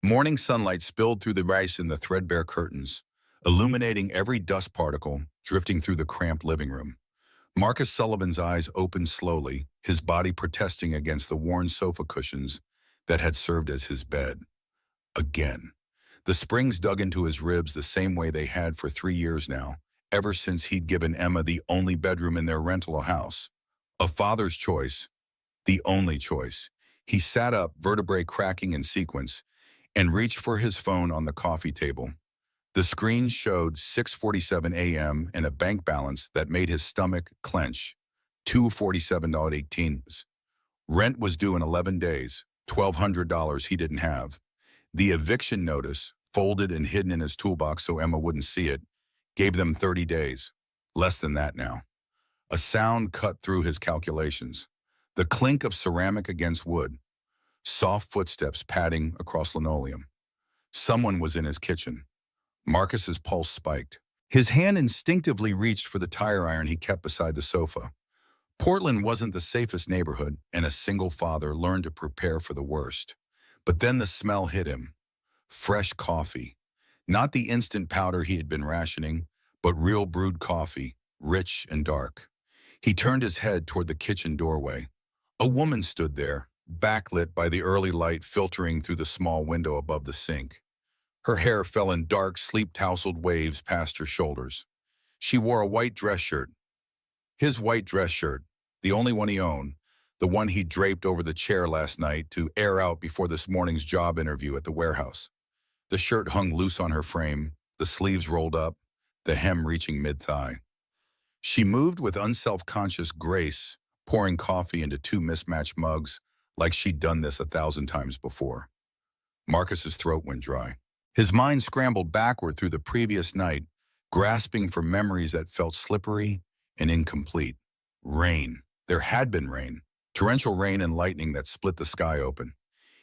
Morning sunlight spilled through the rice in the threadbare curtains, illuminating every dust particle drifting through the cramped living room. Marcus Sullivan's eyes opened slowly, his body protesting against the worn sofa cushions that had served as his bed. Again. The springs dug into his ribs the same way they had for 3 years now, ever since he'd given Emma the only bedroom in their rental house. A father's choice, the only choice. He sat up, vertebrae cracking in sequence, and reached for his phone on the coffee table. The screen showed 6:47 a.m. and a bank balance that made his stomach clench. $247.18. Rent was due in 11 days, $1,200 he didn't have. The eviction notice, folded and hidden in his toolbox so Emma wouldn't see it, gave them 30 days. Less than that now. A sound cut through his calculations. The clink of ceramic against wood. Soft footsteps padding across linoleum. Someone was in his kitchen. Marcus's pulse spiked. His hand instinctively reached for the tire iron he kept beside the sofa. Portland wasn't the safest neighborhood, and a single father learned to prepare for the worst. But then the smell hit him. Fresh coffee. Not the instant powder he had been rationing, but real brewed coffee, rich and dark. He turned his head toward the kitchen doorway. A woman stood there, backlit by the early light filtering through the small window above the sink. Her hair fell in dark, sleep-tousled waves past her shoulders. She wore a white dress shirt. His white dress shirt, the only one he owned, the one he draped over the chair last night to air out before this morning's job interview at the warehouse. The shirt hung loose on her frame, the sleeves rolled up, the hem reaching mid-thigh. She moved with unself-conscious grace, pouring coffee into two mismatched mugs like she'd done this 1,000 times before. Marcus's throat went dry. His mind scrambled backward through the previous night, grasping for memories that felt slippery and incomplete. Rain. There had been rain. Torrential rain and lightning that split the sky open.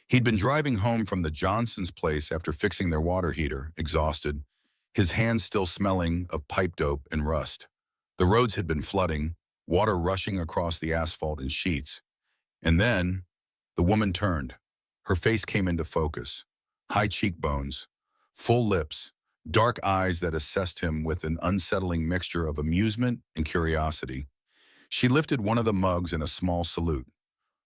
He'd been driving home from the Johnsons' place after fixing their water heater, exhausted, his hands still smelling of pipe dope and rust. The roads had been flooding, water rushing across the asphalt in sheets. And then, the woman turned. Her face came into focus. High cheekbones, full lips, dark eyes that assessed him with an unsettling mixture of amusement and curiosity. She lifted one of the mugs in a small salute.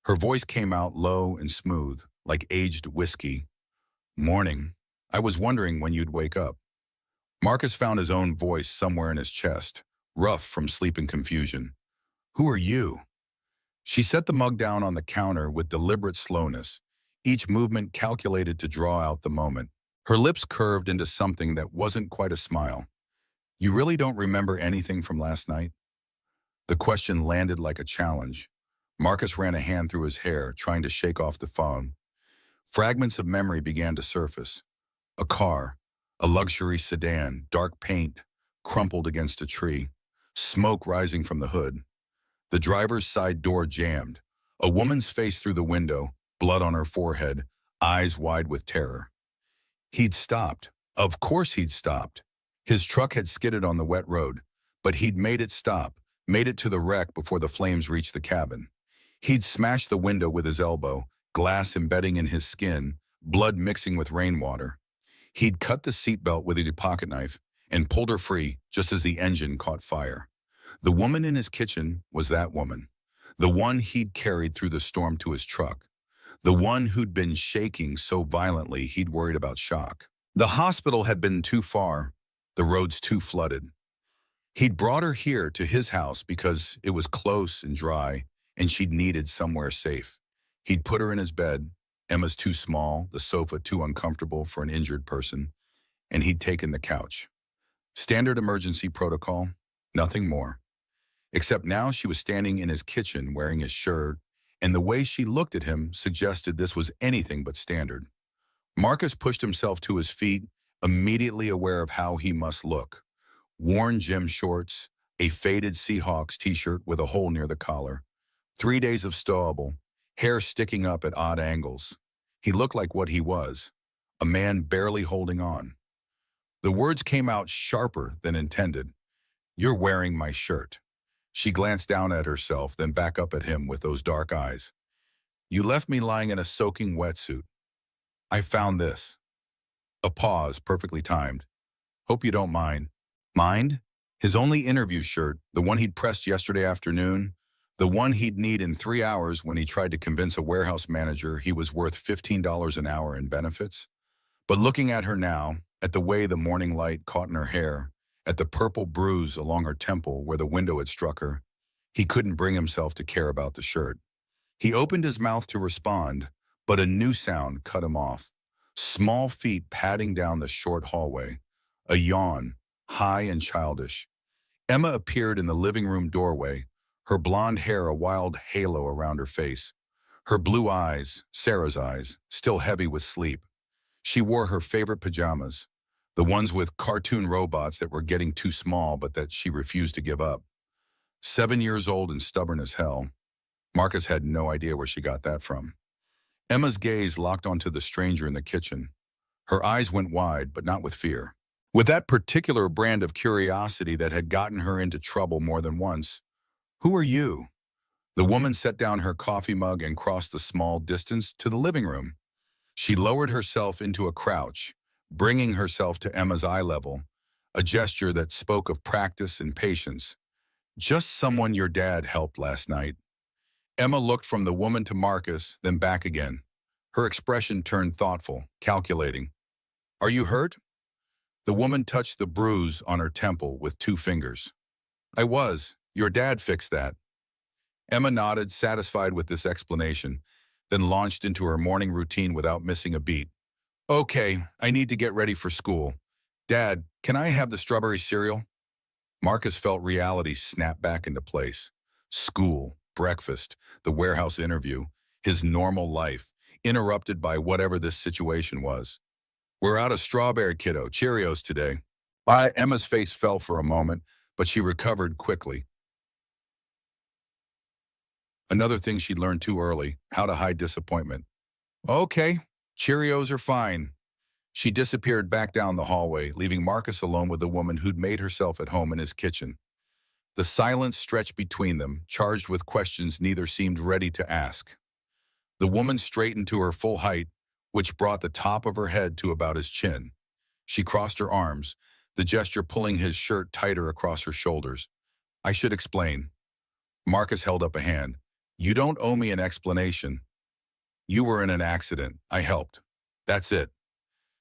Her voice came out low and smooth, like aged whiskey. "Morning. I was wondering when you'd wake up." Marcus found his own voice somewhere in his chest, rough from sleep and confusion. "Who are you?" She set the mug down on the counter with deliberate slowness, each movement calculated to draw out the moment. Her lips curved into something that wasn't quite a smile. "You really don't remember anything from last night?" The question landed like a challenge. Marcus ran a hand through his hair, trying to shake off the phone. Fragments of memory began to surface. A car, a luxury sedan, dark paint, crumpled against a tree, smoke rising from the hood. The driver's side door jammed. A woman's face through the window, blood on her forehead, eyes wide with terror. He'd stopped. Of course he'd stopped. His truck had skidded on the wet road, but he'd made it stop, made it to the wreck before the flames reached the cabin. He'd smashed the window with his elbow, glass embedding in his skin, blood mixing with rainwater. He'd cut the seatbelt with a pocket knife and pulled her free just as the engine caught fire. The woman in his kitchen was that woman, the one he'd carried through the storm to his truck, the one who'd been shaking so violently he'd worried about shock. The hospital had been too far, the roads too flooded. He'd brought her here to his house because it was close and dry, and she'd needed somewhere safe. He'd put her in his bed, Emma's too small, the sofa too uncomfortable for an injured person, and he'd taken the couch. Standard emergency protocol, nothing more. Except now she was standing in his kitchen wearing his shirt, and the way she looked at him suggested this was anything but standard. Marcus pushed himself to his feet, immediately aware of how he must look. Worn gym shorts, a faded Seahawks t-shirt with a hole near the collar, 3 days of stowable, hair sticking up at odd angles. He looked like what he was, a man barely holding on. The words came out sharper than intended. "You're wearing my shirt." She glanced down at herself, then back up at him with those dark eyes. "You left me lying in a soaking wetsuit. I found this." A pause, perfectly timed. Hope you don't mind. Mind? His only interview shirt, the one he'd pressed yesterday afternoon, the one he'd need in 3 hours when he tried to convince a warehouse manager he was worth $15 an hour in benefits. But looking at her now, at the way the morning light caught in her hair, at the purple bruise along her temple where the window had struck her, he couldn't bring himself to care about the shirt. He opened his mouth to respond, but a new sound cut him off. Small feet padding down the short hallway. A yawn, high and childish. Emma appeared in the living room doorway, her blonde hair a wild halo around her face. Her blue eyes, Sarah's eyes, still heavy with sleep. She wore her favorite pajamas, the ones with cartoon robots that were getting too small but that she refused to give up. 7 years old and stubborn as hell. Marcus had no idea where she got that from. Emma's gaze locked onto the stranger in the kitchen. Her eyes went wide, but not with fear. With that particular brand of curiosity that had gotten her into trouble more than once. Who are you? The woman set down her coffee mug and crossed the small distance to the living room. She lowered herself into a crouch, bringing herself to Emma's eye level, a gesture that spoke of practice and patience. Just someone your dad helped last night. Emma looked from the woman to Marcus, then back again. Her expression turned thoughtful, calculating. Are you hurt? The woman touched the bruise on her temple with 2 fingers. I was. Your dad fixed that. Emma nodded, satisfied with this explanation, then launched into her morning routine without missing a beat. Okay, I need to get ready for school. Dad, can I have the strawberry cereal? Marcus felt reality snap back into place. School, breakfast, the warehouse interview, his normal life, interrupted by whatever this situation was. We're out of strawberry, kiddo. Cheerios today. Emma's face fell for a moment, but she recovered quickly. Another thing she'd learned too early, how to hide disappointment. Okay, Cheerios are fine. She disappeared back down the hallway, leaving Marcus alone with the woman who'd made herself at home in his kitchen. The silence stretched between them, charged with questions neither seemed ready to ask. The woman straightened to her full height, which brought the top of her head to about his chin. She crossed her arms, the gesture pulling his shirt tighter across her shoulders. I should explain. Marcus held up a hand. You don't owe me an explanation. You were in an accident. I helped. That's it.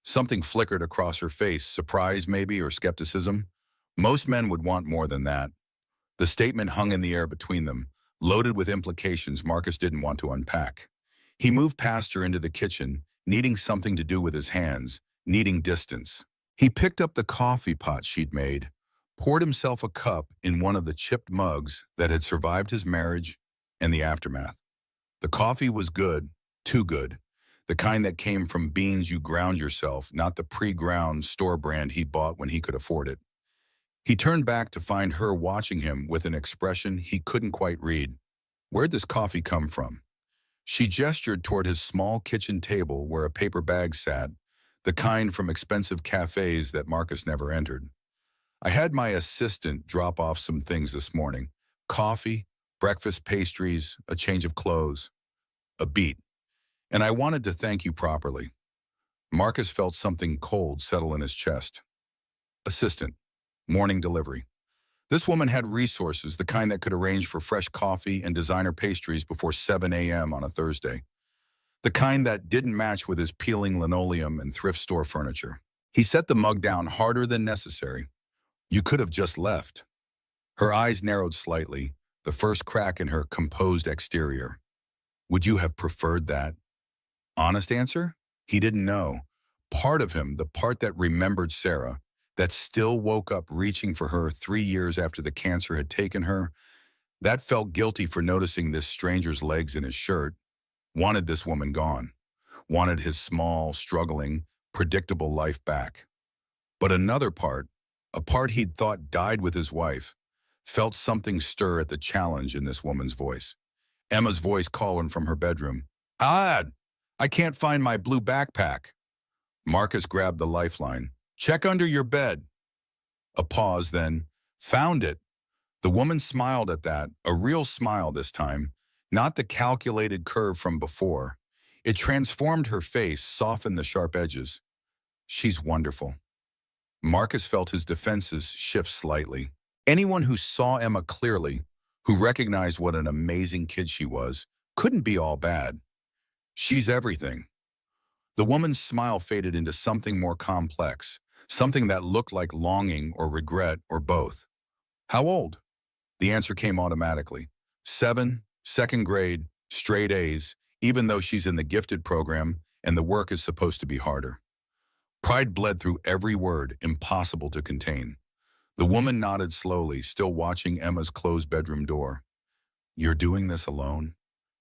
Something flickered across her face, surprise maybe, or skepticism. Most men would want more than that. The statement hung in the air between them, loaded with implications Marcus didn't want to unpack. He moved past her into the kitchen, needing something to do with his hands, needing distance. He picked up the coffee pot she'd made, poured himself a cup in one of the chipped mugs that had survived his marriage and the aftermath. The coffee was good, too good. The kind that came from beans you ground yourself, not the pre-ground store brand he bought when he could afford it. He turned back to find her watching him with an expression he couldn't quite read. Where'd this coffee come from? She gestured toward his small kitchen table where a paper bag sat, the kind from expensive cafes that Marcus never entered. I had my assistant drop off some things this morning. Coffee, breakfast pastries, a change of clothes. A beat. And I wanted to thank you properly. Marcus felt something cold settle in his chest. Assistant. Morning delivery. This woman had resources, the kind that could arrange for fresh coffee and designer pastries before 7 a.m. on a Thursday. The kind that didn't match with his peeling linoleum and thrift store furniture. He set the mug down harder than necessary. You could have just left. Her eyes narrowed slightly, the first crack in her composed exterior. Would you have preferred that? Honest answer? He didn't know. Part of him, the part that remembered Sarah, that still woke up reaching for her 3 years after the cancer had taken her, that felt guilty for noticing this stranger's legs in his shirt, wanted this woman gone, wanted his small, struggling, predictable life back. But another part, a part he'd thought died with his wife, felt something stir at the challenge in this woman's voice. Emma's voice calling from her bedroom. Odd, I can't find my blue backpack. Marcus grabbed the lifeline. Check under your bed. A pause, then. Found it. The woman smiled at that, a real smile this time, not the calculated curve from before. It transformed her face, softened the sharp edges. She's wonderful. Marcus felt his defenses shift slightly. Anyone who saw Emma clearly, who recognized what an amazing kid she was, couldn't be all bad. She's everything. The woman's smile faded into something more complex, something that looked like longing or regret or both. How old? The answer came automatically. 7, second grade, straight A's, even though she's in the gifted program and the work is supposed to be harder. Pride bled through every word, impossible to contain. The woman nodded slowly, still watching Emma's closed bedroom door. You're doing this alone?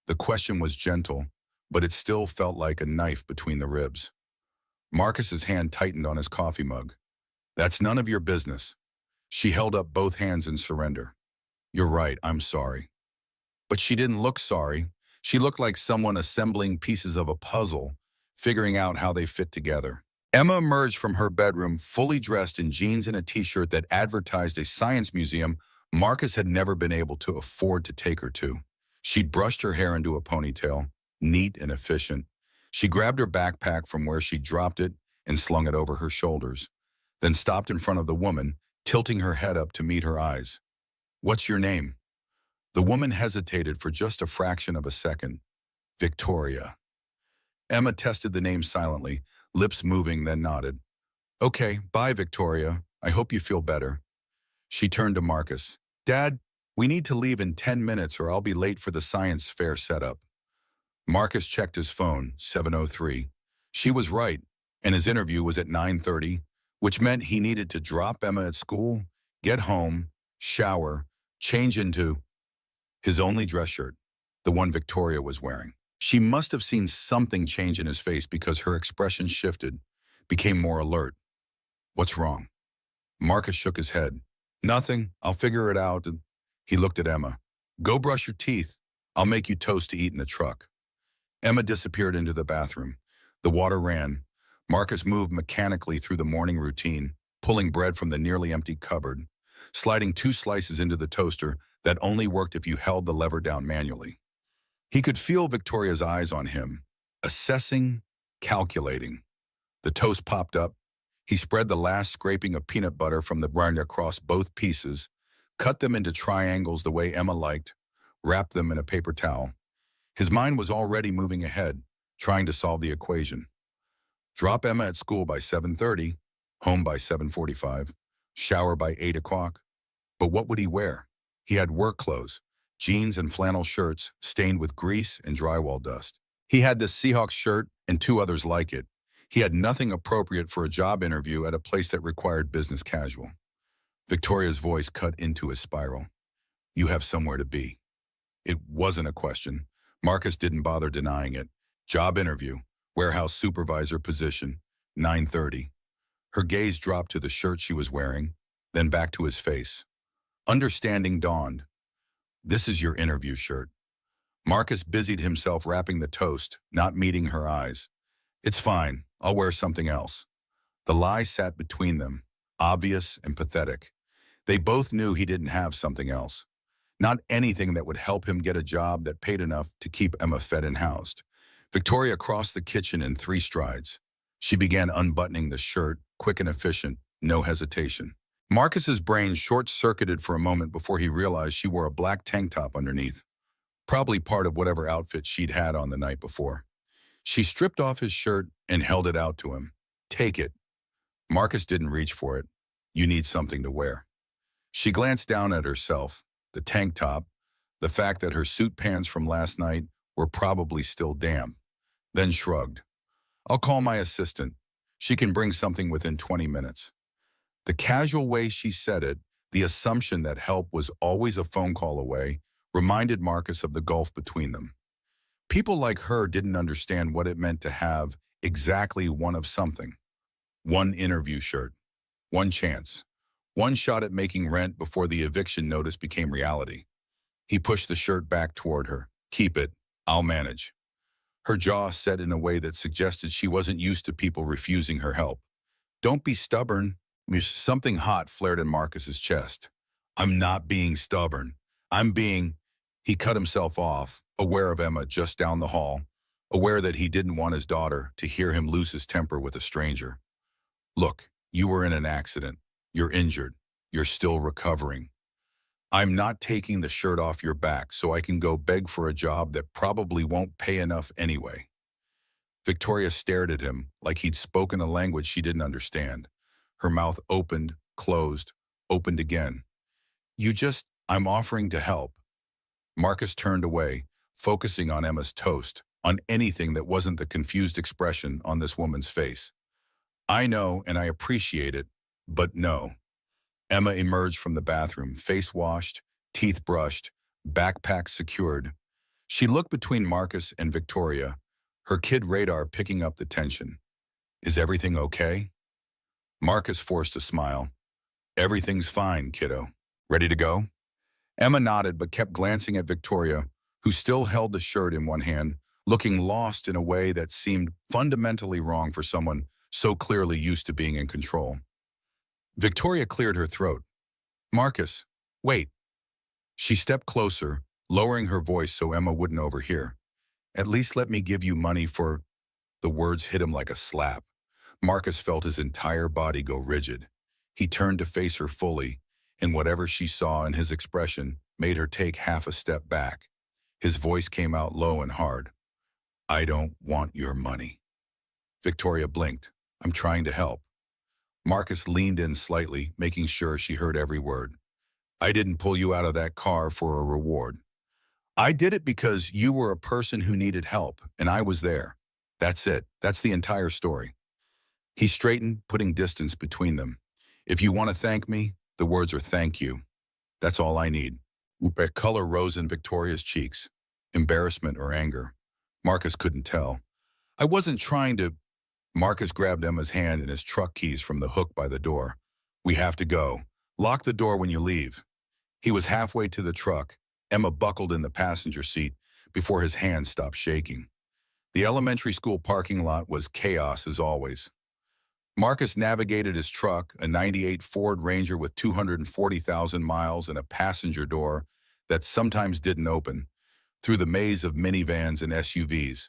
The question was gentle, but it still felt like a knife between the ribs. Marcus's hand tightened on his coffee mug. That's none of your business. She held up both hands in surrender. You're right, I'm sorry. But she didn't look sorry. She looked like someone assembling pieces of a puzzle, figuring out how they fit together. Emma emerged from her bedroom fully dressed in jeans and a t-shirt that advertised a science museum Marcus had never been able to afford to take her to. She'd brushed her hair into a ponytail, neat and efficient. She grabbed her backpack from where she dropped it and slung it over her shoulders, then stopped in front of the woman, tilting her head up to meet her eyes. What's your name? The woman hesitated for just a fraction of a second. Victoria. Emma tested the name silently, lips moving, then nodded. Okay, bye, Victoria. I hope you feel better. She turned to Marcus. Dad, we need to leave in 10 minutes or I'll be late for the science fair setup. Marcus checked his phone, 7:03. She was right, and his interview was at 9:30, which meant he needed to drop Emma at school, get home, shower, change into his only dress shirt, the one Victoria was wearing. She must have seen something change in his face because her expression shifted, became more alert. What's wrong? Marcus shook his head. Nothing. I'll figure it out. He looked at Emma. Go brush your teeth. I'll make you toast to eat in the truck. Emma disappeared into the bathroom. The water ran. Marcus moved mechanically through the morning routine, pulling bread from the nearly empty cupboard, sliding 2 slices into the toaster that only worked if you held the lever down manually. He could feel Victoria's eyes on him, assessing, calculating. The toast popped up. He spread the last scraping of peanut butter from the brine across both pieces, cut them into triangles the way Emma liked, wrapped them in a paper towel. His mind was already moving ahead, trying to solve the equation. Drop Emma at school by 7:30, home by 7:45, shower by 8 o'clock. But what would he wear? He had work clothes, jeans and flannel shirts stained with grease and drywall dust. He had this Seahawks shirt and 2 others like it. He had nothing appropriate for a job interview at a place that required business casual. Victoria's voice cut into his spiral. You have somewhere to be. It wasn't a question. Marcus didn't bother denying it. Job interview, warehouse supervisor position, 9:30. Her gaze dropped to the shirt she was wearing, then back to his face. Understanding dawned. This is your interview shirt. Marcus busied himself wrapping the toast, not meeting her eyes. It's fine. I'll wear something else. The lie sat between them, obvious and pathetic. They both knew he didn't have something else. Not anything that would help him get a job that paid enough to keep Emma fed and housed. Victoria crossed the kitchen in 3 strides. She began unbuttoning the shirt, quick and efficient, no hesitation. Marcus's brain short-circuited for a moment before he realized she wore a black tank top underneath, probably part of whatever outfit she'd had on the night before. She stripped off his shirt and held it out to him. Take it. Marcus didn't reach for it. You need something to wear. She glanced down at herself, the tank top, the fact that her suit pants from last night were probably still damp, then shrugged. I'll call my assistant. She can bring something within 20 minutes. The casual way she said it, the assumption that help was always a phone call away, reminded Marcus of the gulf between them. People like her didn't understand what it meant to have exactly one of something. One interview shirt, one chance, one shot at making rent before the eviction notice became reality. He pushed the shirt back toward her. Keep it. I'll manage. Her jaw set in a way that suggested she wasn't used to people refusing her help. Don't be stubborn. Something hot flared in Marcus's chest. I'm not being stubborn. I'm being... He cut himself off, aware of Emma just down the hall, aware that he didn't want his daughter to hear him lose his temper with a stranger. Look, you were in an accident. You're injured. You're still recovering. I'm not taking the shirt off your back so I can go beg for a job that probably won't pay enough anyway. Victoria stared at him like he'd spoken a language she didn't understand. Her mouth opened, closed, opened again. I'm offering to help. Marcus turned away, focusing on Emma's toast, on anything that wasn't the confused expression on this woman's face. I know and I appreciate it, but no. Emma emerged from the bathroom, face washed, teeth brushed, backpack secured. She looked between Marcus and Victoria, her kid radar picking up the tension. Is everything okay? Marcus forced a smile. Everything's fine, kiddo. Ready to go? Emma nodded but kept glancing at Victoria, who still held the shirt in one hand, looking lost in a way that seemed fundamentally wrong for someone so clearly used to being in control. Victoria cleared her throat. Marcus, wait. She stepped closer, lowering her voice so Emma wouldn't overhear. At least let me give you money for... The words hit him like a slap. Marcus felt his entire body go rigid. He turned to face her fully, and whatever she saw in his expression made her take half a step back. His voice came out low and hard. I don't want your money. Victoria blinked. I'm trying to help. Marcus leaned in slightly, making sure she heard every word. I didn't pull you out of that car for a reward. I did it because you were a person who needed help, and I was there. That's it. That's the entire story. He straightened, putting distance between them. If you want to thank me, the words are thank you. That's all I need. A color rose in Victoria's cheeks. Embarrassment or anger. Marcus couldn't tell. I wasn't trying to... Marcus grabbed Emma's hand and his truck keys from the hook by the door. We have to go. Lock the door when you leave. He was halfway to the truck. Emma buckled in the passenger seat before his hand stopped shaking. The elementary school parking lot was chaos as always. Marcus navigated his truck, a '98 Ford Ranger with 240,000 miles and a passenger door that sometimes didn't open, through the maze of minivans and SUVs.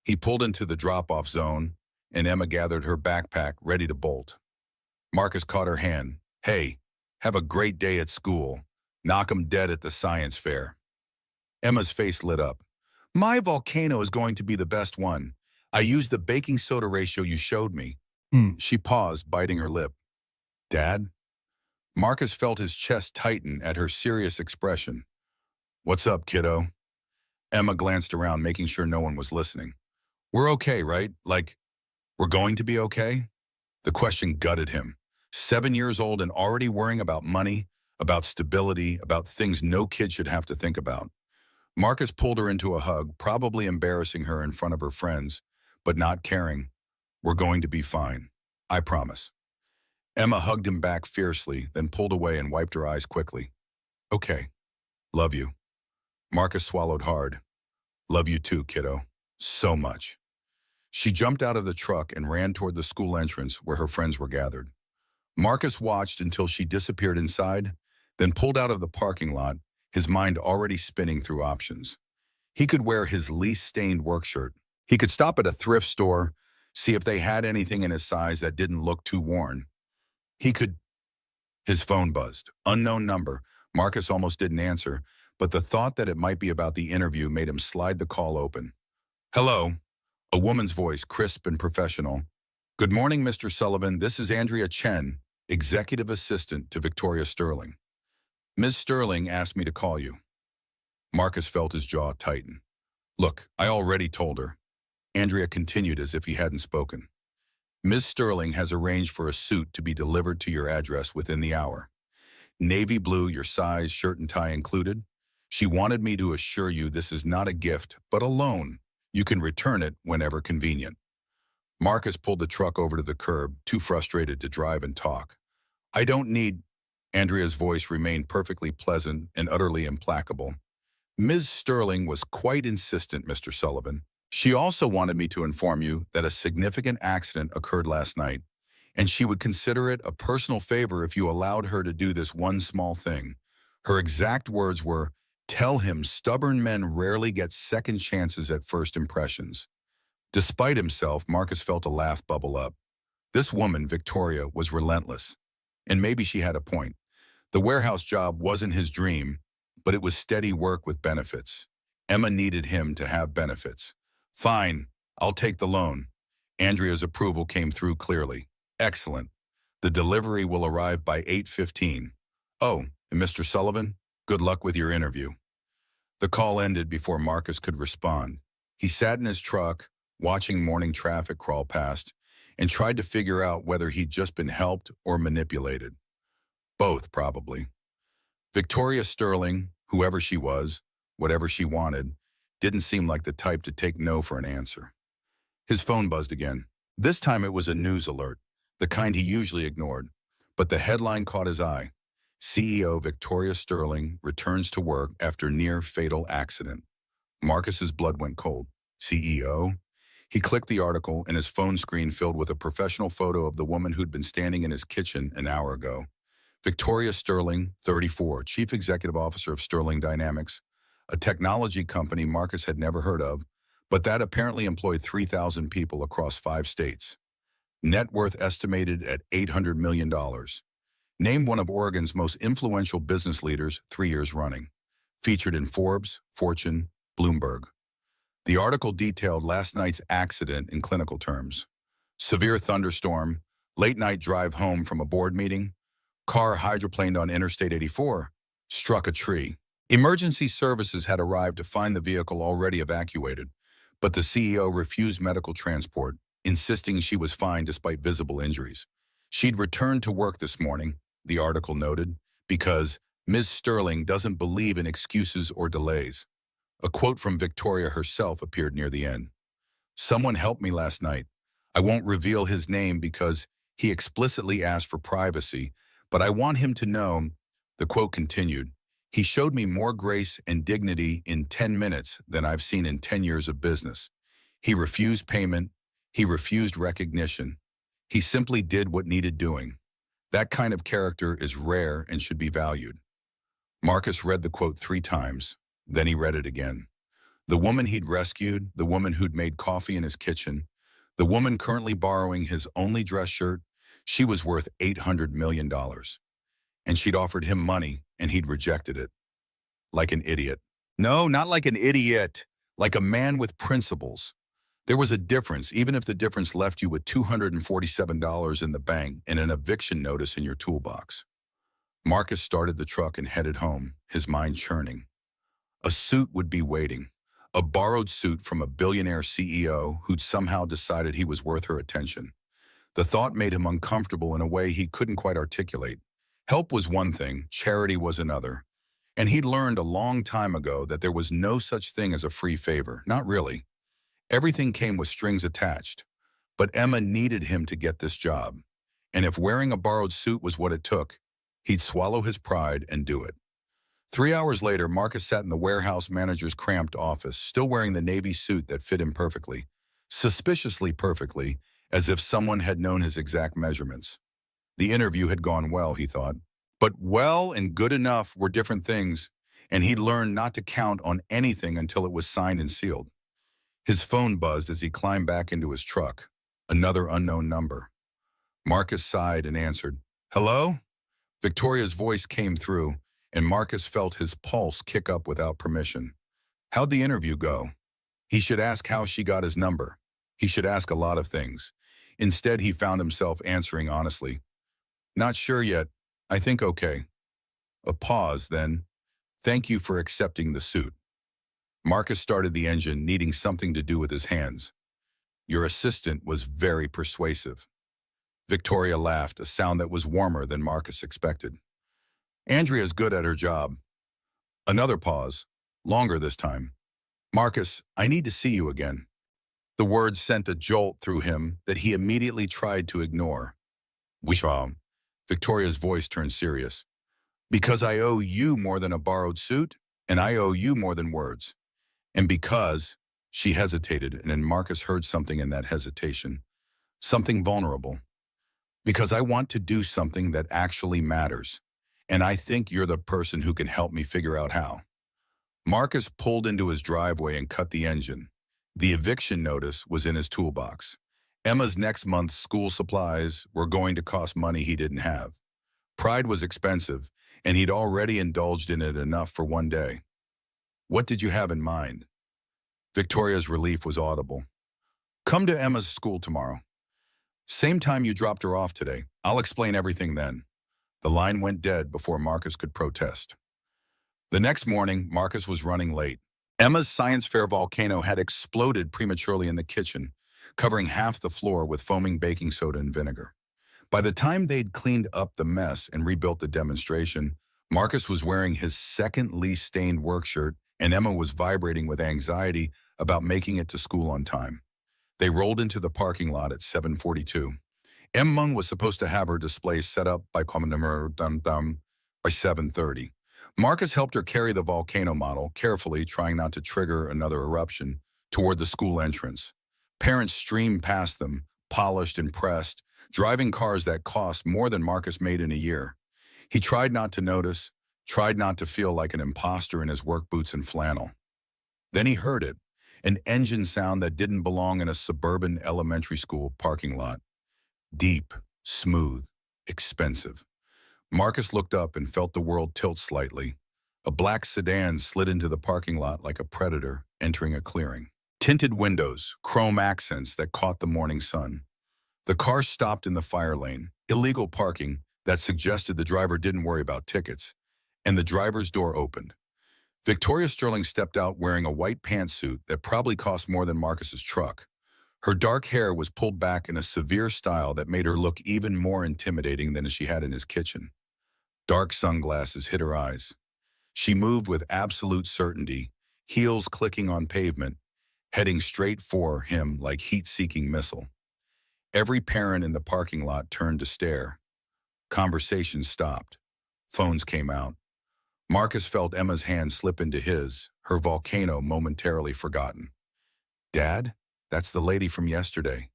He pulled into the drop-off zone, and Emma gathered her backpack ready to bolt. Marcus caught her hand. Hey, have a great day at school. Knock 'em dead at the science fair. Emma's face lit up. My volcano is going to be the best one. I used the baking soda ratio you showed me. She paused, biting her lip. Dad? Marcus felt his chest tighten at her serious expression. What's up, kiddo? Emma glanced around, making sure no one was listening. We're okay, right? Like, we're going to be okay? The question gutted him. 7 years old and already worrying about money, about stability, about things no kid should have to think about. Marcus pulled her into a hug, probably embarrassing her in front of her friends, but not caring. We're going to be fine. I promise. Emma hugged him back fiercely, then pulled away and wiped her eyes quickly. Okay. Love you. Marcus swallowed hard. Love you too, kiddo. So much. She jumped out of the truck and ran toward the school entrance where her friends were gathered. Marcus watched until she disappeared inside, then pulled out of the parking lot, his mind already spinning through options. He could wear his least stained work shirt. He could stop at a thrift store, see if they had anything in his size that didn't look too worn. His phone buzzed. Unknown number. Marcus almost didn't answer, but the thought that it might be about the interview made him slide the call open. Hello. A woman's voice, crisp and professional. Good morning, Mr. Sullivan. This is Andrea Chen, executive assistant to Victoria Sterling. Ms. Sterling asked me to call you. Marcus felt his jaw tighten. Look, I already told her. Andrea continued as if he hadn't spoken. Ms. Sterling has arranged for a suit to be delivered to your address within the hour. Navy blue, your size, shirt and tie included. She wanted me to assure you this is not a gift, but a loan. You can return it whenever convenient. Marcus pulled the truck over to the curb, too frustrated to drive and talk. I don't need... Andrea's voice remained perfectly pleasant and utterly implacable. Ms. Sterling was quite insistent, Mr. Sullivan. She also wanted me to inform you that a significant accident occurred last night, and she would consider it a personal favor if you allowed her to do this one small thing. Her exact words were, tell him stubborn men rarely get second chances at first impressions. Despite himself, Marcus felt a laugh bubble up. This woman, Victoria, was relentless. And maybe she had a point. The warehouse job wasn't his dream, but it was steady work with benefits. Emma needed him to have benefits. Fine, I'll take the loan. Andrea's approval came through clearly. Excellent. The delivery will arrive by 8:15. Oh, and Mr. Sullivan, good luck with your interview. The call ended before Marcus could respond. He sat in his truck, watching morning traffic crawl past, and tried to figure out whether he'd just been helped or manipulated. Both, probably. Victoria Sterling, whoever she was, whatever she wanted, didn't seem like the type to take no for an answer. His phone buzzed again. This time it was a news alert, the kind he usually ignored. But the headline caught his eye. CEO Victoria Sterling returns to work after near-fatal accident. Marcus's blood went cold. CEO? He clicked the article and his phone screen filled with a professional photo of the woman who'd been standing in his kitchen an hour ago. Victoria Sterling, 34, Chief Executive Officer of Sterling Dynamics, a technology company Marcus had never heard of, but that apparently employed 3,000 people across 5 states. Net worth estimated at $800 million. Named one of Oregon's most influential business leaders 3 years running. Featured in Forbes, Fortune, Bloomberg. The article detailed last night's accident in clinical terms. Severe thunderstorm, late-night drive home from a board meeting, car hydroplaned on Interstate 84, struck a tree. Emergency services had arrived to find the vehicle already evacuated, but the CEO refused medical transport, insisting she was fine despite visible injuries. She'd returned to work this morning, the article noted, because Ms. Sterling doesn't believe in excuses or delays. A quote from Victoria herself appeared near the end. Someone helped me last night. I won't reveal his name because he explicitly asked for privacy, but I want him to know, the quote continued, he showed me more grace and dignity in 10 minutes than I've seen in 10 years of business. He refused payment. He refused recognition. He simply did what needed doing. That kind of character is rare and should be valued. Marcus read the quote 3 times. Then he read it again. The woman he'd rescued, the woman who'd made coffee in his kitchen, the woman currently borrowing his only dress shirt, she was worth $800 million. And she'd offered him money, and he'd rejected it. Like an idiot. No, not like an idiot. Like a man with principles. There was a difference, even if the difference left you with $247 in the bank and an eviction notice in your toolbox. Marcus started the truck and headed home, his mind churning. A suit would be waiting. A borrowed suit from a billionaire CEO who'd somehow decided he was worth her attention. The thought made him uncomfortable in a way he couldn't quite articulate. Help was one thing, charity was another. And he'd learned a long time ago that there was no such thing as a free favor, not really. Everything came with strings attached. But Emma needed him to get this job. And if wearing a borrowed suit was what it took, he'd swallow his pride and do it. 3 hours later, Marcus sat in the warehouse manager's cramped office, still wearing the navy suit that fit him perfectly, suspiciously perfectly, as if someone had known his exact measurements. The interview had gone well, he thought. But well and good enough were different things, and he'd learned not to count on anything until it was signed and sealed. His phone buzzed as he climbed back into his truck. Another unknown number. Marcus sighed and answered, "Hello?" Victoria's voice came through, and Marcus felt his pulse kick up without permission. How'd the interview go? He should ask how she got his number. He should ask a lot of things. Instead, he found himself answering honestly. Not sure yet. I think okay. A pause, then. Thank you for accepting the suit. Marcus started the engine, needing something to do with his hands. Your assistant was very persuasive. Victoria laughed, a sound that was warmer than Marcus expected. Andrea's good at her job. Another pause, longer this time. Marcus, I need to see you again. The words sent a jolt through him that he immediately tried to ignore. Wisham. Victoria's voice turned serious. Because I owe you more than a borrowed suit, and I owe you more than words. And because, she hesitated, and then Marcus heard something in that hesitation. Something vulnerable. Because I want to do something that actually matters. And I think you're the person who can help me figure out how. Marcus pulled into his driveway and cut the engine. The eviction notice was in his toolbox. Emma's next month's school supplies were going to cost money he didn't have. Pride was expensive, and he'd already indulged in it enough for one day. What did you have in mind? Victoria's relief was audible. Come to Emma's school tomorrow. Same time you dropped her off today. I'll explain everything then. The line went dead before Marcus could protest. The next morning, Marcus was running late. Emma's science fair volcano had exploded prematurely in the kitchen, covering half the floor with foaming baking soda and vinegar. By the time they'd cleaned up the mess and rebuilt the demonstration, Marcus was wearing his second least stained work shirt, and Emma was vibrating with anxiety about making it to school on time. They rolled into the parking lot at 7:42. M. Mung was supposed to have her display set up by by 7:30. Marcus helped her carry the volcano model, carefully trying not to trigger another eruption, toward the school entrance. Parents streamed past them, polished and pressed, driving cars that cost more than Marcus made in a year. He tried not to notice, tried not to feel like an imposter in his work boots and flannel. Then he heard it, an engine sound that didn't belong in a suburban elementary school parking lot. Deep, smooth, expensive. Marcus looked up and felt the world tilt slightly. A black sedan slid into the parking lot like a predator entering a clearing. Tinted windows, chrome accents that caught the morning sun. The car stopped in the fire lane, illegal parking that suggested the driver didn't worry about tickets, and the driver's door opened. Victoria Sterling stepped out wearing a white pantsuit that probably cost more than Marcus's truck. Her dark hair was pulled back in a severe style that made her look even more intimidating than she had in his kitchen. Dark sunglasses hid her eyes. She moved with absolute certainty, heels clicking on pavement, heading straight for him like heat-seeking missile. Every parent in the parking lot turned to stare. Conversations stopped. Phones came out. Marcus felt Emma's hand slip into his, her volcano momentarily forgotten. Dad? That's the lady from yesterday.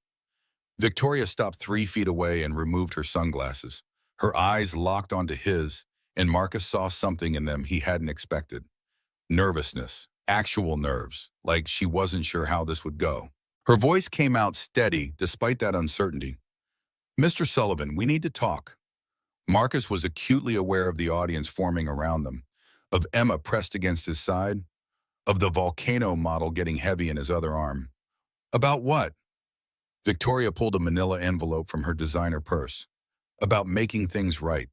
Victoria stopped 3 feet away and removed her sunglasses. Her eyes locked onto his, and Marcus saw something in them he hadn't expected. Nervousness, actual nerves, like she wasn't sure how this would go. Her voice came out steady despite that uncertainty. Mr. Sullivan, we need to talk. Marcus was acutely aware of the audience forming around them, of Emma pressed against his side, of the volcano model getting heavy in his other arm. About what? Victoria pulled a manila envelope from her designer purse. About making things right.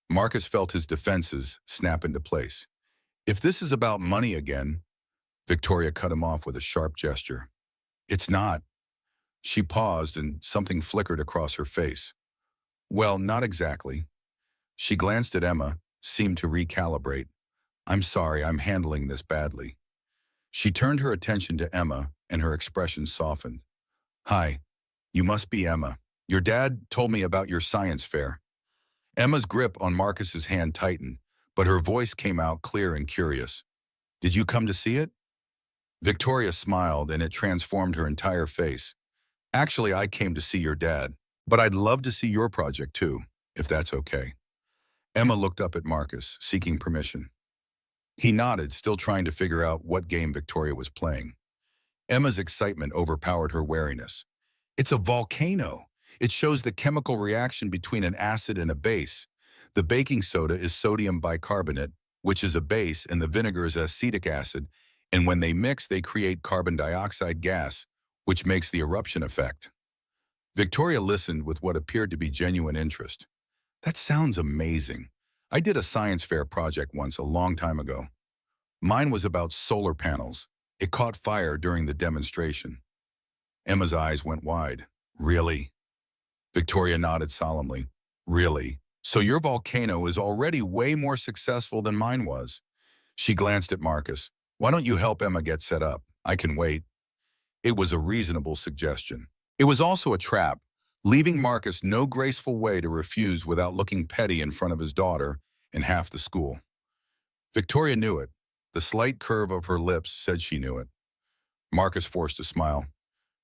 Marcus felt his defenses snap into place. If this is about money again, Victoria cut him off with a sharp gesture. It's not. She paused and something flickered across her face. Well, not exactly. She glanced at Emma, seemed to recalibrate. I'm sorry, I'm handling this badly. She turned her attention to Emma, and her expression softened. Hi, you must be Emma. Your dad told me about your science fair. Emma's grip on Marcus's hand tightened, but her voice came out clear and curious. Did you come to see it? Victoria smiled, and it transformed her entire face. Actually, I came to see your dad, but I'd love to see your project too, if that's okay. Emma looked up at Marcus, seeking permission. He nodded, still trying to figure out what game Victoria was playing. Emma's excitement overpowered her wariness. It's a volcano. It shows the chemical reaction between an acid and a base. The baking soda is sodium bicarbonate, which is a base, and the vinegar is acetic acid, and when they mix, they create carbon dioxide gas, which makes the eruption effect. Victoria listened with what appeared to be genuine interest. That sounds amazing. I did a science fair project once a long time ago. Mine was about solar panels. It caught fire during the demonstration. Emma's eyes went wide. Really? Victoria nodded solemnly. Really? So your volcano is already way more successful than mine was. She glanced at Marcus. Why don't you help Emma get set up? I can wait. It was a reasonable suggestion. It was also a trap, leaving Marcus no graceful way to refuse without looking petty in front of his daughter and half the school. Victoria knew it. The slight curve of her lips said she knew it. Marcus forced a smile.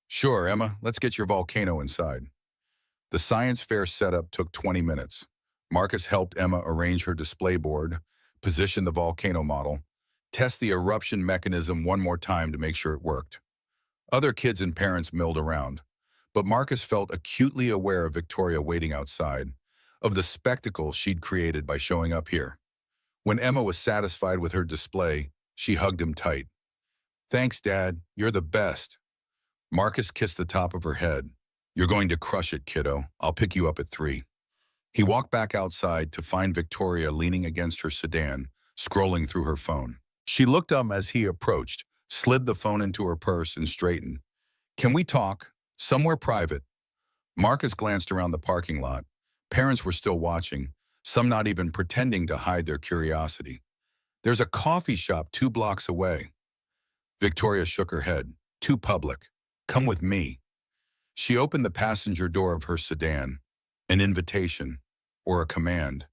Sure, Emma, let's get your volcano inside. The science fair setup took 20 minutes. Marcus helped Emma arrange her display board, position the volcano model, test the eruption mechanism one more time to make sure it worked. Other kids and parents milled around. But Marcus felt acutely aware of Victoria waiting outside, of the spectacle she'd created by showing up here. When Emma was satisfied with her display, she hugged him tight. "Thanks, Dad. You're the best." Marcus kissed the top of her head. "You're going to crush it, kiddo. I'll pick you up at 3." He walked back outside to find Victoria leaning against her sedan, scrolling through her phone. She looked up as he approached, slid the phone into her purse and straightened. "Can we talk? Somewhere private?" Marcus glanced around the parking lot. Parents were still watching, some not even pretending to hide their curiosity. "There's a coffee shop 2 blocks away." Victoria shook her head. "Too public. Come with me." She opened the passenger door of her sedan. An invitation, or a command.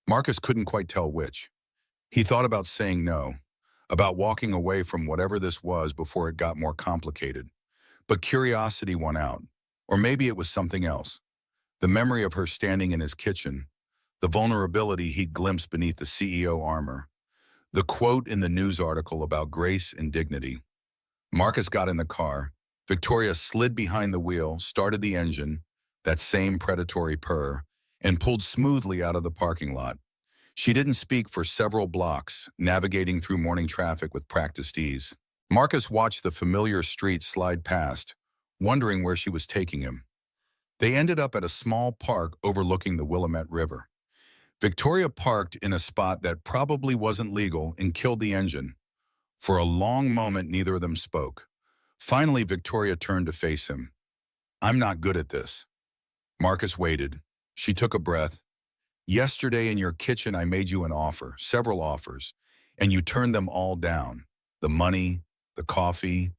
Marcus couldn't quite tell which. He thought about saying no, about walking away from whatever this was before it got more complicated. But curiosity won out. Or maybe it was something else. The memory of her standing in his kitchen, the vulnerability he'd glimpsed beneath the CEO armor, the quote in the news article about grace and dignity. Marcus got in the car. Victoria slid behind the wheel, started the engine, that same predatory purr, and pulled smoothly out of the parking lot. She didn't speak for several blocks, navigating through morning traffic with practiced ease. Marcus watched the familiar street slide past, wondering where she was taking him. They ended up at a small park overlooking the Willamette River. Victoria parked in a spot that probably wasn't legal and killed the engine. For a long moment, neither of them spoke. Finally, Victoria turned to face him. "I'm not good at this." Marcus waited. She took a breath. "Yesterday in your kitchen, I made you an offer, several offers, and you turned them all down. The money, the coffee,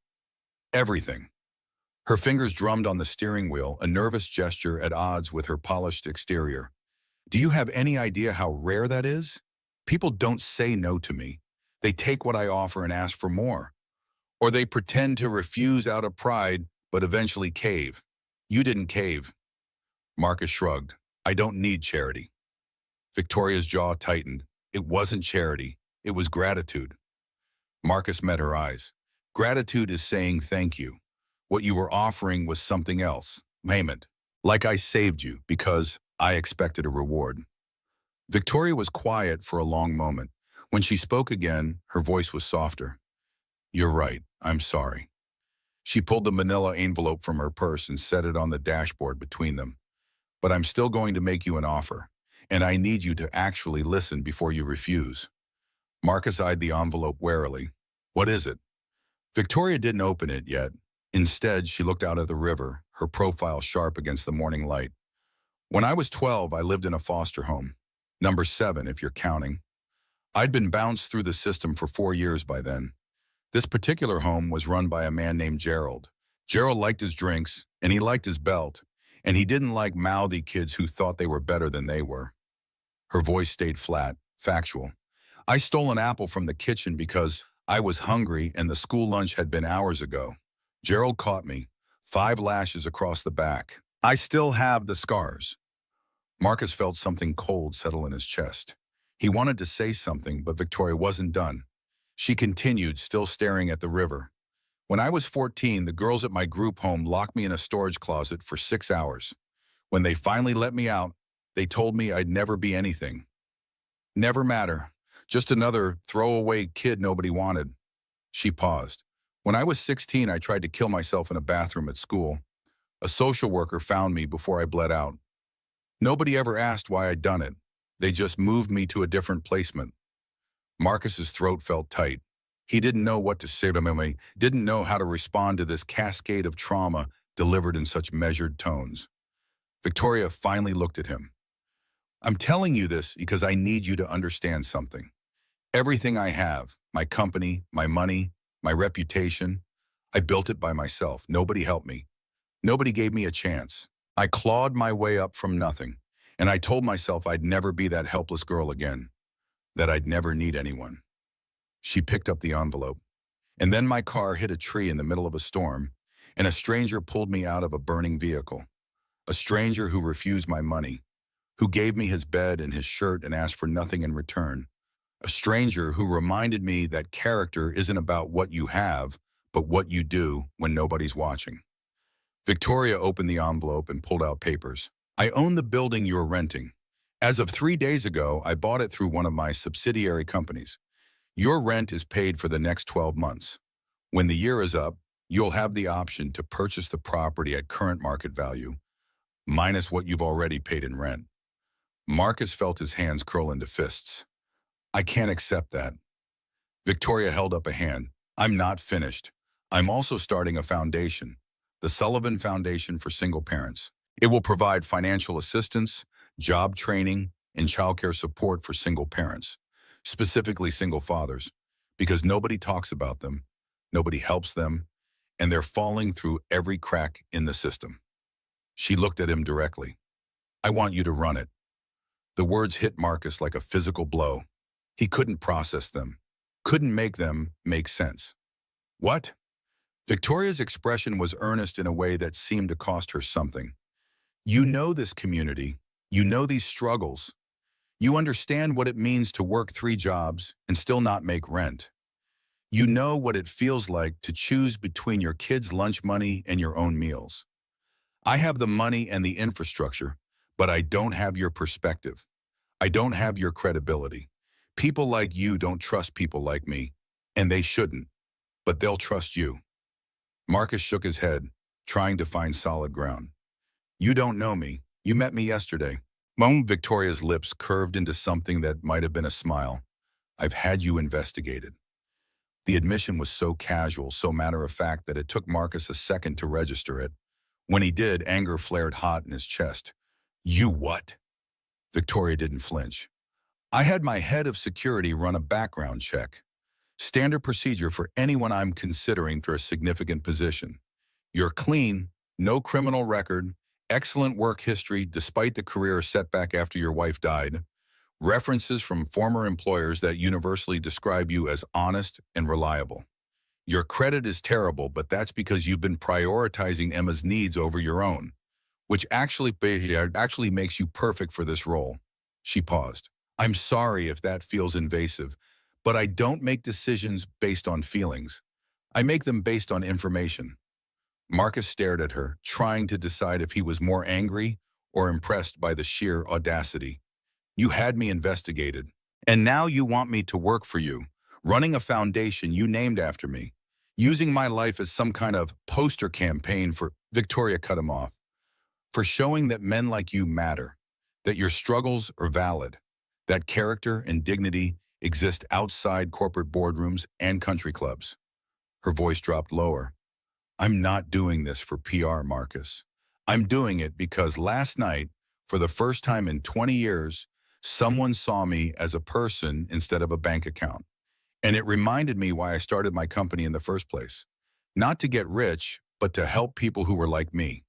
everything." Her fingers drummed on the steering wheel, a nervous gesture at odds with her polished exterior. "Do you have any idea how rare that is? People don't say no to me. They take what I offer and ask for more. Or they pretend to refuse out of pride, but eventually cave. You didn't cave." Marcus shrugged. "I don't need charity." Victoria's jaw tightened. It wasn't charity. It was gratitude. Marcus met her eyes. "Gratitude is saying thank you. What you were offering was something else. Payment. Like I saved you because I expected a reward." Victoria was quiet for a long moment. When she spoke again, her voice was softer. "You're right. I'm sorry." She pulled the manila envelope from her purse and set it on the dashboard between them. "But I'm still going to make you an offer, and I need you to actually listen before you refuse." Marcus eyed the envelope warily. "What is it?" Victoria didn't open it yet. Instead, she looked out at the river, her profile sharp against the morning light. "When I was 12, I lived in a foster home. Number 7, if you're counting. I'd been bounced through the system for 4 years by then. This particular home was run by a man named Gerald. Gerald liked his drinks, and he liked his belt, and he didn't like mouthy kids who thought they were better than they were." Her voice stayed flat, factual. "I stole an apple from the kitchen because I was hungry and the school lunch had been hours ago. Gerald caught me, 5 lashes across the back. I still have the scars." Marcus felt something cold settle in his chest. He wanted to say something, but Victoria wasn't done. She continued, still staring at the river. "When I was 14, the girls at my group home locked me in a storage closet for 6 hours. When they finally let me out, they told me I'd never be anything. Never matter. Just another throwaway kid nobody wanted." She paused. "When I was 16, I tried to kill myself in a bathroom at school. A social worker found me before I bled out. Nobody ever asked why I'd done it. They just moved me to a different placement." Marcus's throat felt tight. He didn't know what to say to me, didn't know how to respond to this cascade of trauma delivered in such measured tones. Victoria finally looked at him. "I'm telling you this because I need you to understand something. Everything I have, my company, my money, my reputation, I built it by myself. Nobody helped me. Nobody gave me a chance. I clawed my way up from nothing, and I told myself I'd never be that helpless girl again, that I'd never need anyone." She picked up the envelope. "And then my car hit a tree in the middle of a storm, and a stranger pulled me out of a burning vehicle. A stranger who refused my money, who gave me his bed and his shirt and asked for nothing in return. A stranger who reminded me that character isn't about what you have, but what you do when nobody's watching." Victoria opened the envelope and pulled out papers. I own the building you're renting. As of 3 days ago, I bought it through one of my subsidiary companies. Your rent is paid for the next 12 months. When the year is up, you'll have the option to purchase the property at current market value, minus what you've already paid in rent. Marcus felt his hands curl into fists. I can't accept that. Victoria held up a hand. I'm not finished. I'm also starting a foundation, the Sullivan Foundation for Single Parents. It will provide financial assistance, job training, and childcare support for single parents, specifically single fathers, because nobody talks about them, nobody helps them, and they're falling through every crack in the system. She looked at him directly. I want you to run it. The words hit Marcus like a physical blow. He couldn't process them, couldn't make them make sense. What? Victoria's expression was earnest in a way that seemed to cost her something. You know this community. You know these struggles. You understand what it means to work 3 jobs and still not make rent. You know what it feels like to choose between your kids' lunch money and your own meals. I have the money and the infrastructure, but I don't have your perspective. I don't have your credibility. People like you don't trust people like me, and they shouldn't, but they'll trust you. Marcus shook his head, trying to find solid ground. You don't know me. You met me yesterday. Victoria's lips curved into something that might have been a smile. I've had you investigated. The admission was so casual, so matter-of-fact that it took Marcus a second to register it. When he did, anger flared hot in his chest. You what? Victoria didn't flinch. I had my head of security run a background check. Standard procedure for anyone I'm considering for a significant position. You're clean, no criminal record, excellent work history despite the career setback after your wife died, references from former employers that universally describe you as honest and reliable. Your credit is terrible, but that's because you've been prioritizing Emma's needs over your own, which actually makes you perfect for this role. She paused. I'm sorry if that feels invasive, but I don't make decisions based on feelings. I make them based on information. Marcus stared at her, trying to decide if he was more angry or impressed by the sheer audacity. You had me investigated, and now you want me to work for you, running a foundation you named after me, using my life as some kind of poster campaign for— Victoria cut him off. For showing that men like you matter, that your struggles are valid, that character and dignity exist outside corporate boardrooms and country clubs. Her voice dropped lower. I'm not doing this for PR, Marcus. I'm doing it because last night, for the first time in 20 years, someone saw me as a person instead of a bank account. And it reminded me why I started my company in the first place. Not to get rich, but to help people who were like me.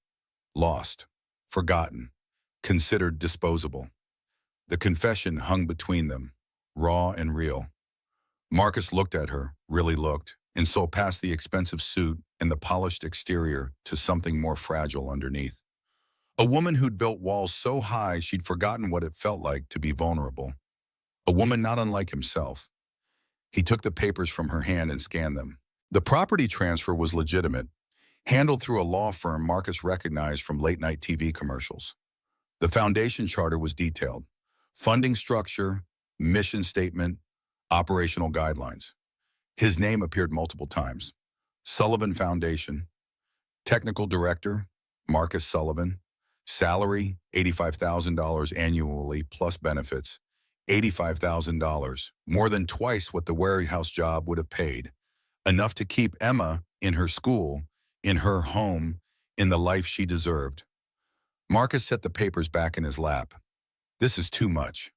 Lost, forgotten, considered disposable. The confession hung between them, raw and real. Marcus looked at her, really looked, and saw past the expensive suit and the polished exterior to something more fragile underneath. A woman who'd built walls so high she'd forgotten what it felt like to be vulnerable. A woman not unlike himself. He took the papers from her hand and scanned them. The property transfer was legitimate, handled through a law firm Marcus recognized from late-night TV commercials. The foundation charter was detailed. Funding structure, mission statement, operational guidelines. His name appeared multiple times. Sullivan Foundation. Technical Director, Marcus Sullivan. Salary, $85,000 annually plus benefits. $85,000, more than twice what the warehouse job would have paid. Enough to keep Emma in her school, in her home, in the life she deserved. Marcus set the papers back in his lap. This is too much.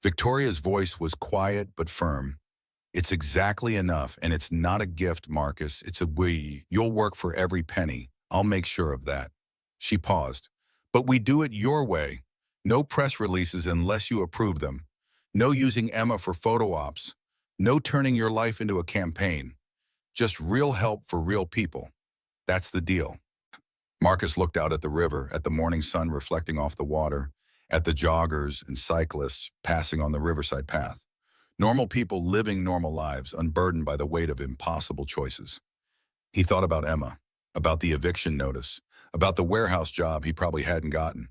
Victoria's voice was quiet but firm. It's exactly enough, and it's not a gift, Marcus. It's a we. You'll work for every penny. I'll make sure of that. She paused. But we do it your way. No press releases unless you approve them. No using Emma for photo ops. No turning your life into a campaign. Just real help for real people. That's the deal. Marcus looked out at the river, at the morning sun reflecting off the water, at the joggers and cyclists passing on the riverside path. Normal people living normal lives, unburdened by the weight of impossible choices. He thought about Emma, about the eviction notice, about the warehouse job he probably hadn't gotten,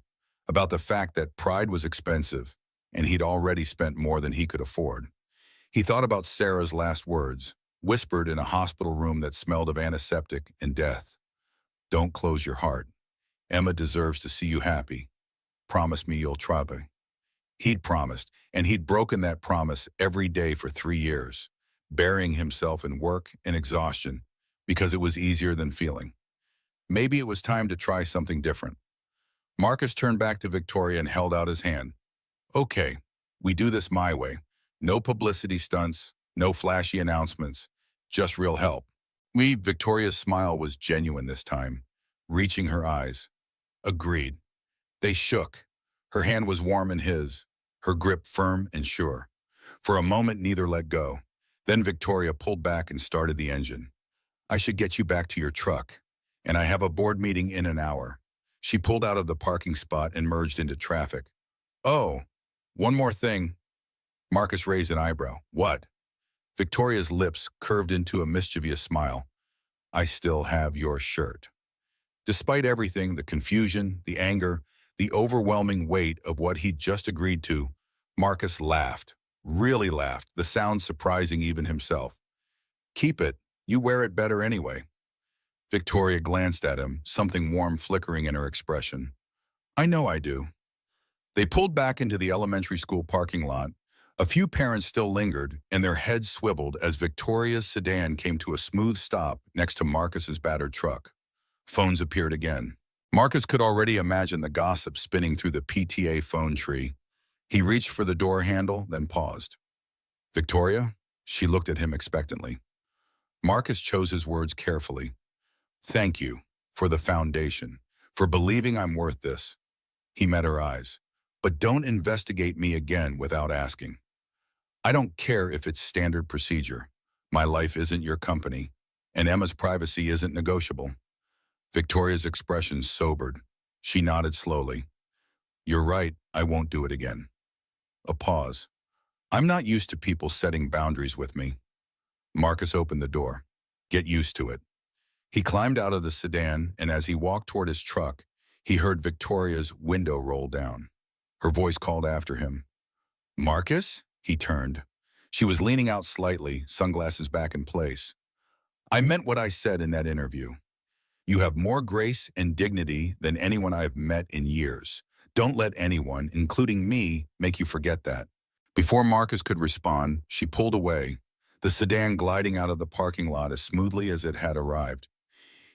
about the fact that pride was expensive and he'd already spent more than he could afford. He thought about Sarah's last words, whispered in a hospital room that smelled of antiseptic and death. Don't close your heart. Emma deserves to see you happy. Promise me you'll try me. He'd promised, and he'd broken that promise every day for 3 years, burying himself in work and exhaustion because it was easier than feeling. Maybe it was time to try something different. Marcus turned back to Victoria and held out his hand. Okay, we do this my way. No publicity stunts, no flashy announcements, just real help. Victoria's smile was genuine this time, reaching her eyes. Agreed. They shook. Her hand was warm in his, her grip firm and sure. For a moment, neither let go. Then Victoria pulled back and started the engine. I should get you back to your truck, and I have a board meeting in an hour. She pulled out of the parking spot and merged into traffic. Oh, one more thing. Marcus raised an eyebrow. What? Victoria's lips curved into a mischievous smile. I still have your shirt. Despite everything, the confusion, the anger, the overwhelming weight of what he'd just agreed to, Marcus laughed, really laughed, the sound surprising even himself. Keep it. You wear it better anyway. Victoria glanced at him, something warm flickering in her expression. I know I do. They pulled back into the elementary school parking lot. A few parents still lingered, and their heads swiveled as Victoria's sedan came to a smooth stop next to Marcus's battered truck. Phones appeared again. Marcus could already imagine the gossip spinning through the PTA phone tree. He reached for the door handle, then paused. Victoria? She looked at him expectantly. Marcus chose his words carefully. Thank you for the foundation, for believing I'm worth this. He met her eyes. But don't investigate me again without asking. I don't care if it's standard procedure. My life isn't your company, and Emma's privacy isn't negotiable. Victoria's expression sobered. She nodded slowly. You're right, I won't do it again. A pause. I'm not used to people setting boundaries with me. Marcus opened the door. Get used to it. He climbed out of the sedan, and as he walked toward his truck, he heard Victoria's window roll down. Her voice called after him. Marcus? He turned. She was leaning out slightly, sunglasses back in place. I meant what I said in that interview. You have more grace and dignity than anyone I've met in years. Don't let anyone, including me, make you forget that. Before Marcus could respond, she pulled away, the sedan gliding out of the parking lot as smoothly as it had arrived.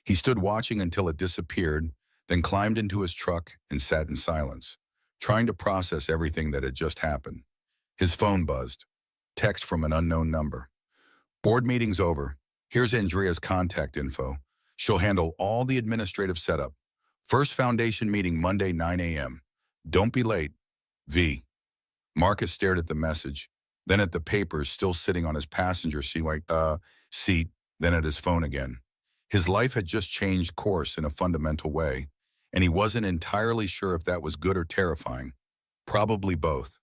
He stood watching until it disappeared, then climbed into his truck and sat in silence, trying to process everything that had just happened. His phone buzzed. Text from an unknown number. Board meeting's over. Here's Andrea's contact info. She'll handle all the administrative setup. First foundation meeting Monday, 9 a.m. Don't be late. V. Marcus stared at the message, then at the papers still sitting on his passenger seat, then at his phone again. His life had just changed course in a fundamental way, and he wasn't entirely sure if that was good or terrifying. Probably both.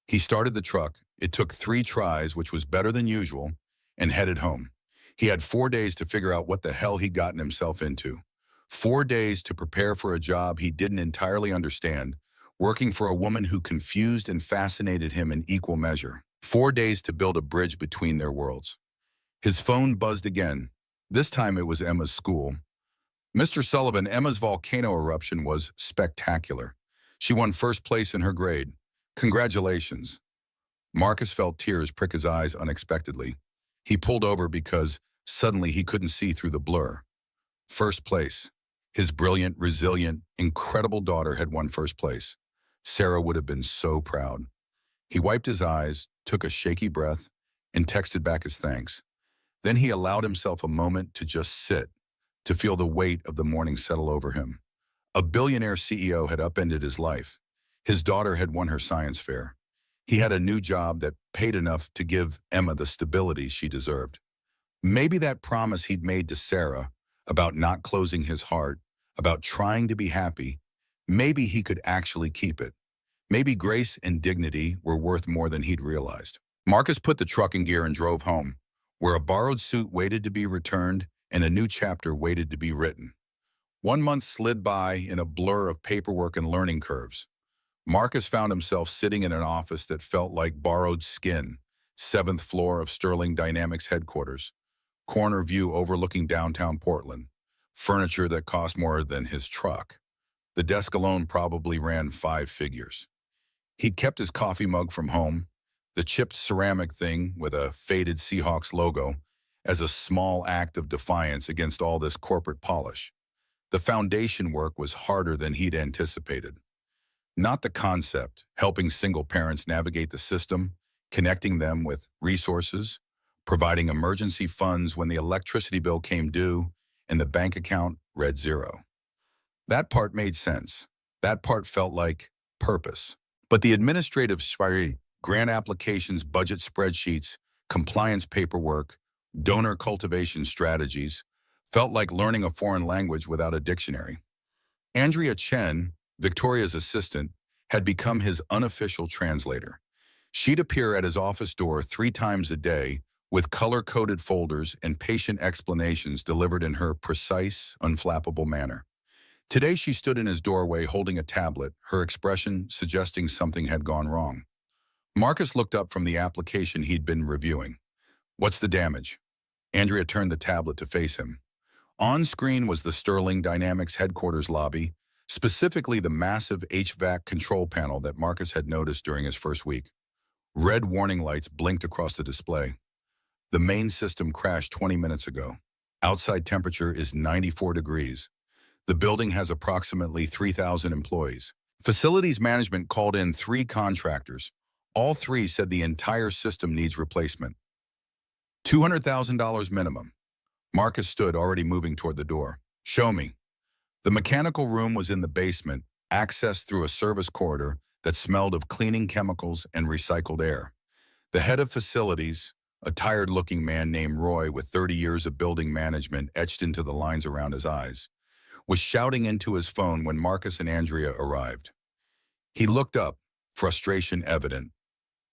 He started the truck. It took 3 tries, which was better than usual, and headed home. He had 4 days to figure out what the hell he'd gotten himself into. 4 days to prepare for a job he didn't entirely understand, working for a woman who confused and fascinated him in equal measure. 4 days to build a bridge between their worlds. His phone buzzed again. This time it was Emma's school. Mr. Sullivan, Emma's volcano eruption was spectacular. She won first place in her grade. Congratulations. Marcus felt tears prick his eyes unexpectedly. He pulled over because suddenly he couldn't see through the blur. First place. His brilliant, resilient, incredible daughter had won first place. Sarah would have been so proud. He wiped his eyes, took a shaky breath, and texted back his thanks. Then he allowed himself a moment to just sit, to feel the weight of the morning settle over him. A billionaire CEO had upended his life. His daughter had won her science fair. He had a new job that paid enough to give Emma the stability she deserved. Maybe that promise he'd made to Sarah about not closing his heart, about trying to be happy, maybe he could actually keep it. Maybe grace and dignity were worth more than he'd realized. Marcus put the truck in gear and drove home, where a borrowed suit waited to be returned and a new chapter waited to be written. 1 month slid by in a blur of paperwork and learning curves. Marcus found himself sitting in an office that felt like borrowed skin, seventh floor of Sterling Dynamics headquarters, corner view overlooking downtown Portland, furniture that cost more than his truck. The desk alone probably ran 5 figures. He'd kept his coffee mug from home, the chipped ceramic thing with a faded Seahawks logo, as a small act of defiance against all this corporate polish. The foundation work was harder than he'd anticipated. Not the concept, helping single parents navigate the system, connecting them with resources, providing emergency funds when the electricity bill came due and the bank account read zero. That part made sense. That part felt like purpose. But the administrative sphere, grant applications, budget spreadsheets, compliance paperwork, donor cultivation strategies, felt like learning a foreign language without a dictionary. Andrea Chen, Victoria's assistant, had become his unofficial translator. She'd appear at his office door 3 times a day with color-coded folders and patient explanations delivered in her precise, unflappable manner. Today she stood in his doorway holding a tablet, her expression suggesting something had gone wrong. Marcus looked up from the application he'd been reviewing. "What's the damage?" Andrea turned the tablet to face him. On screen was the Sterling Dynamics headquarters lobby, specifically the massive HVAC control panel that Marcus had noticed during his first week. Red warning lights blinked across the display. The main system crashed 20 minutes ago. Outside temperature is 94 degrees. The building has approximately 3,000 employees. Facilities management called in 3 contractors. All 3 said the entire system needs replacement. $200,000 minimum. Marcus stood, already moving toward the door. "Show me." The mechanical room was in the basement, accessed through a service corridor that smelled of cleaning chemicals and recycled air. The head of facilities, a tired-looking man named Roy with 30 years of building management etched into the lines around his eyes, was shouting into his phone when Marcus and Andrea arrived. He looked up, frustration evident.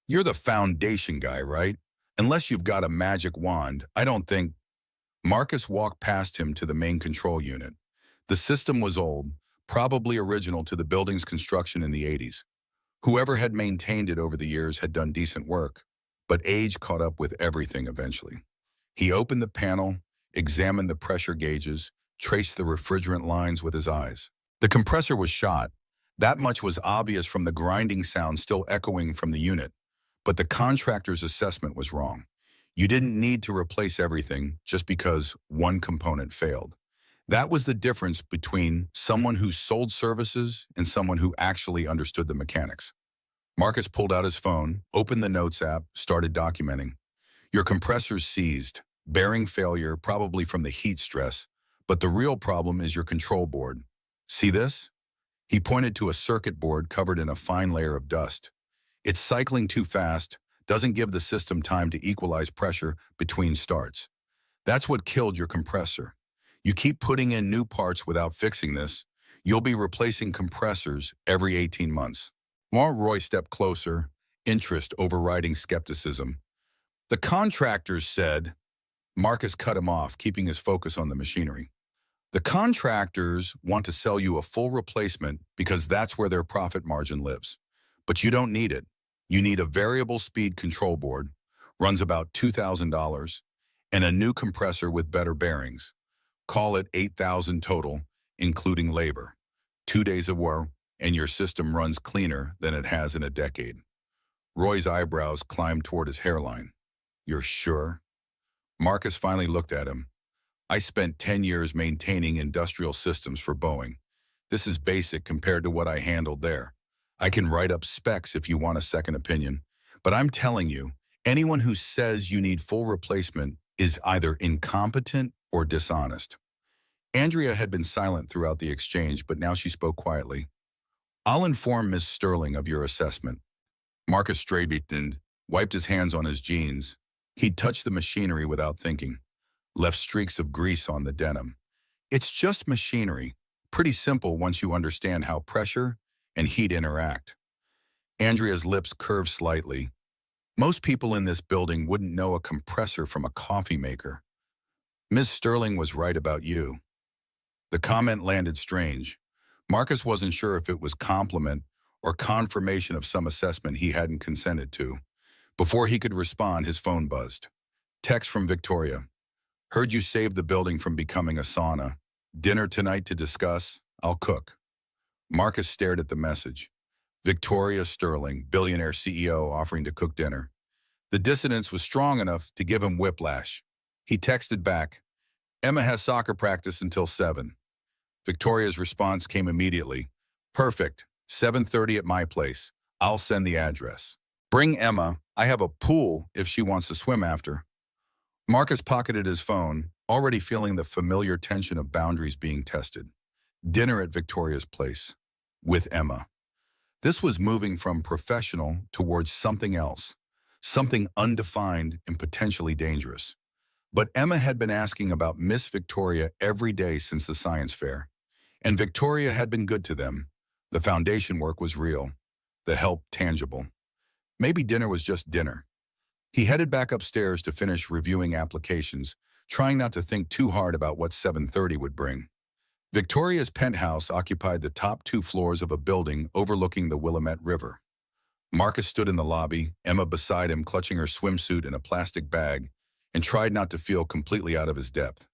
"You're the foundation guy, right? Unless you've got a magic wand, I don't think—" Marcus walked past him to the main control unit. The system was old, probably original to the building's construction in the 80s. Whoever had maintained it over the years had done decent work, but age caught up with everything eventually. He opened the panel, examined the pressure gauges, traced the refrigerant lines with his eyes. The compressor was shot. That much was obvious from the grinding sound still echoing from the unit. But the contractor's assessment was wrong. You didn't need to replace everything just because one component failed. That was the difference between someone who sold services and someone who actually understood the mechanics. Marcus pulled out his phone, opened the Notes app, started documenting. "Your compressor's seized. Bearing failure, probably from the heat stress. But the real problem is your control board. See this?" He pointed to a circuit board covered in a fine layer of dust. "It's cycling too fast, doesn't give the system time to equalize pressure between starts. That's what killed your compressor. You keep putting in new parts without fixing this, you'll be replacing compressors every 18 months. Roy stepped closer, interest overriding skepticism. "The contractors said—" Marcus cut him off, keeping his focus on the machinery. "The contractors want to sell you a full replacement because that's where their profit margin lives. But you don't need it. You need a variable speed control board, runs about $2,000, and a new compressor with better bearings. Call it $8,000 total, including labor. 2 days of work, and your system runs cleaner than it has in a decade." Roy's eyebrows climbed toward his hairline. "You're sure?" Marcus finally looked at him. "I spent 10 years maintaining industrial systems for Boeing. This is basic compared to what I handled there. I can write up specs if you want a second opinion. But I'm telling you, anyone who says you need full replacement is either incompetent or dishonest." Andrea had been silent throughout the exchange, but now she spoke quietly. "I'll inform Miss Sterling of your assessment." Marcus straightened, wiped his hands on his jeans. He'd touched the machinery without thinking, left streaks of grease on the denim. It's just machinery, pretty simple once you understand how pressure and heat interact. Andrea's lips curved slightly. Most people in this building wouldn't know a compressor from a coffee maker. "Miss Sterling was right about you." The comment landed strange. Marcus wasn't sure if it was compliment or confirmation of some assessment he hadn't consented to. Before he could respond, his phone buzzed. Text from Victoria. Heard you saved the building from becoming a sauna. Dinner tonight to discuss. I'll cook. Marcus stared at the message. Victoria Sterling, billionaire CEO, offering to cook dinner. The dissonance was strong enough to give him whiplash. He texted back, Emma has soccer practice until 7. Victoria's response came immediately. Perfect. 7:30 at my place. I'll send the address. Bring Emma. I have a pool if she wants to swim after. Marcus pocketed his phone, already feeling the familiar tension of boundaries being tested. Dinner at Victoria's place. With Emma. This was moving from professional towards something else. Something undefined and potentially dangerous. But Emma had been asking about Miss Victoria every day since the science fair. And Victoria had been good to them. The foundation work was real. The help tangible. Maybe dinner was just dinner. He headed back upstairs to finish reviewing applications, trying not to think too hard about what 7:30 would bring. Victoria's penthouse occupied the top 2 floors of a building overlooking the Willamette River. Marcus stood in the lobby, Emma beside him clutching her swimsuit in a plastic bag, and tried not to feel completely out of his depth.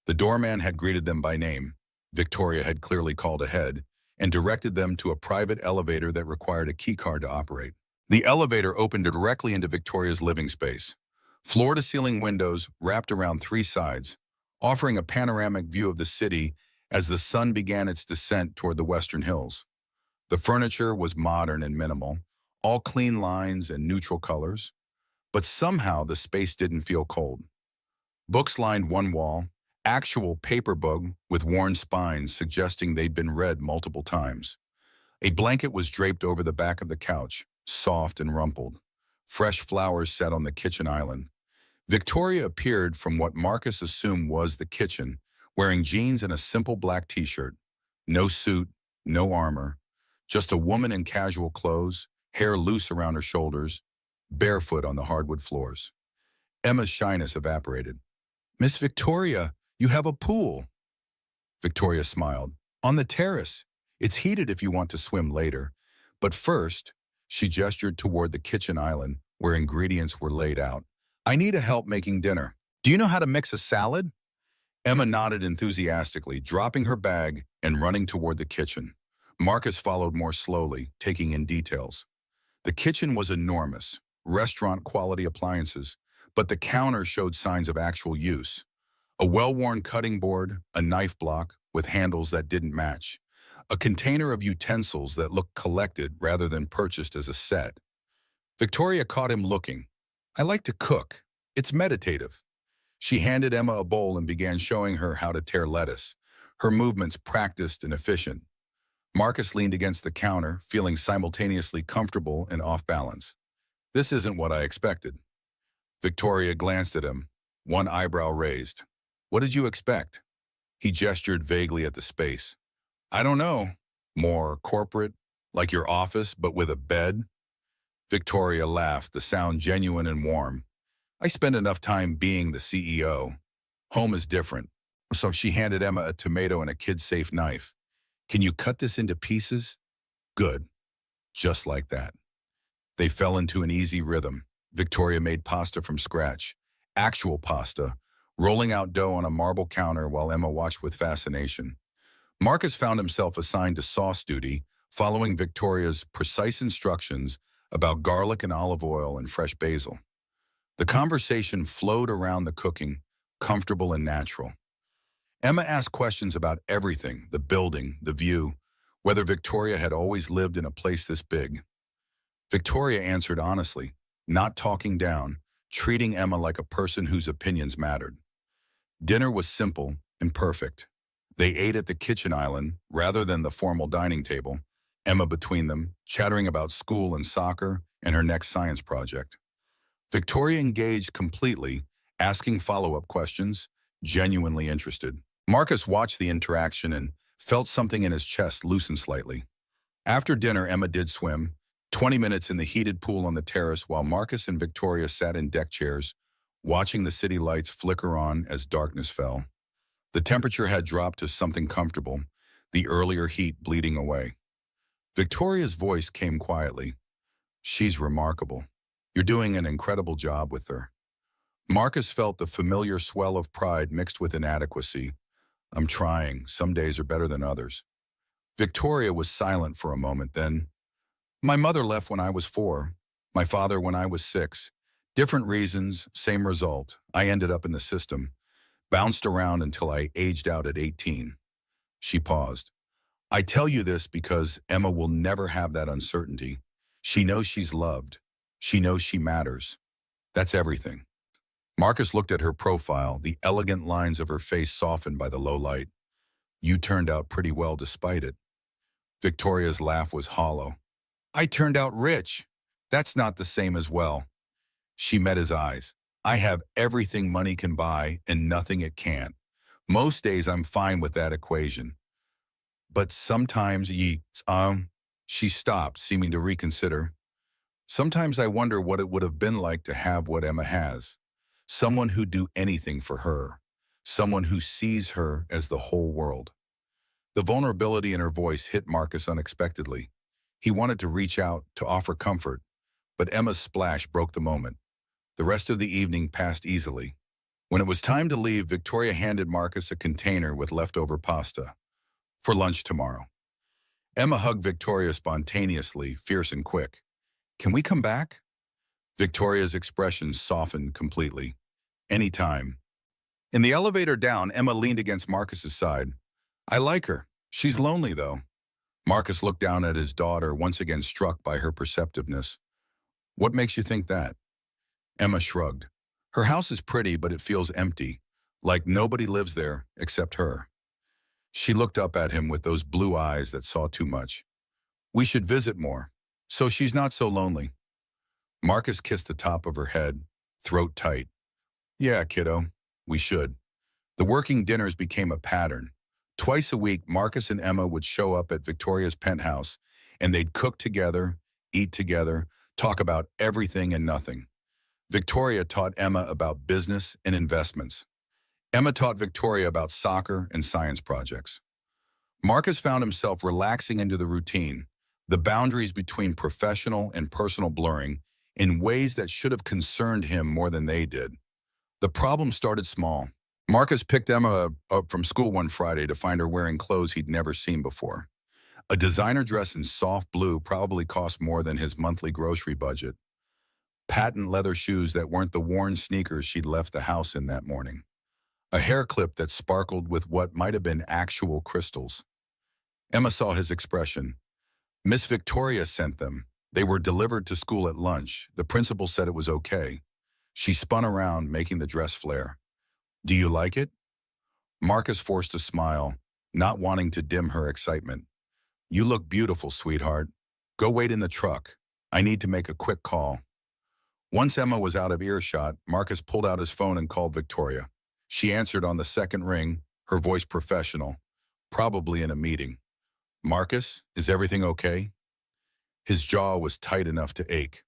The doorman had greeted them by name. Victoria had clearly called ahead and directed them to a private elevator that required a keycard to operate. The elevator opened directly into Victoria's living space. Floor-to-ceiling windows wrapped around 3 sides, offering a panoramic view of the city as the sun began its descent toward the western hills. The furniture was modern and minimal, all clean lines and neutral colors, but somehow the space didn't feel cold. Books lined one wall, actual paper book with worn spines suggesting they'd been read multiple times. A blanket was draped over the back of the couch, soft and rumpled. Fresh flowers sat on the kitchen island. Victoria appeared from what Marcus assumed was the kitchen, wearing jeans and a simple black t-shirt. No suit, no armor. Just a woman in casual clothes, hair loose around her shoulders, barefoot on the hardwood floors. Emma's shyness evaporated. Miss Victoria, you have a pool. Victoria smiled. On the terrace. It's heated if you want to swim later. But first, she gestured toward the kitchen island where ingredients were laid out. I need help making dinner. Do you know how to mix a salad? Emma nodded enthusiastically, dropping her bag and running toward the kitchen. Marcus followed more slowly, taking in details. The kitchen was enormous, restaurant-quality appliances, but the counter showed signs of actual use. A well-worn cutting board, a knife block with handles that didn't match, a container of utensils that looked collected rather than purchased as a set. Victoria caught him looking. I like to cook. It's meditative. She handed Emma a bowl and began showing her how to tear lettuce, her movements practiced and efficient. Marcus leaned against the counter, feeling simultaneously comfortable and off balance. This isn't what I expected. Victoria glanced at him, one eyebrow raised. What did you expect? He gestured vaguely at the space. I don't know. More corporate, like your office, but with a bed? Victoria laughed, the sound genuine and warm. I spend enough time being the CEO. Home is different. So she handed Emma a tomato and a kid-safe knife. Can you cut this into pieces? Good. Just like that. They fell into an easy rhythm. Victoria made pasta from scratch. Actual pasta, rolling out dough on a marble counter while Emma watched with fascination. Marcus found himself assigned to sauce duty, following Victoria's precise instructions about garlic and olive oil and fresh basil. The conversation flowed around the cooking, comfortable and natural. Emma asked questions about everything, the building, the view, whether Victoria had always lived in a place this big. Victoria answered honestly, not talking down, treating Emma like a person whose opinions mattered. Dinner was simple and perfect. They ate at the kitchen island rather than the formal dining table, Emma between them, chattering about school and soccer and her next science project. Victoria engaged completely, asking follow-up questions, genuinely interested. Marcus watched the interaction and felt something in his chest loosen slightly. After dinner, Emma did swim, 20 minutes in the heated pool on the terrace while Marcus and Victoria sat in deck chairs, watching the city lights flicker on as darkness fell. The temperature had dropped to something comfortable, the earlier heat bleeding away. Victoria's voice came quietly. She's remarkable. You're doing an incredible job with her. Marcus felt the familiar swell of pride mixed with inadequacy. I'm trying. Some days are better than others. Victoria was silent for a moment then. My mother left when I was 4. My father when I was 6. Different reasons, same result. I ended up in the system. Bounced around until I aged out at 18. She paused. I tell you this because Emma will never have that uncertainty. She knows she's loved. She knows she matters. That's everything. Marcus looked at her profile, the elegant lines of her face softened by the low light. You turned out pretty well despite it. Victoria's laugh was hollow. I turned out rich. That's not the same as well. She met his eyes. I have everything money can buy and nothing it can't. Most days I'm fine with that equation. But sometimes she stopped, seeming to reconsider. Sometimes I wonder what it would have been like to have what Emma has. Someone who'd do anything for her. Someone who sees her as the whole world. The vulnerability in her voice hit Marcus unexpectedly. He wanted to reach out, to offer comfort, but Emma's splash broke the moment. The rest of the evening passed easily. When it was time to leave, Victoria handed Marcus a container with leftover pasta. For lunch tomorrow. Emma hugged Victoria spontaneously, fierce and quick. Can we come back? Victoria's expression softened completely. Anytime. In the elevator down, Emma leaned against Marcus's side. I like her. She's lonely, though. Marcus looked down at his daughter, once again struck by her perceptiveness. What makes you think that? Emma shrugged. Her house is pretty, but it feels empty, like nobody lives there except her. She looked up at him with those blue eyes that saw too much. We should visit more, so she's not so lonely. Marcus kissed the top of her head, throat tight. Yeah, kiddo, we should. The working dinners became a pattern. Twice a week, Marcus and Emma would show up at Victoria's penthouse, and they'd cook together, eat together, talk about everything and nothing. Victoria taught Emma about business and investments. Emma taught Victoria about soccer and science projects. Marcus found himself relaxing into the routine, the boundaries between professional and personal blurring in ways that should have concerned him more than they did. The problem started small. Marcus picked Emma up from school one Friday to find her wearing clothes he'd never seen before. A designer dress in soft blue probably cost more than his monthly grocery budget. Patent leather shoes that weren't the worn sneakers she'd left the house in that morning. A hair clip that sparkled with what might have been actual crystals. Emma saw his expression. Miss Victoria sent them. They were delivered to school at lunch. The principal said it was okay. She spun around, making the dress flare. Do you like it? Marcus forced a smile, not wanting to dim her excitement. You look beautiful, sweetheart. Go wait in the truck. I need to make a quick call. Once Emma was out of earshot, Marcus pulled out his phone and called Victoria. She answered on the second ring, her voice professional, probably in a meeting. Marcus, is everything okay? His jaw was tight enough to ache.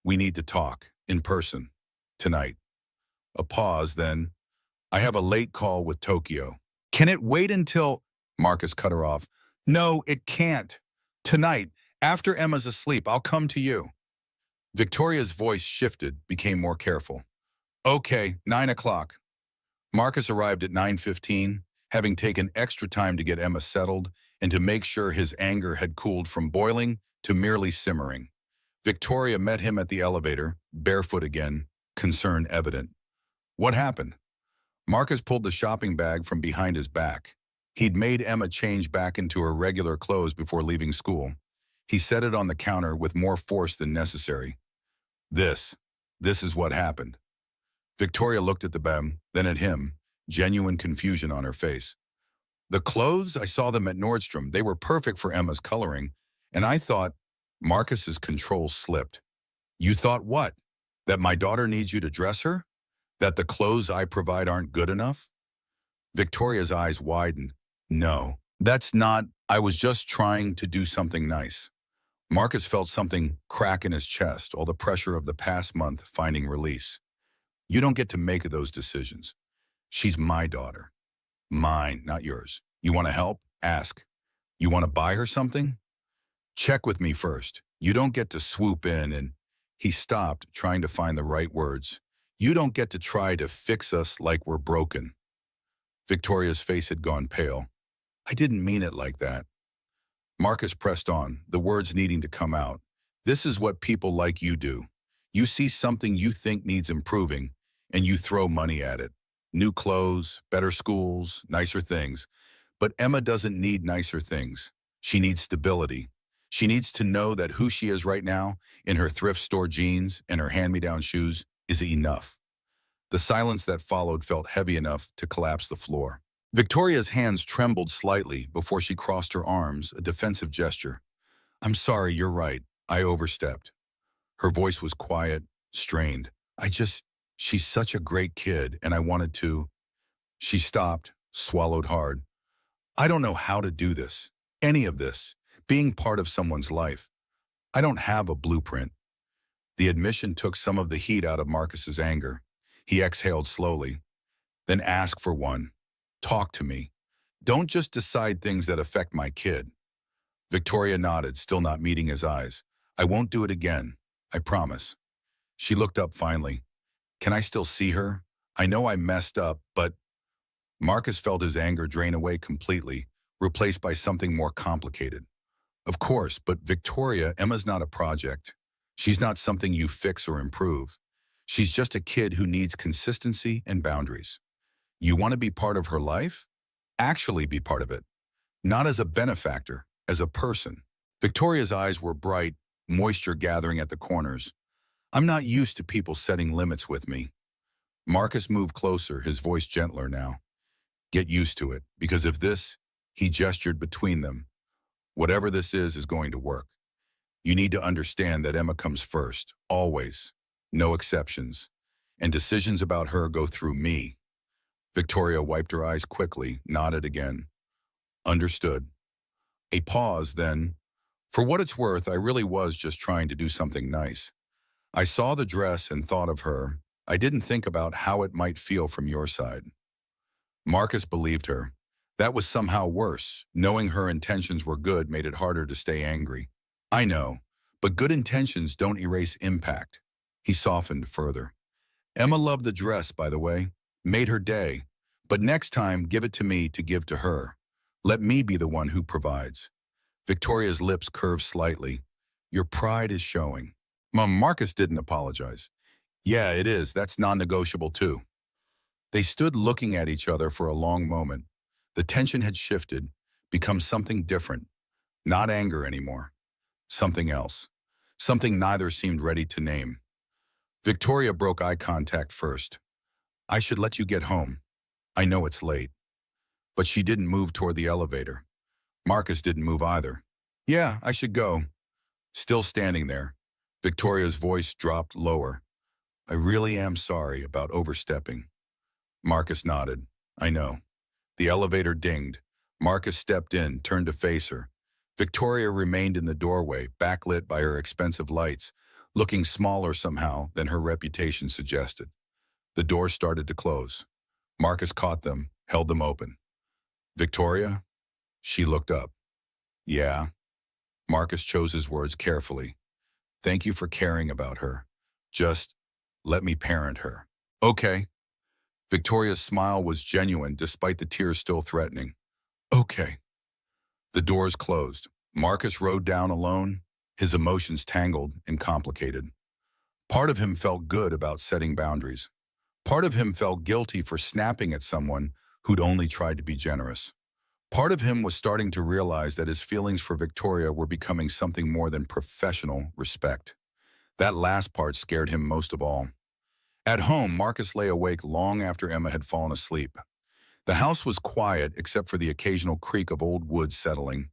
We need to talk, in person, tonight. A pause, then. I have a late call with Tokyo. Can it wait until... Marcus cut her off. No, it can't. Tonight, after Emma's asleep, I'll come to you. Victoria's voice shifted, became more careful. Okay, 9 o'clock. Marcus arrived at 9:15, having taken extra time to get Emma settled and to make sure his anger had cooled from boiling to merely simmering. Victoria met him at the elevator, barefoot again, concern evident. What happened? Marcus pulled the shopping bag from behind his back. He'd made Emma change back into her regular clothes before leaving school. He set it on the counter with more force than necessary. This is what happened. Victoria looked at the bem, then at him, genuine confusion on her face. The clothes, I saw them at Nordstrom. They were perfect for Emma's coloring, and I thought... Marcus's control slipped. You thought what? That my daughter needs you to dress her? That the clothes I provide aren't good enough? Victoria's eyes widened. No, that's not... I was just trying to do something nice. Marcus felt something crack in his chest, all the pressure of the past month finding release. You don't get to make those decisions. She's my daughter. Mine, not yours. You want to help? Ask. You want to buy her something? Check with me first. You don't get to swoop in and... He stopped, trying to find the right words. You don't get to try to fix us like we're broken. Victoria's face had gone pale. I didn't mean it like that. Marcus pressed on, the words needing to come out. This is what people like you do. You see something you think needs improving, and you throw money at it. New clothes, better schools, nicer things. But Emma doesn't need nicer things. She needs stability. She needs to know that who she is right now, in her thrift store jeans and her hand-me-down shoes, is enough. The silence that followed felt heavy enough to collapse the floor. Victoria's hands trembled slightly before she crossed her arms, a defensive gesture. I'm sorry, you're right. I overstepped. Her voice was quiet, strained. She's such a great kid, and I wanted to... She stopped, swallowed hard. I don't know how to do this. Any of this. Being part of someone's life. I don't have a blueprint. The admission took some of the heat out of Marcus's anger. He exhaled slowly. Then ask for one. Talk to me. Don't just decide things that affect my kid. Victoria nodded, still not meeting his eyes. I won't do it again. I promise. She looked up finally. Can I still see her? I know I messed up, but... Marcus felt his anger drain away completely, replaced by something more complicated. Of course, but Victoria, Emma's not a project. She's not something you fix or improve. She's just a kid who needs consistency and boundaries. You want to be part of her life? Actually be part of it. Not as a benefactor, as a person. Victoria's eyes were bright, moisture gathering at the corners. I'm not used to people setting limits with me. Marcus moved closer, his voice gentler now. Get used to it, because if this, he gestured between them, whatever this is going to work. You need to understand that Emma comes first, always, no exceptions, and decisions about her go through me. Victoria wiped her eyes quickly, nodded again. Understood. A pause, then. For what it's worth, I really was just trying to do something nice. I saw the dress and thought of her. I didn't think about how it might feel from your side. Marcus believed her. That was somehow worse. Knowing her intentions were good made it harder to stay angry. I know, but good intentions don't erase impact. He softened further. Emma loved the dress, by the way. Made her day. But next time, give it to me to give to her. Let me be the one who provides. Victoria's lips curved slightly. Your pride is showing. Marcus didn't apologize. Yeah, it is. That's non-negotiable too. They stood looking at each other for a long moment. The tension had shifted, become something different. Not anger anymore. Something else. Something neither seemed ready to name. Victoria broke eye contact first. I should let you get home. I know it's late. But she didn't move toward the elevator. Marcus didn't move either. Yeah, I should go. Still standing there. Victoria's voice dropped lower. I really am sorry about overstepping. Marcus nodded. I know. The elevator dinged. Marcus stepped in, turned to face her. Victoria remained in the doorway, backlit by her expensive lights, looking smaller somehow than her reputation suggested. The door started to close. Marcus caught them, held them open. Victoria? She looked up. Yeah. Marcus chose his words carefully. Thank you for caring about her. Just let me parent her. Okay. Victoria's smile was genuine despite the tears still threatening. Okay. The doors closed. Marcus rode down alone, his emotions tangled and complicated. Part of him felt good about setting boundaries. Part of him felt guilty for snapping at someone who'd only tried to be generous. Part of him was starting to realize that his feelings for Victoria were becoming something more than professional respect. That last part scared him most of all. At home, Marcus lay awake long after Emma had fallen asleep. The house was quiet except for the occasional creak of old wood settling.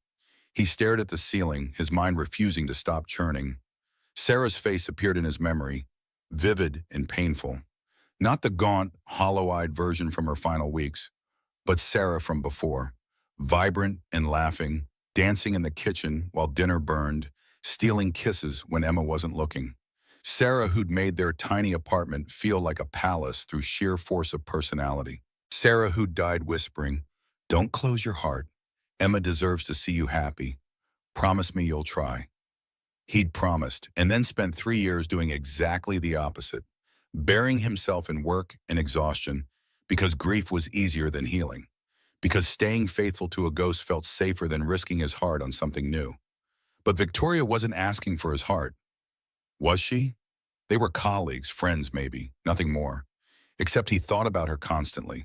He stared at the ceiling, his mind refusing to stop churning. Sarah's face appeared in his memory, vivid and painful. Not the gaunt, hollow-eyed version from her final weeks, but Sarah from before, vibrant and laughing, dancing in the kitchen while dinner burned, stealing kisses when Emma wasn't looking. Sarah who'd made their tiny apartment feel like a palace through sheer force of personality. Sarah, who died, whispering, "Don't close your heart. Emma deserves to see you happy. Promise me you'll try." He'd promised, and then spent 3 years doing exactly the opposite, burying himself in work and exhaustion because grief was easier than healing, because staying faithful to a ghost felt safer than risking his heart on something new. But Victoria wasn't asking for his heart, was she? They were colleagues, friends maybe, nothing more. Except he thought about her constantly.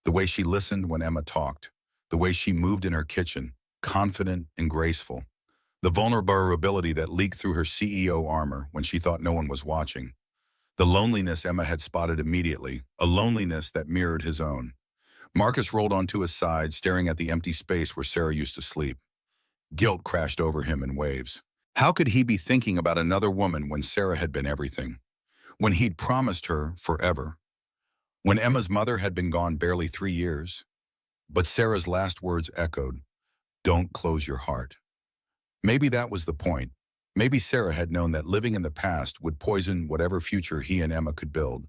The way she listened when Emma talked, the way she moved in her kitchen, confident and graceful. The vulnerability that leaked through her CEO armor when she thought no one was watching. The loneliness Emma had spotted immediately, a loneliness that mirrored his own. Marcus rolled onto his side, staring at the empty space where Sarah used to sleep. Guilt crashed over him in waves. How could he be thinking about another woman when Sarah had been everything? When he'd promised her forever? When Emma's mother had been gone barely 3 years? But Sarah's last words echoed, "Don't close your heart." Maybe that was the point. Maybe Sarah had known that living in the past would poison whatever future he and Emma could build.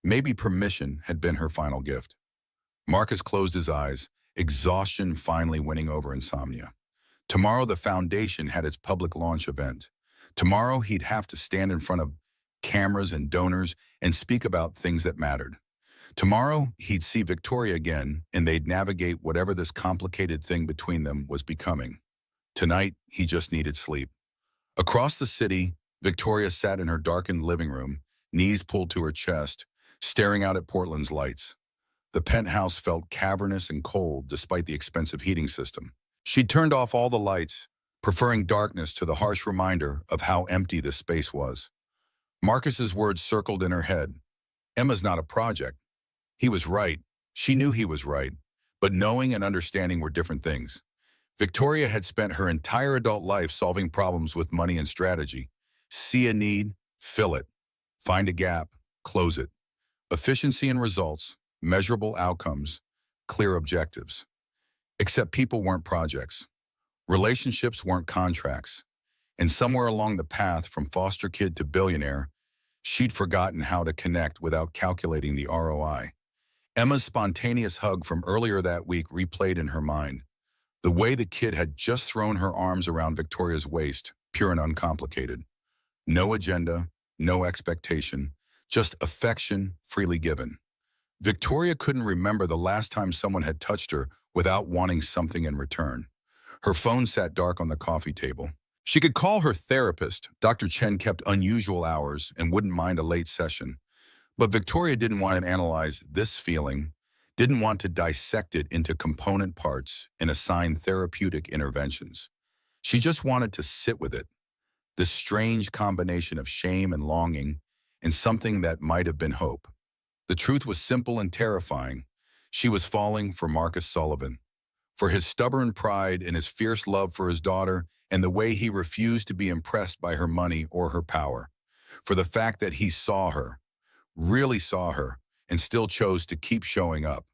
Maybe permission had been her final gift. Marcus closed his eyes, exhaustion finally winning over insomnia. Tomorrow the foundation had its public launch event. Tomorrow he'd have to stand in front of cameras and donors and speak about things that mattered. Tomorrow he'd see Victoria again and they'd navigate whatever this complicated thing between them was becoming. Tonight, he just needed sleep. Across the city, Victoria sat in her darkened living room, knees pulled to her chest, staring out at Portland's lights. The penthouse felt cavernous and cold despite the expensive heating system. She'd turned off all the lights, preferring darkness to the harsh reminder of how empty this space was. Marcus's words circled in her head. Emma's not a project. He was right. She knew he was right. But knowing and understanding were different things. Victoria had spent her entire adult life solving problems with money and strategy. See a need, fill it. Find a gap, close it. Efficiency and results, measurable outcomes, clear objectives. Except people weren't projects. Relationships weren't contracts. And somewhere along the path from foster kid to billionaire, she'd forgotten how to connect without calculating the ROI. Emma's spontaneous hug from earlier that week replayed in her mind. The way the kid had just thrown her arms around Victoria's waist, pure and uncomplicated. No agenda, no expectation, just affection freely given. Victoria couldn't remember the last time someone had touched her without wanting something in return. Her phone sat dark on the coffee table. She could call her therapist. Dr. Chen kept unusual hours and wouldn't mind a late session. But Victoria didn't want to analyze this feeling, didn't want to dissect it into component parts and assign therapeutic interventions. She just wanted to sit with it, this strange combination of shame and longing, and something that might have been hope. The truth was simple and terrifying. She was falling for Marcus Sullivan, for his stubborn pride and his fierce love for his daughter and the way he refused to be impressed by her money or her power, for the fact that he saw her, really saw her, and still chose to keep showing up.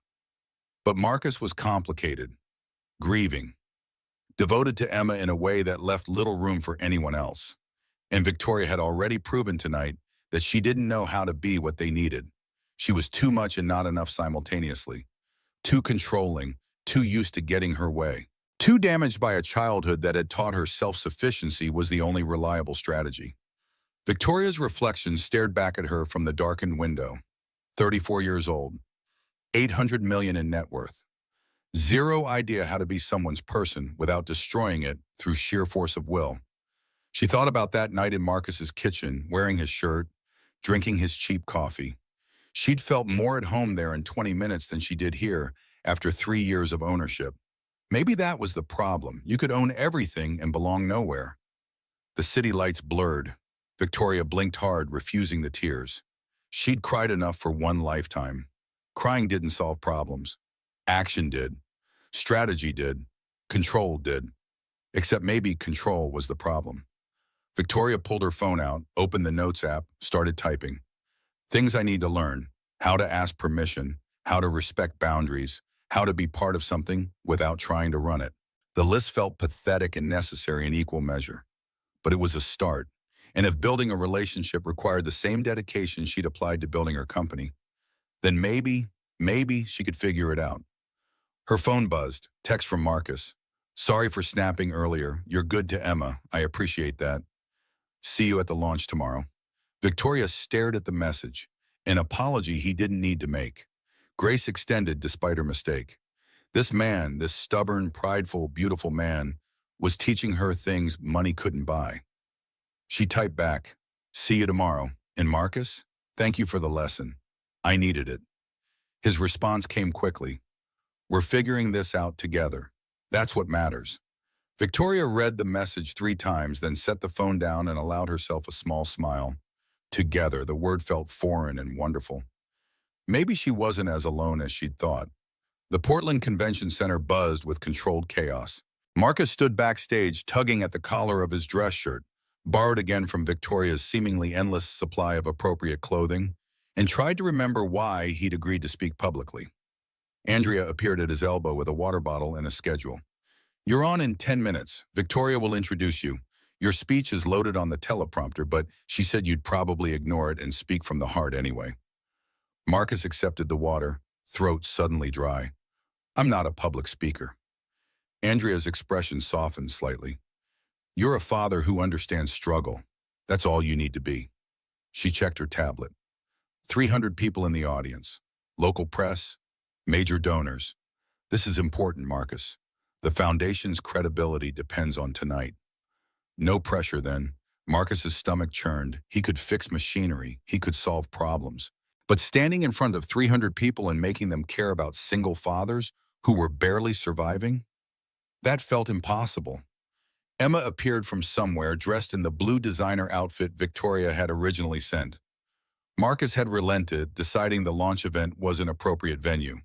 But Marcus was complicated, grieving, devoted to Emma in a way that left little room for anyone else. And Victoria had already proven tonight that she didn't know how to be what they needed. She was too much and not enough simultaneously, too controlling, too used to getting her way, too damaged by a childhood that had taught her self-sufficiency was the only reliable strategy. Victoria's reflection stared back at her from the darkened window. 34 years old, 800 million in net worth. Zero idea how to be someone's person without destroying it through sheer force of will. She thought about that night in Marcus's kitchen, wearing his shirt, drinking his cheap coffee. She'd felt more at home there in 20 minutes than she did here after 3 years of ownership. Maybe that was the problem. You could own everything and belong nowhere. The city lights blurred. Victoria blinked hard, refusing the tears. She'd cried enough for one lifetime. Crying didn't solve problems. Action did. Strategy did. Control did. Except maybe control was the problem. Victoria pulled her phone out, opened the Notes app, started typing. Things I need to learn. How to ask permission. How to respect boundaries. How to be part of something without trying to run it. The list felt pathetic and necessary in equal measure. But it was a start. And if building a relationship required the same dedication she'd applied to building her company, then maybe Maybe she could figure it out. Her phone buzzed. Text from Marcus. Sorry for snapping earlier. You're good to Emma. I appreciate that. See you at the launch tomorrow. Victoria stared at the message, an apology he didn't need to make. Grace extended despite her mistake. This man, this stubborn, prideful, beautiful man, was teaching her things money couldn't buy. She typed back, see you tomorrow. And Marcus, thank you for the lesson. I needed it. His response came quickly. We're figuring this out together. That's what matters. Victoria read the message 3 times, then set the phone down and allowed herself a small smile. Together, the word felt foreign and wonderful. Maybe she wasn't as alone as she'd thought. The Portland Convention Center buzzed with controlled chaos. Marcus stood backstage, tugging at the collar of his dress shirt, borrowed again from Victoria's seemingly endless supply of appropriate clothing, and tried to remember why he'd agreed to speak publicly. Andrea appeared at his elbow with a water bottle and a schedule. You're on in 10 minutes. Victoria will introduce you. Your speech is loaded on the teleprompter, but she said you'd probably ignore it and speak from the heart anyway. Marcus accepted the water, throat suddenly dry. I'm not a public speaker. Andrea's expression softened slightly. You're a father who understands struggle. That's all you need to be. She checked her tablet. 300 people in the audience. Local press, major donors. This is important, Marcus. The foundation's credibility depends on tonight. No pressure then. Marcus's stomach churned. He could fix machinery. He could solve problems. But standing in front of 300 people and making them care about single fathers who were barely surviving? That felt impossible. Emma appeared from somewhere dressed in the blue designer outfit Victoria had originally sent. Marcus had relented, deciding the launch event was an appropriate venue.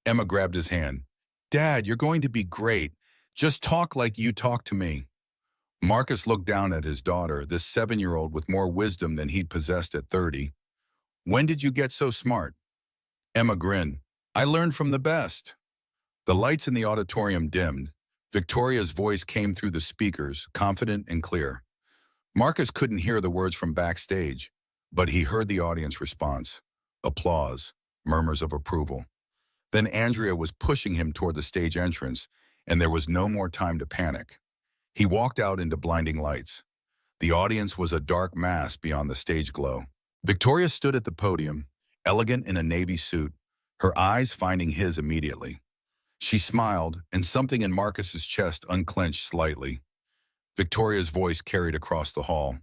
Emma grabbed his hand. Dad, you're going to be great. Just talk like you talk to me. Marcus looked down at his daughter, this 7-year-old with more wisdom than he'd possessed at 30. When did you get so smart? Emma grinned. I learned from the best. The lights in the auditorium dimmed. Victoria's voice came through the speakers, confident and clear. Marcus couldn't hear the words from backstage, but he heard the audience response. Applause, murmurs of approval. Then Andrea was pushing him toward the stage entrance, and there was no more time to panic. He walked out into blinding lights. The audience was a dark mass beyond the stage glow. Victoria stood at the podium, elegant in a navy suit, her eyes finding his immediately. She smiled, and something in Marcus's chest unclenched slightly. Victoria's voice carried across the hall.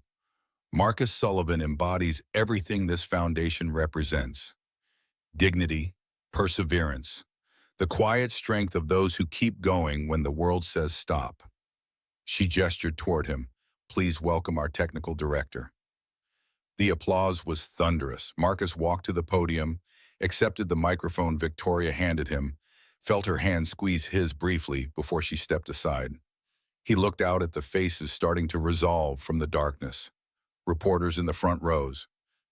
Marcus Sullivan embodies everything this foundation represents. Dignity, perseverance, the quiet strength of those who keep going when the world says stop. She gestured toward him. Please welcome our technical director. The applause was thunderous. Marcus walked to the podium, accepted the microphone Victoria handed him, felt her hand squeeze his briefly before she stepped aside. He looked out at the faces starting to resolve from the darkness. Reporters in the front rows,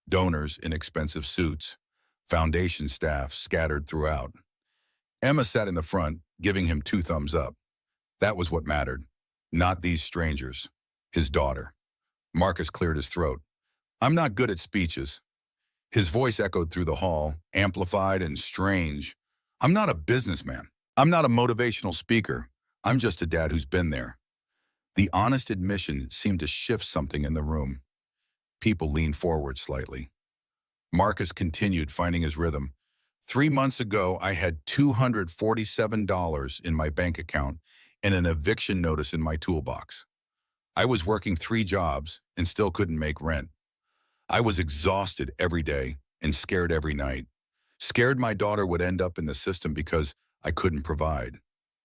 donors in expensive suits, foundation staff scattered throughout. Emma sat in the front, giving him 2 thumbs up. That was what mattered. Not these strangers. His daughter. Marcus cleared his throat. I'm not good at speeches. His voice echoed through the hall, amplified and strange. I'm not a businessman. I'm not a motivational speaker. I'm just a dad who's been there. The honest admission seemed to shift something in the room. People leaned forward slightly. Marcus continued, finding his rhythm. 3 months ago, I had $247 in my bank account and an eviction notice in my toolbox. I was working 3 jobs and still couldn't make rent. I was exhausted every day and scared every night. Scared my daughter would end up in the system because I couldn't provide.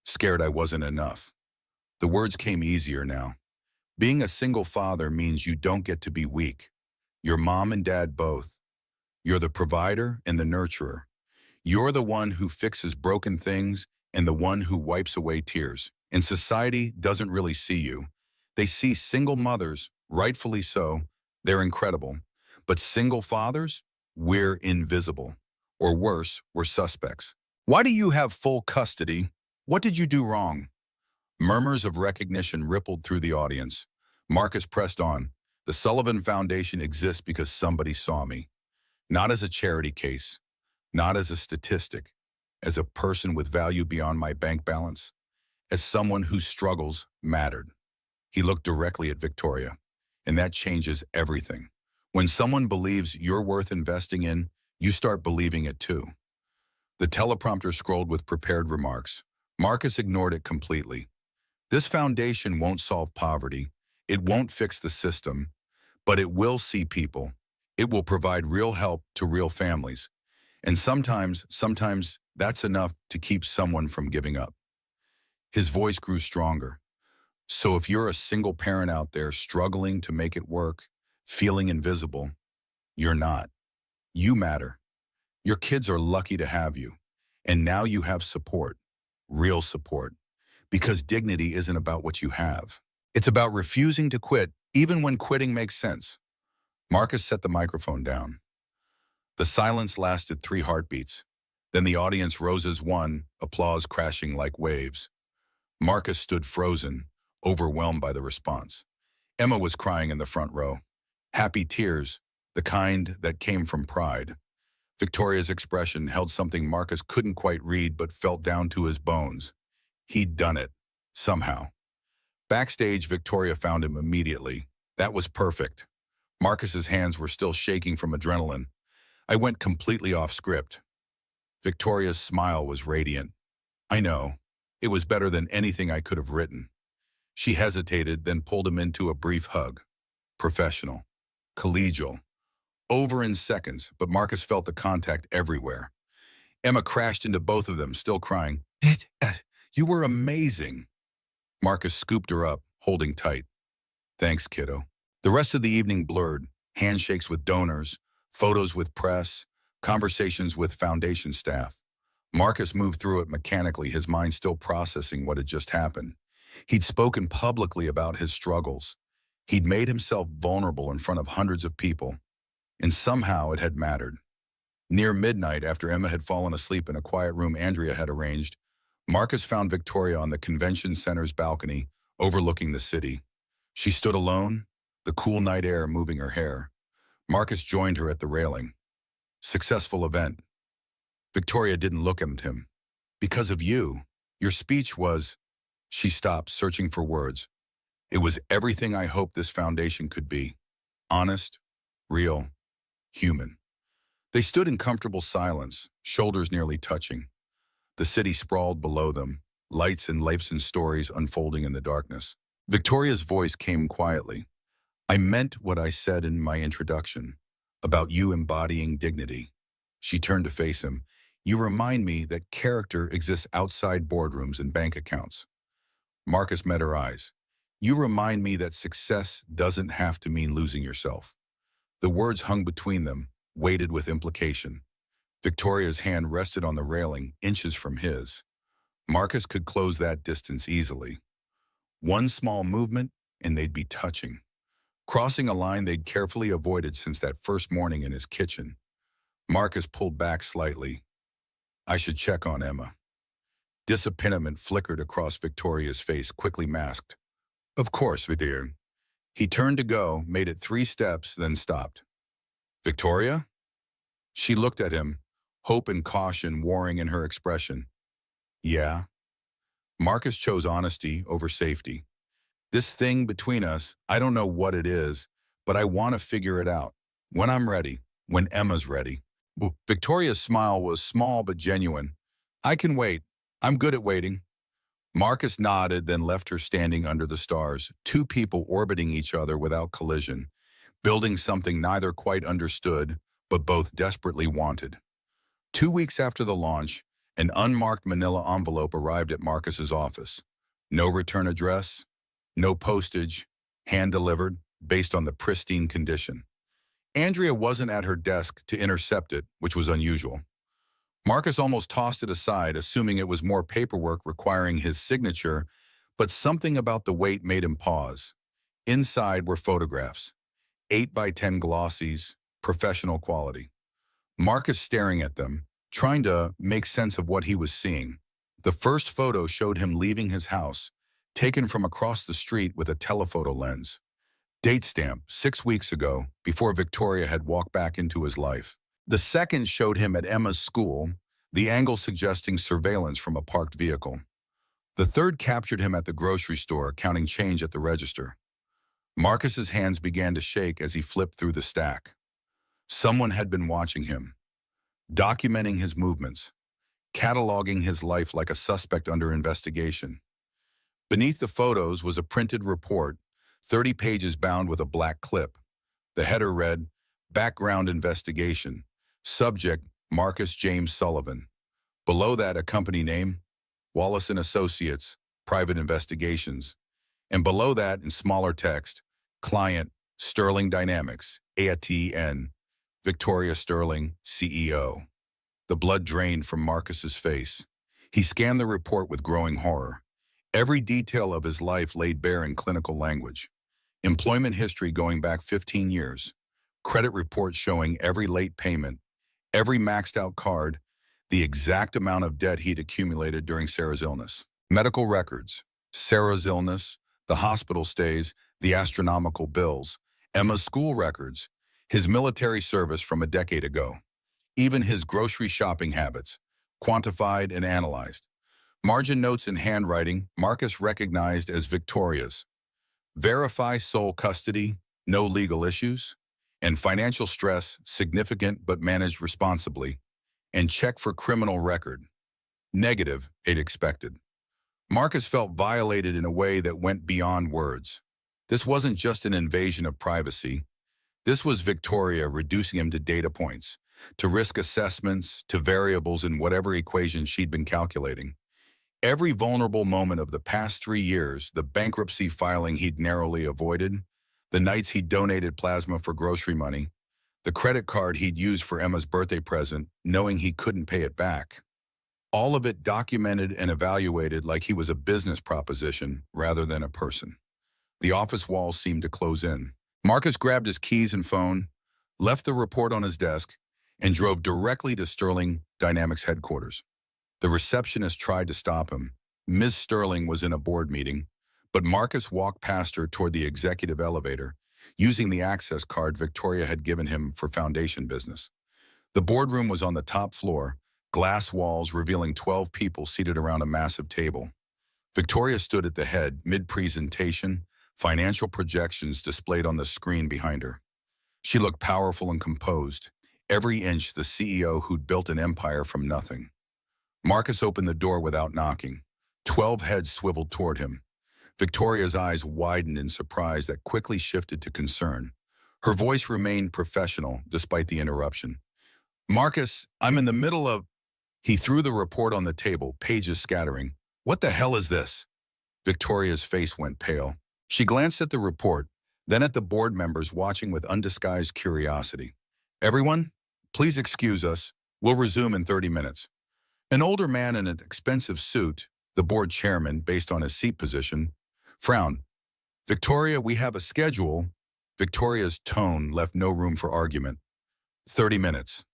Scared I wasn't enough. The words came easier now. Being a single father means you don't get to be weak. You're mom and dad both. You're the provider and the nurturer. You're the one who fixes broken things and the one who wipes away tears. And society doesn't really see you. They see single mothers, rightfully so. They're incredible. But single fathers, we're invisible. Or worse, we're suspects. Why do you have full custody? What did you do wrong? Murmurs of recognition rippled through the audience. Marcus pressed on. The Sullivan Foundation exists because somebody saw me. Not as a charity case, not as a statistic, as a person with value beyond my bank balance, as someone whose struggles mattered. He looked directly at Victoria, and that changes everything. When someone believes you're worth investing in, you start believing it too. The teleprompter scrolled with prepared remarks. Marcus ignored it completely. This foundation won't solve poverty. It won't fix the system, but it will see people. It will provide real help to real families. And sometimes that's enough to keep someone from giving up. His voice grew stronger. So if you're a single parent out there struggling to make it work, feeling invisible, you're not. You matter. Your kids are lucky to have you. And now you have support, real support. Because dignity isn't about what you have. It's about refusing to quit, even when quitting makes sense. Marcus set the microphone down. The silence lasted 3 heartbeats. Then the audience rose as one, applause crashing like waves. Marcus stood frozen, overwhelmed by the response. Emma was crying in the front row. Happy tears, the kind that came from pride. Victoria's expression held something Marcus couldn't quite read but felt down to his bones. He'd done it, somehow. Backstage, Victoria found him immediately. That was perfect. Marcus's hands were still shaking from adrenaline. I went completely off script. Victoria's smile was radiant. I know. It was better than anything I could have written. She hesitated, then pulled him into a brief hug. Professional. Collegial. Over in seconds, but Marcus felt the contact everywhere. Emma crashed into both of them, still crying. You were amazing. Marcus scooped her up, holding tight. Thanks, kiddo. The rest of the evening blurred. Handshakes with donors, photos with press, conversations with foundation staff. Marcus moved through it mechanically, his mind still processing what had just happened. He'd spoken publicly about his struggles. He'd made himself vulnerable in front of hundreds of people. And somehow it had mattered. Near midnight, after Emma had fallen asleep in a quiet room Andrea had arranged, Marcus found Victoria on the convention center's balcony, overlooking the city. She stood alone, the cool night air moving her hair. Marcus joined her at the railing. Successful event. Victoria didn't look at him. Because of you, your speech was... She stopped, searching for words. It was everything I hoped this foundation could be. Honest, real, human. They stood in comfortable silence, shoulders nearly touching. The city sprawled below them, lights and lives and stories unfolding in the darkness. Victoria's voice came quietly. I meant what I said in my introduction, about you embodying dignity. She turned to face him. You remind me that character exists outside boardrooms and bank accounts. Marcus met her eyes. You remind me that success doesn't have to mean losing yourself. The words hung between them, weighted with implication. Victoria's hand rested on the railing, inches from his. Marcus could close that distance easily. One small movement, and they'd be touching. Crossing a line they'd carefully avoided since that first morning in his kitchen. Marcus pulled back slightly. I should check on Emma. Disappointment flickered across Victoria's face, quickly masked. Of course, dear. He turned to go, made it 3 steps, then stopped. Victoria? She looked at him, hope and caution warring in her expression. Yeah. Marcus chose honesty over safety. This thing between us, I don't know what it is, but I want to figure it out. When I'm ready, when Emma's ready. Victoria's smile was small but genuine. I can wait. I'm good at waiting. Marcus nodded, then left her standing under the stars, 2 people orbiting each other without collision, building something neither quite understood, but both desperately wanted. 2 weeks after the launch, an unmarked manila envelope arrived at Marcus's office. No return address, no postage, hand-delivered, based on the pristine condition. Andrea wasn't at her desk to intercept it, which was unusual. Marcus almost tossed it aside, assuming it was more paperwork requiring his signature, but something about the weight made him pause. Inside were photographs, 8 by 10 glossies, professional quality. Marcus staring at them, trying to make sense of what he was seeing. The first photo showed him leaving his house, taken from across the street with a telephoto lens. Date stamp, 6 weeks ago, before Victoria had walked back into his life. The second showed him at Emma's school, the angle suggesting surveillance from a parked vehicle. The third captured him at the grocery store, counting change at the register. Marcus's hands began to shake as he flipped through the stack. Someone had been watching him, documenting his movements, cataloging his life like a suspect under investigation. Beneath the photos was a printed report, 30 pages bound with a black clip. The header read, "Background Investigation. Subject, Marcus James Sullivan." Below that, a company name, Wallace & Associates, Private Investigations. And below that, in smaller text, client, Sterling Dynamics, ATN, Victoria Sterling, CEO. The blood drained from Marcus's face. He scanned the report with growing horror. Every detail of his life laid bare in clinical language. Employment history going back 15 years. Credit reports showing every late payment, every maxed-out card, the exact amount of debt he'd accumulated during Sarah's illness. Medical records, Sarah's illness, the hospital stays, the astronomical bills, Emma's school records, his military service from a decade ago, even his grocery shopping habits, quantified and analyzed. Margin notes in handwriting, Marcus recognized as Victoria's. Verify sole custody, no legal issues, and financial stress, significant but managed responsibly, and check for criminal record. Negative, it expected. Marcus felt violated in a way that went beyond words. This wasn't just an invasion of privacy. This was Victoria reducing him to data points, to risk assessments, to variables in whatever equation she'd been calculating. Every vulnerable moment of the past 3 years, the bankruptcy filing he'd narrowly avoided, the nights he'd donated plasma for grocery money, the credit card he'd used for Emma's birthday present, knowing he couldn't pay it back. All of it documented and evaluated like he was a business proposition rather than a person. The office walls seemed to close in. Marcus grabbed his keys and phone, left the report on his desk, and drove directly to Sterling Dynamics headquarters. The receptionist tried to stop him. Ms. Sterling was in a board meeting, but Marcus walked past her toward the executive elevator, using the access card Victoria had given him for foundation business. The boardroom was on the top floor, glass walls revealing 12 people seated around a massive table. Victoria stood at the head, mid-presentation, financial projections displayed on the screen behind her. She looked powerful and composed, every inch the CEO who'd built an empire from nothing. Marcus opened the door without knocking. 12 heads swiveled toward him. Victoria's eyes widened in surprise that quickly shifted to concern. Her voice remained professional despite the interruption. "Marcus, I'm in the middle of..." He threw the report on the table, pages scattering. "What the hell is this?" Victoria's face went pale. She glanced at the report, then at the board members watching with undisguised curiosity. "Everyone, please excuse us. We'll resume in 30 minutes. An older man in an expensive suit, the board chairman, based on his seat position, frowned. "Victoria, we have a schedule." Victoria's tone left no room for argument. 30 minutes.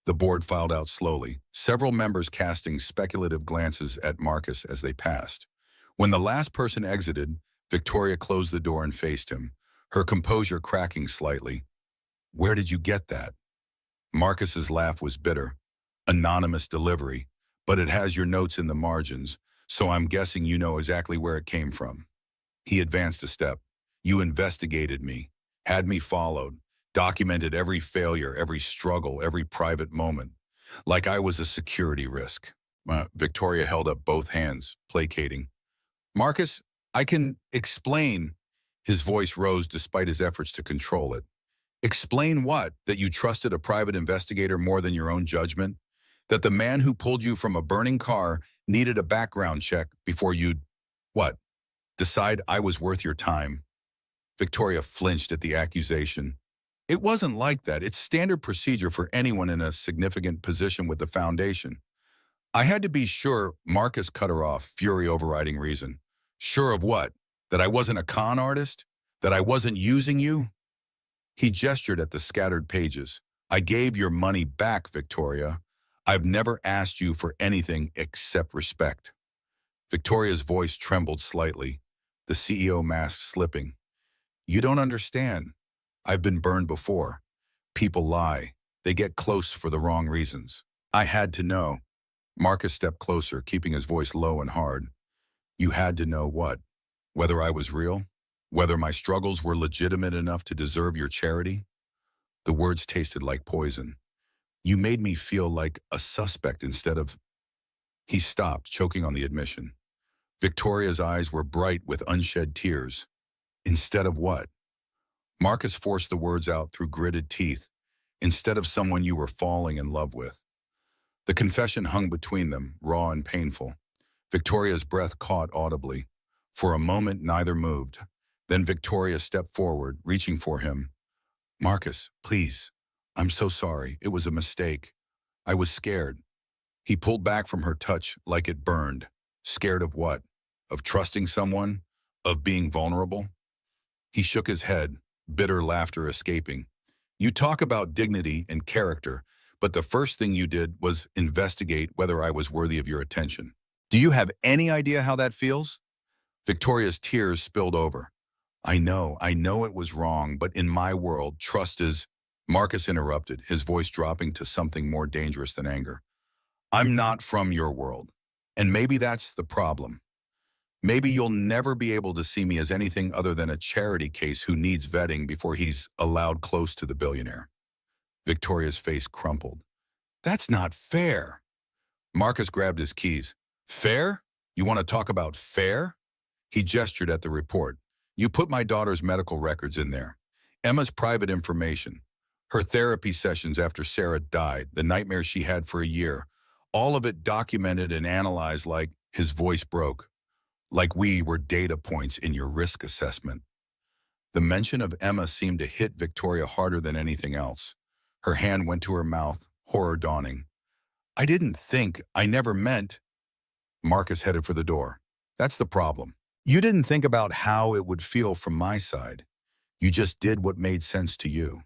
The board filed out slowly, several members casting speculative glances at Marcus as they passed. When the last person exited, Victoria closed the door and faced him, her composure cracking slightly. "Where did you get that?" Marcus's laugh was bitter. "Anonymous delivery, but it has your notes in the margins, so I'm guessing you know exactly where it came from." He advanced a step. "You investigated me, had me followed, documented every failure, every struggle, every private moment, like I was a security risk." Victoria held up both hands, placating. "Marcus, I can explain." His voice rose despite his efforts to control it. "Explain what? That you trusted a private investigator more than your own judgment? That the man who pulled you from a burning car needed a background check before you'd, what, decide I was worth your time?" Victoria flinched at the accusation. "It wasn't like that. It's standard procedure for anyone in a significant position with the foundation." "I had to be sure," Marcus cut her off, fury overriding reason. "Sure of what? That I wasn't a con artist? That I wasn't using you?" He gestured at the scattered pages. "I gave your money back, Victoria. I've never asked you for anything except respect." Victoria's voice trembled slightly, the CEO mask slipping. "You don't understand. I've been burned before. People lie. They get close for the wrong reasons. I had to know. Marcus stepped closer, keeping his voice low and hard. You had to know what? Whether I was real? Whether my struggles were legitimate enough to deserve your charity? The words tasted like poison. You made me feel like a suspect instead of... He stopped, choking on the admission. Victoria's eyes were bright with unshed tears. Instead of what? Marcus forced the words out through gritted teeth. Instead of someone you were falling in love with. The confession hung between them, raw and painful. Victoria's breath caught audibly. For a moment, neither moved. Then Victoria stepped forward, reaching for him. Marcus, please. I'm so sorry. It was a mistake. I was scared. He pulled back from her touch like it burned. Scared of what? Of trusting someone? Of being vulnerable? He shook his head, bitter laughter escaping. You talk about dignity and character, but the first thing you did was investigate whether I was worthy of your attention. Do you have any idea how that feels? Victoria's tears spilled over. I know it was wrong, but in my world, trust is... Marcus interrupted, his voice dropping to something more dangerous than anger. I'm not from your world, and maybe that's the problem. Maybe you'll never be able to see me as anything other than a charity case who needs vetting before he's allowed close to the billionaire. Victoria's face crumpled. That's not fair. Marcus grabbed his keys. Fair? You want to talk about fair? He gestured at the report. You put my daughter's medical records in there. Emma's private information. Her therapy sessions after Sarah died, the nightmares she had for a year. All of it documented and analyzed like... His voice broke. Like we were data points in your risk assessment. The mention of Emma seemed to hit Victoria harder than anything else. Her hand went to her mouth, horror dawning. I never meant... Marcus headed for the door. That's the problem. You didn't think about how it would feel from my side. You just did what made sense to you.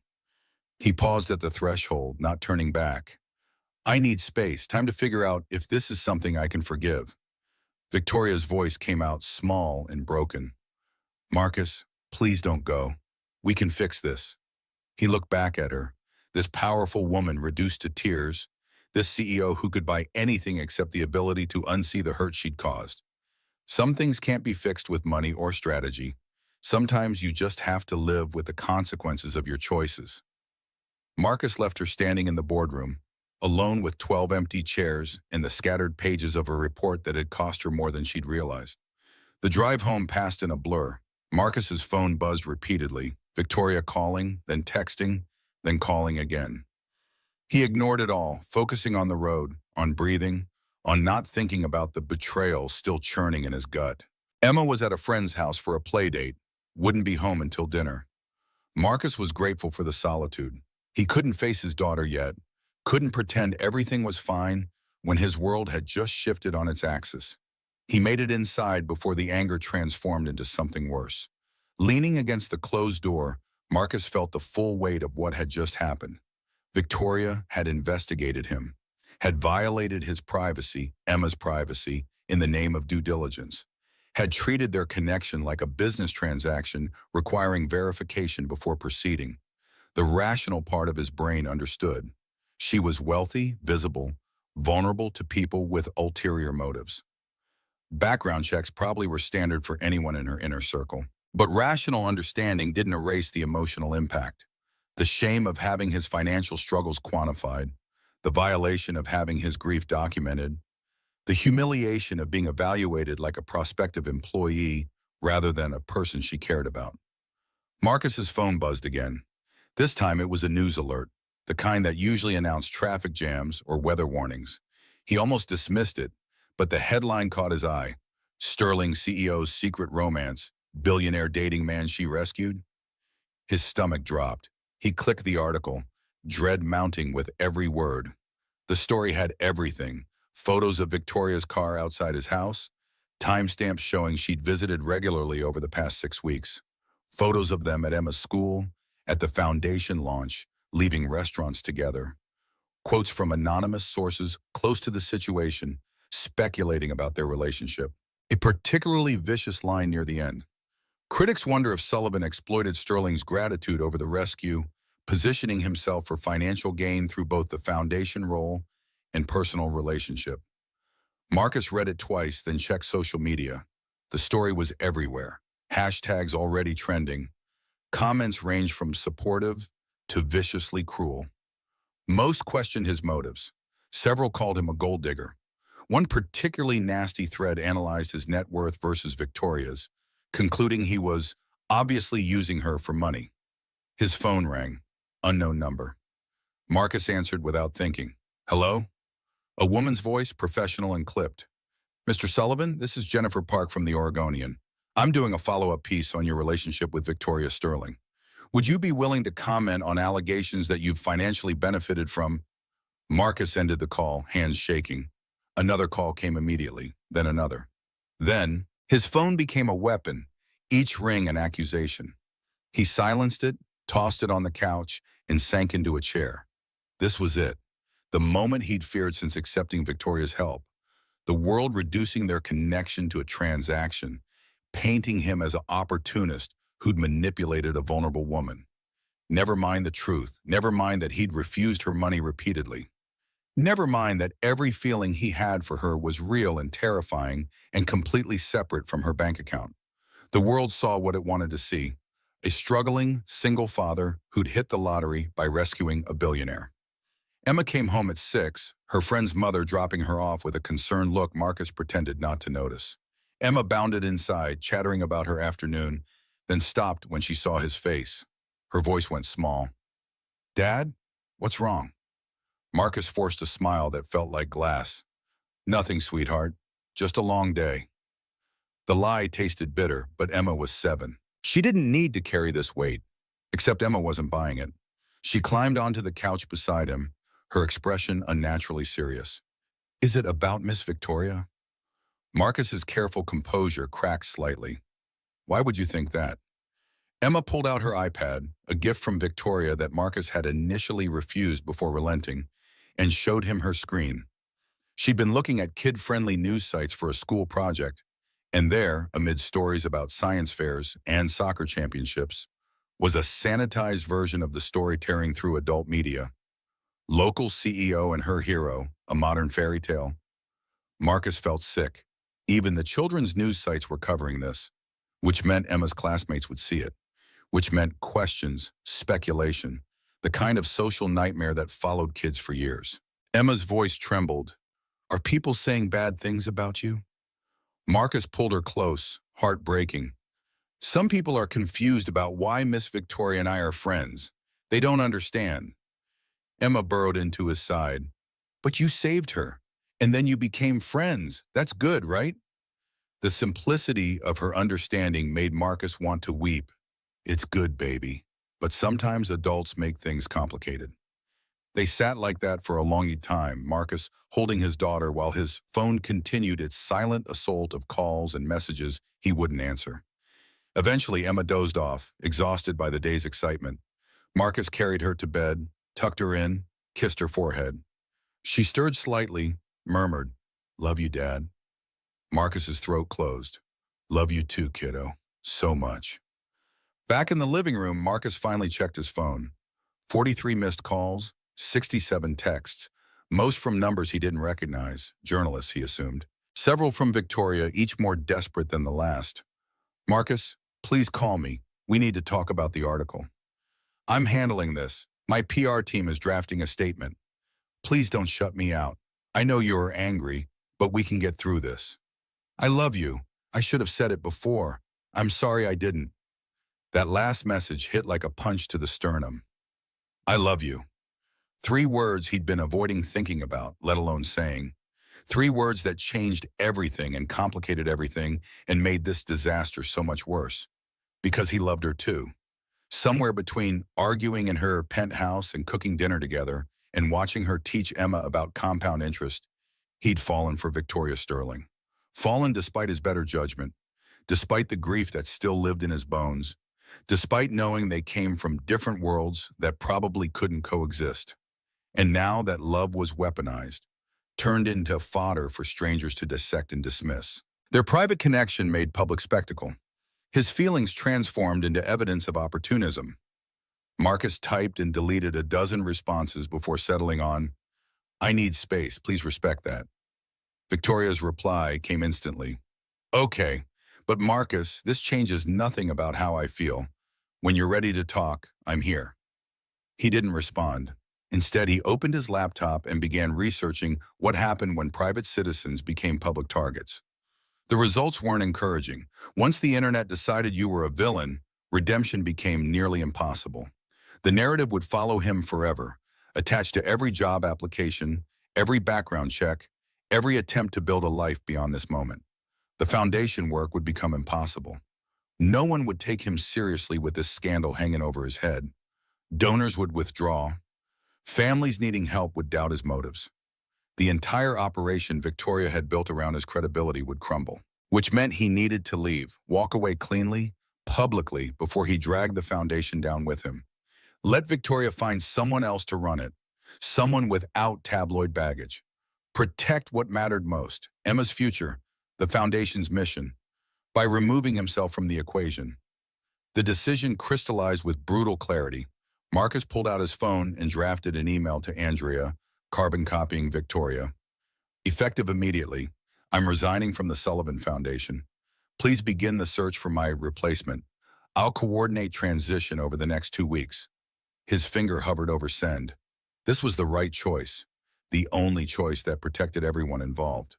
He paused at the threshold, not turning back. I need space, time to figure out if this is something I can forgive. Victoria's voice came out small and broken. Marcus, please don't go. We can fix this. He looked back at her, this powerful woman reduced to tears, this CEO who could buy anything except the ability to unsee the hurt she'd caused. Some things can't be fixed with money or strategy. Sometimes you just have to live with the consequences of your choices. Marcus left her standing in the boardroom, alone with 12 empty chairs and the scattered pages of a report that had cost her more than she'd realized. The drive home passed in a blur. Marcus's phone buzzed repeatedly, Victoria calling, then texting, then calling again. He ignored it all, focusing on the road, on breathing, on not thinking about the betrayal still churning in his gut. Emma was at a friend's house for a play date, wouldn't be home until dinner. Marcus was grateful for the solitude. He couldn't face his daughter yet, couldn't pretend everything was fine when his world had just shifted on its axis. He made it inside before the anger transformed into something worse. Leaning against the closed door, Marcus felt the full weight of what had just happened. Victoria had investigated him, had violated his privacy, Emma's privacy, in the name of due diligence, had treated their connection like a business transaction requiring verification before proceeding. The rational part of his brain understood. She was wealthy, visible, vulnerable to people with ulterior motives. Background checks probably were standard for anyone in her inner circle, but rational understanding didn't erase the emotional impact. The shame of having his financial struggles quantified, the violation of having his grief documented, the humiliation of being evaluated like a prospective employee rather than a person she cared about. Marcus's phone buzzed again. This time it was a news alert, the kind that usually announced traffic jams or weather warnings. He almost dismissed it, but the headline caught his eye. Sterling CEO's secret romance, billionaire dating man she rescued. His stomach dropped. He clicked the article, dread mounting with every word. The story had everything. Photos of Victoria's car outside his house, timestamps showing she'd visited regularly over the past 6 weeks, photos of them at Emma's school, at the foundation launch, leaving restaurants together, quotes from anonymous sources close to the situation, speculating about their relationship. A particularly vicious line near the end. Critics wonder if Sullivan exploited Sterling's gratitude over the rescue positioning himself for financial gain through both the foundation role and personal relationship. Marcus read it twice, then checked social media. The story was everywhere. Hashtags already trending. Comments ranged from supportive to viciously cruel. Most questioned his motives. Several called him a gold digger. One particularly nasty thread analyzed his net worth versus Victoria's, concluding he was obviously using her for money. His phone rang. Unknown number. Marcus answered without thinking. Hello? A woman's voice, professional and clipped. Mr. Sullivan, this is Jennifer Park from the Oregonian. I'm doing a follow-up piece on your relationship with Victoria Sterling. Would you be willing to comment on allegations that you've financially benefited from? Marcus ended the call, hands shaking. Another call came immediately, then another. Then, his phone became a weapon, each ring an accusation. He silenced it, tossed it on the couch, and sank into a chair. This was it, the moment he'd feared since accepting Victoria's help. The world reducing their connection to a transaction, painting him as an opportunist who'd manipulated a vulnerable woman. Never mind the truth, never mind that he'd refused her money repeatedly. Never mind that every feeling he had for her was real and terrifying and completely separate from her bank account. The world saw what it wanted to see, a struggling, single father who'd hit the lottery by rescuing a billionaire. Emma came home at 6, her friend's mother dropping her off with a concerned look Marcus pretended not to notice. Emma bounded inside, chattering about her afternoon, then stopped when she saw his face. Her voice went small. Dad, what's wrong? Marcus forced a smile that felt like glass. Nothing, sweetheart. Just a long day. The lie tasted bitter, but Emma was 7. She didn't need to carry this weight, except Emma wasn't buying it. She climbed onto the couch beside him, her expression unnaturally serious. Is it about Miss Victoria? Marcus's careful composure cracked slightly. Why would you think that? Emma pulled out her iPad, a gift from Victoria that Marcus had initially refused before relenting, and showed him her screen. She'd been looking at kid-friendly news sites for a school project, and there, amid stories about science fairs and soccer championships, was a sanitized version of the story tearing through adult media. Local CEO and her hero, a modern fairy tale. Marcus felt sick. Even the children's news sites were covering this, which meant Emma's classmates would see it, which meant questions, speculation, the kind of social nightmare that followed kids for years. Emma's voice trembled. Are people saying bad things about you? Marcus pulled her close, heartbreaking. Some people are confused about why Miss Victoria and I are friends. They don't understand. Emma burrowed into his side. But you saved her, and then you became friends. That's good, right? The simplicity of her understanding made Marcus want to weep. It's good, baby. But sometimes adults make things complicated. They sat like that for a long time, Marcus holding his daughter while his phone continued its silent assault of calls and messages he wouldn't answer. Eventually, Emma dozed off, exhausted by the day's excitement. Marcus carried her to bed, tucked her in, kissed her forehead. She stirred slightly, murmured, "Love you, Dad." Marcus's throat closed. "Love you too, kiddo. So much." Back in the living room, Marcus finally checked his phone. 43 missed calls, 67 texts, most from numbers he didn't recognize, journalists, he assumed. Several from Victoria, each more desperate than the last. "Marcus, please call me. We need to talk about the article." "I'm handling this. My PR team is drafting a statement. Please don't shut me out. I know you are angry, but we can get through this." "I love you. I should have said it before. I'm sorry I didn't." That last message hit like a punch to the sternum. "I love you." 3 words he'd been avoiding thinking about, let alone saying. 3 words that changed everything and complicated everything and made this disaster so much worse. Because he loved her too. Somewhere between arguing in her penthouse and cooking dinner together and watching her teach Emma about compound interest, he'd fallen for Victoria Sterling. Fallen despite his better judgment, despite the grief that still lived in his bones, despite knowing they came from different worlds that probably couldn't coexist. And now that love was weaponized, turned into fodder for strangers to dissect and dismiss. Their private connection made public spectacle. His feelings transformed into evidence of opportunism. Marcus typed and deleted a dozen responses before settling on, "I need space, please respect that." Victoria's reply came instantly. "Okay, but Marcus, this changes nothing about how I feel. When you're ready to talk, I'm here." He didn't respond. Instead, he opened his laptop and began researching what happened when private citizens became public targets. The results weren't encouraging. Once the internet decided you were a villain, redemption became nearly impossible. The narrative would follow him forever, attached to every job application, every background check, every attempt to build a life beyond this moment. The foundation work would become impossible. No one would take him seriously with this scandal hanging over his head. Donors would withdraw. Families needing help would doubt his motives. The entire operation Victoria had built around his credibility would crumble, which meant he needed to leave, walk away cleanly, publicly, before he dragged the foundation down with him. Let Victoria find someone else to run it, someone without tabloid baggage. Protect what mattered most, Emma's future, the foundation's mission, by removing himself from the equation. The decision crystallized with brutal clarity. Marcus pulled out his phone and drafted an email to Andrea, carbon copying Victoria. "Effective immediately, I'm resigning from the Sullivan Foundation. Please begin the search for my replacement. I'll coordinate transition over the next 2 weeks." His finger hovered over send. This was the right choice, the only choice that protected everyone involved.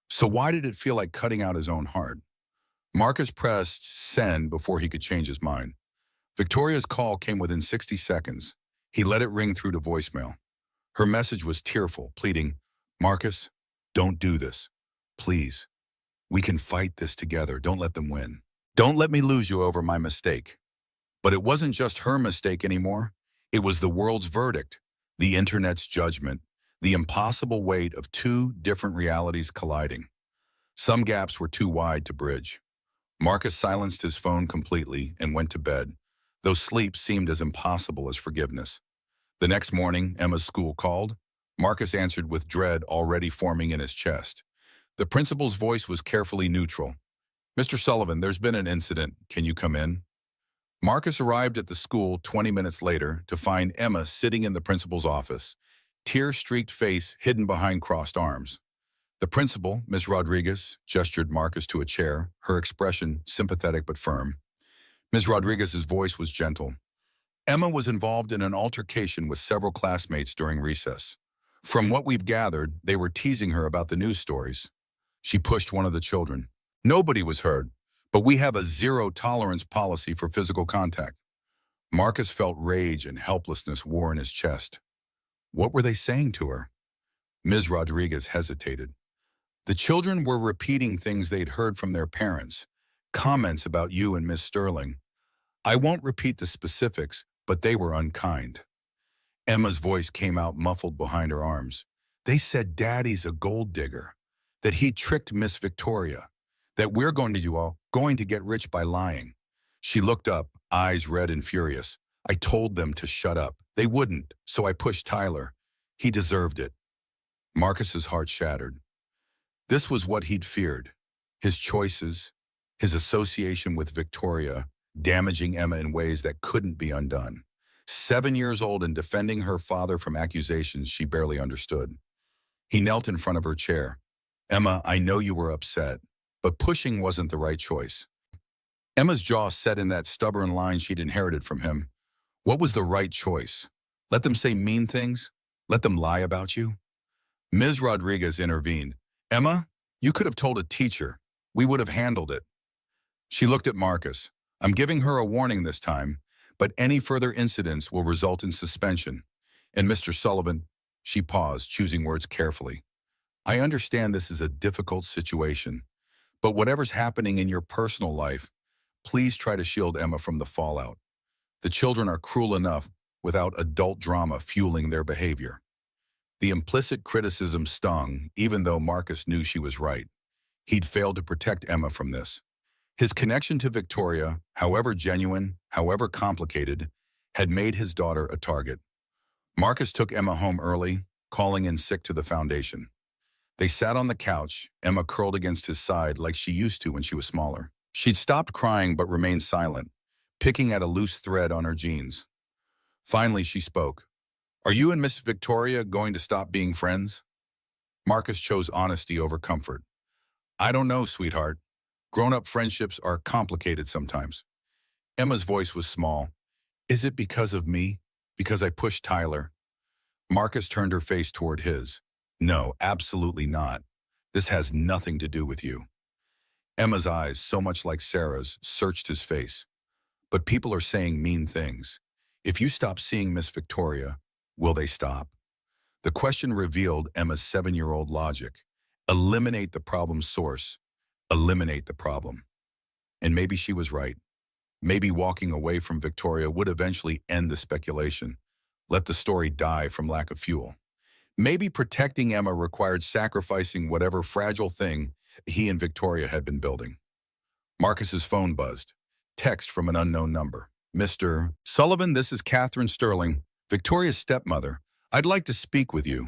So why did it feel like cutting out his own heart? Marcus pressed send before he could change his mind. Victoria's call came within 60 seconds. He let it ring through to voicemail. Her message was tearful, pleading, "Marcus, don't do this. Please. We can fight this together. Don't let them win. Don't let me lose you over my mistake." But it wasn't just her mistake anymore. It was the world's verdict, the internet's judgment, the impossible weight of two different realities colliding. Some gaps were too wide to bridge. Marcus silenced his phone completely and went to bed, though sleep seemed as impossible as forgiveness. The next morning, Emma's school called. Marcus answered with dread already forming in his chest. The principal's voice was carefully neutral. "Mr. Sullivan, there's been an incident. Can you come in?" Marcus arrived at the school 20 minutes later to find Emma sitting in the principal's office, tear-streaked face hidden behind crossed arms. The principal, Ms. Rodriguez, gestured Marcus to a chair, her expression sympathetic but firm. Ms. Rodriguez's voice was gentle. Emma was involved in an altercation with several classmates during recess. From what we've gathered, they were teasing her about the news stories. She pushed one of the children. Nobody was hurt, but we have a zero-tolerance policy for physical contact. Marcus felt rage and helplessness war in his chest. What were they saying to her? Ms. Rodriguez hesitated. The children were repeating things they'd heard from their parents, comments about you and Miss Sterling. I won't repeat the specifics, but they were unkind. Emma's voice came out muffled behind her arms. They said Daddy's a gold digger, that he tricked Miss Victoria, that we're going to get rich by lying. She looked up, eyes red and furious. I told them to shut up. They wouldn't, so I pushed Tyler. He deserved it. Marcus's heart shattered. This was what he'd feared. His choices, his association with Victoria, damaging Emma in ways that couldn't be undone. 7 years old and defending her father from accusations she barely understood. He knelt in front of her chair. Emma, I know you were upset, but pushing wasn't the right choice. Emma's jaw set in that stubborn line she'd inherited from him. What was the right choice? Let them say mean things? Let them lie about you? Ms. Rodriguez intervened. Emma, you could have told a teacher. We would have handled it. She looked at Marcus. I'm giving her a warning this time, but any further incidents will result in suspension. And Mr. Sullivan, she paused, choosing words carefully. I understand this is a difficult situation, but whatever's happening in your personal life, please try to shield Emma from the fallout. The children are cruel enough without adult drama fueling their behavior. The implicit criticism stung, even though Marcus knew she was right. He'd failed to protect Emma from this. His connection to Victoria, however genuine, however complicated, had made his daughter a target. Marcus took Emma home early, calling in sick to the foundation. They sat on the couch, Emma curled against his side like she used to when she was smaller. She'd stopped crying but remained silent, picking at a loose thread on her jeans. Finally, she spoke. Are you and Miss Victoria going to stop being friends? Marcus chose honesty over comfort. I don't know, sweetheart. Grown-up friendships are complicated sometimes. Emma's voice was small. Is it because of me? Because I pushed Tyler? Marcus turned her face toward his. No, absolutely not. This has nothing to do with you. Emma's eyes, so much like Sarah's, searched his face. But people are saying mean things. If you stop seeing Miss Victoria, will they stop? The question revealed Emma's 7-year-old logic. Eliminate the problem's source. Eliminate the problem. And maybe she was right. Maybe walking away from Victoria would eventually end the speculation. Let the story die from lack of fuel. Maybe protecting Emma required sacrificing whatever fragile thing he and Victoria had been building. Marcus's phone buzzed. Text from an unknown number. Mr. Sullivan, this is Catherine Sterling, Victoria's stepmother. I'd like to speak with you.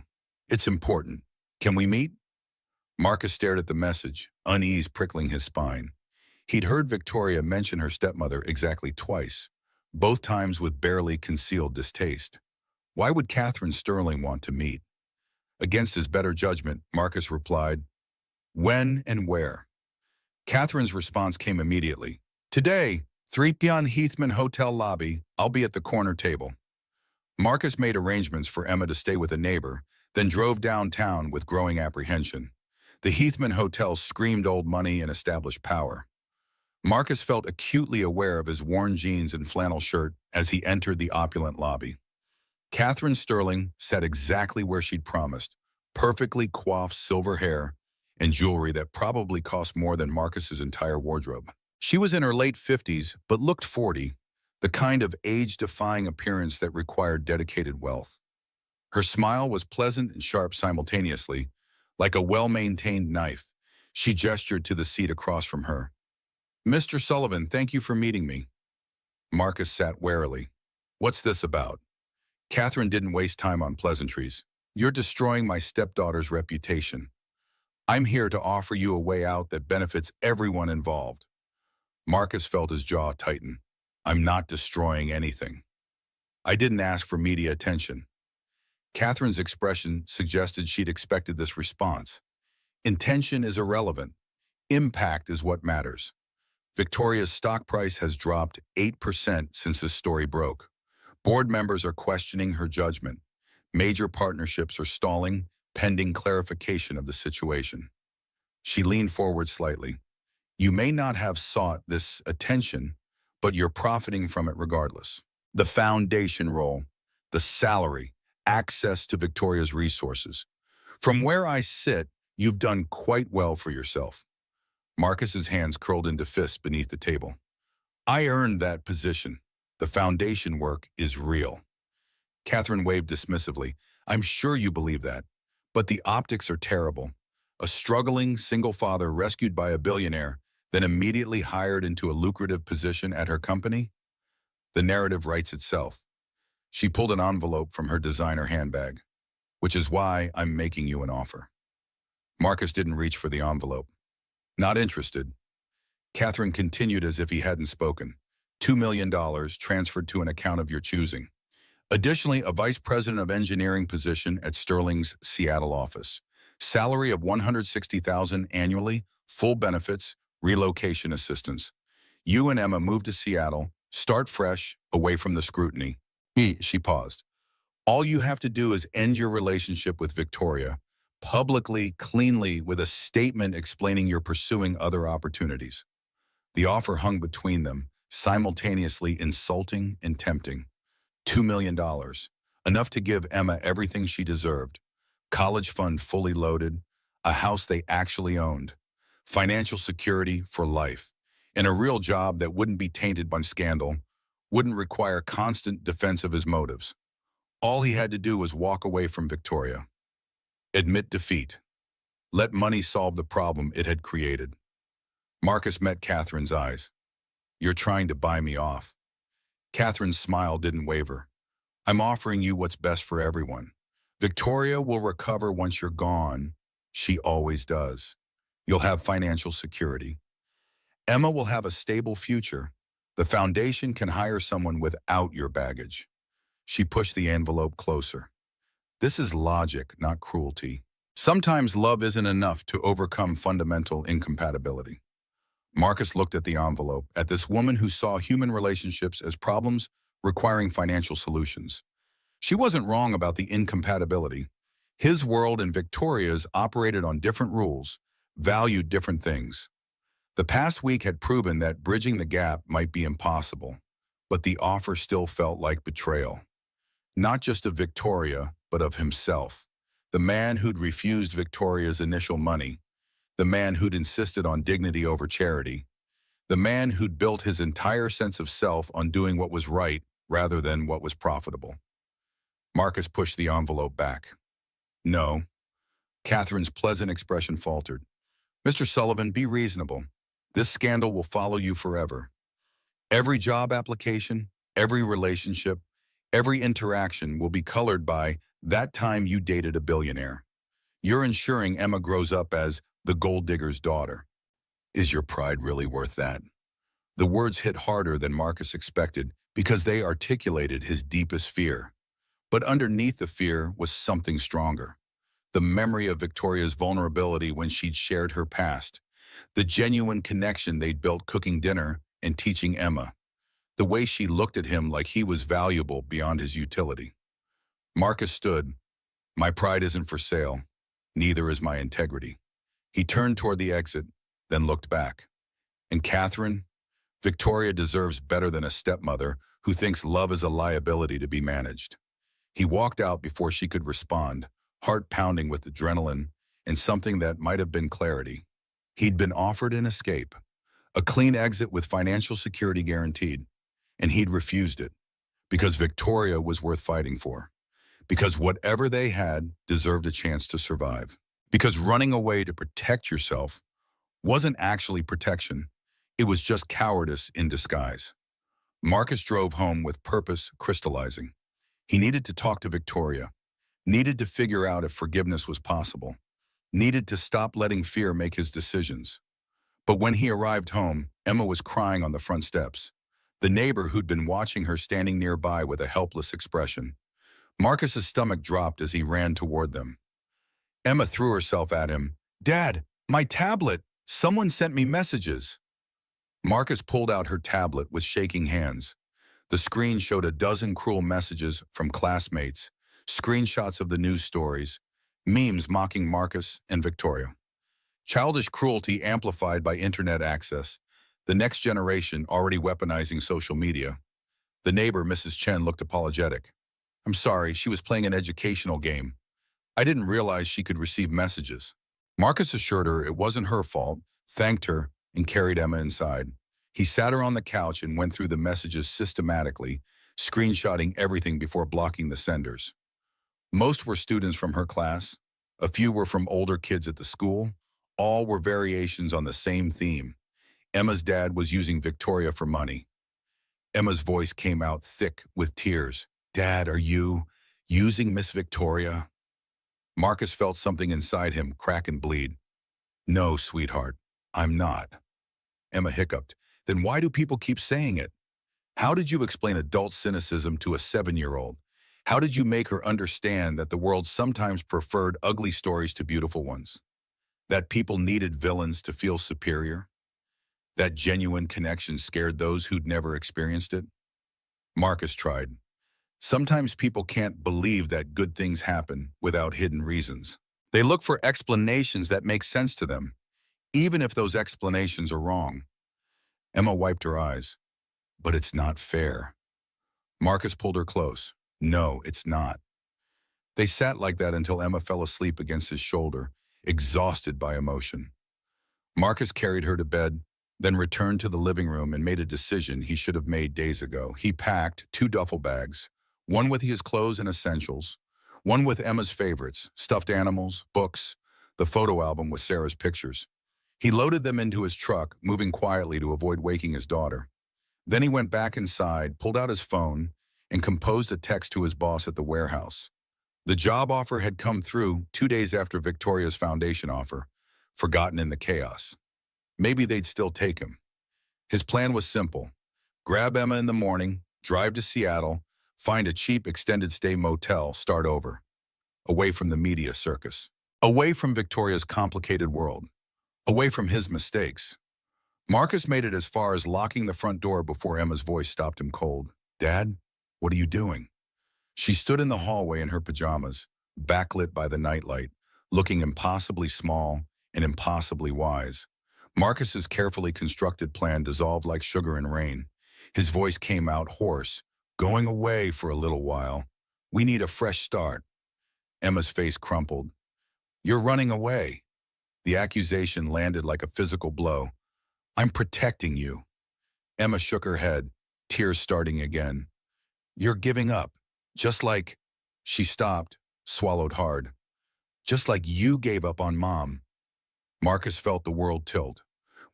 It's important. Can we meet? Marcus stared at the message, unease prickling his spine. He'd heard Victoria mention her stepmother exactly twice, both times with barely concealed distaste. Why would Catherine Sterling want to meet? Against his better judgment, Marcus replied, when and where? Catherine's response came immediately. Today, 3 p.m. Heathman Hotel lobby. I'll be at the corner table. Marcus made arrangements for Emma to stay with a neighbor, then drove downtown with growing apprehension. The Heathman Hotel screamed old money and established power. Marcus felt acutely aware of his worn jeans and flannel shirt as he entered the opulent lobby. Catherine Sterling sat exactly where she'd promised, perfectly coiffed silver hair and jewelry that probably cost more than Marcus's entire wardrobe. She was in her late 50s, but looked 40, the kind of age-defying appearance that required dedicated wealth. Her smile was pleasant and sharp simultaneously, like a well-maintained knife. She gestured to the seat across from her. Mr. Sullivan, thank you for meeting me. Marcus sat warily. What's this about? Catherine didn't waste time on pleasantries. You're destroying my stepdaughter's reputation. I'm here to offer you a way out that benefits everyone involved. Marcus felt his jaw tighten. I'm not destroying anything. I didn't ask for media attention. Catherine's expression suggested she'd expected this response. Intention is irrelevant. Impact is what matters. Victoria's stock price has dropped 8% since this story broke. Board members are questioning her judgment. Major partnerships are stalling, pending clarification of the situation. She leaned forward slightly. You may not have sought this attention, but you're profiting from it regardless. The foundation role, the salary, access to Victoria's resources. From where I sit, you've done quite well for yourself. Marcus's hands curled into fists beneath the table. I earned that position. The foundation work is real. Catherine waved dismissively. I'm sure you believe that, but the optics are terrible. A struggling single father rescued by a billionaire, then immediately hired into a lucrative position at her company? The narrative writes itself. She pulled an envelope from her designer handbag, which is why I'm making you an offer. Marcus didn't reach for the envelope. Not interested. Catherine continued as if he hadn't spoken. $2 million transferred to an account of your choosing. Additionally, a vice president of engineering position at Sterling's Seattle office. Salary of $160,000 annually, full benefits, relocation assistance. You and Emma move to Seattle, start fresh, away from the scrutiny. She paused. All you have to do is end your relationship with Victoria, publicly, cleanly, with a statement explaining you're pursuing other opportunities. The offer hung between them, simultaneously insulting and tempting. $2 million, enough to give Emma everything she deserved. College fund fully loaded, a house they actually owned, financial security for life, and a real job that wouldn't be tainted by scandal, wouldn't require constant defense of his motives. All he had to do was walk away from Victoria. Admit defeat. Let money solve the problem it had created. Marcus met Catherine's eyes. You're trying to buy me off. Catherine's smile didn't waver. I'm offering you what's best for everyone. Victoria will recover once you're gone. She always does. You'll have financial security. Emma will have a stable future. The foundation can hire someone without your baggage. She pushed the envelope closer. This is logic, not cruelty. Sometimes love isn't enough to overcome fundamental incompatibility. Marcus looked at the envelope, at this woman who saw human relationships as problems requiring financial solutions. She wasn't wrong about the incompatibility. His world and Victoria's operated on different rules, valued different things. The past week had proven that bridging the gap might be impossible, but the offer still felt like betrayal. Not just of Victoria, but of himself. The man who'd refused Victoria's initial money, the man who'd insisted on dignity over charity, the man who'd built his entire sense of self on doing what was right rather than what was profitable. Marcus pushed the envelope back. No. Catherine's pleasant expression faltered. Mr. Sullivan, be reasonable. This scandal will follow you forever. Every job application, every relationship, every interaction will be colored by that time you dated a billionaire. You're ensuring Emma grows up as the gold digger's daughter. Is your pride really worth that? The words hit harder than Marcus expected because they articulated his deepest fear. But underneath the fear was something stronger. The memory of Victoria's vulnerability when she'd shared her past. The genuine connection they'd built cooking dinner and teaching Emma. The way she looked at him like he was valuable beyond his utility. Marcus stood. My pride isn't for sale. Neither is my integrity. He turned toward the exit, then looked back. And Catherine? Victoria deserves better than a stepmother who thinks love is a liability to be managed. He walked out before she could respond, heart pounding with adrenaline and something that might have been clarity. He'd been offered an escape, a clean exit with financial security guaranteed, and he'd refused it because Victoria was worth fighting for, because whatever they had deserved a chance to survive, because running away to protect yourself wasn't actually protection. It was just cowardice in disguise. Marcus drove home with purpose crystallizing. He needed to talk to Victoria, needed to figure out if forgiveness was possible, needed to stop letting fear make his decisions. But when he arrived home, Emma was crying on the front steps. The neighbor who'd been watching her standing nearby with a helpless expression. Marcus's stomach dropped as he ran toward them. Emma threw herself at him. Dad, my tablet! Someone sent me messages. Marcus pulled out her tablet with shaking hands. The screen showed a dozen cruel messages from classmates, screenshots of the news stories, memes mocking Marcus and Victoria. Childish cruelty amplified by internet access, the next generation already weaponizing social media. The neighbor, Mrs. Chen, looked apologetic. I'm sorry, she was playing an educational game. I didn't realize she could receive messages. Marcus assured her it wasn't her fault, thanked her, and carried Emma inside. He sat her on the couch and went through the messages systematically, screenshotting everything before blocking the senders. Most were students from her class. A few were from older kids at the school. All were variations on the same theme. Emma's dad was using Victoria for money. Emma's voice came out thick with tears. Dad, are you using Miss Victoria? Marcus felt something inside him crack and bleed. No, sweetheart, I'm not. Emma hiccuped. Then why do people keep saying it? How did you explain adult cynicism to a 7-year-old? How did you make her understand that the world sometimes preferred ugly stories to beautiful ones? That people needed villains to feel superior? That genuine connection scared those who'd never experienced it? Marcus tried. Sometimes people can't believe that good things happen without hidden reasons. They look for explanations that make sense to them, even if those explanations are wrong. Emma wiped her eyes. But it's not fair. Marcus pulled her close. No, it's not. They sat like that until Emma fell asleep against his shoulder, exhausted by emotion. Marcus carried her to bed, then returned to the living room and made a decision he should have made days ago. He packed 2 duffel bags, one with his clothes and essentials, one with Emma's favorites, stuffed animals, books, the photo album with Sarah's pictures. He loaded them into his truck, moving quietly to avoid waking his daughter. Then he went back inside, pulled out his phone, and composed a text to his boss at the warehouse. The job offer had come through 2 days after Victoria's foundation offer, forgotten in the chaos. Maybe they'd still take him. His plan was simple. Grab Emma in the morning, drive to Seattle, Find a cheap extended stay motel, start over. Away from the media circus. Away from Victoria's complicated world. Away from his mistakes. Marcus made it as far as locking the front door before Emma's voice stopped him cold. Dad, what are you doing? She stood in the hallway in her pajamas, backlit by the nightlight, looking impossibly small and impossibly wise. Marcus's carefully constructed plan dissolved like sugar in rain. His voice came out hoarse. Going away for a little while. We need a fresh start. Emma's face crumpled. You're running away. The accusation landed like a physical blow. I'm protecting you. Emma shook her head, tears starting again. You're giving up. Just like... She stopped, swallowed hard. Just like you gave up on Mom. Marcus felt the world tilt.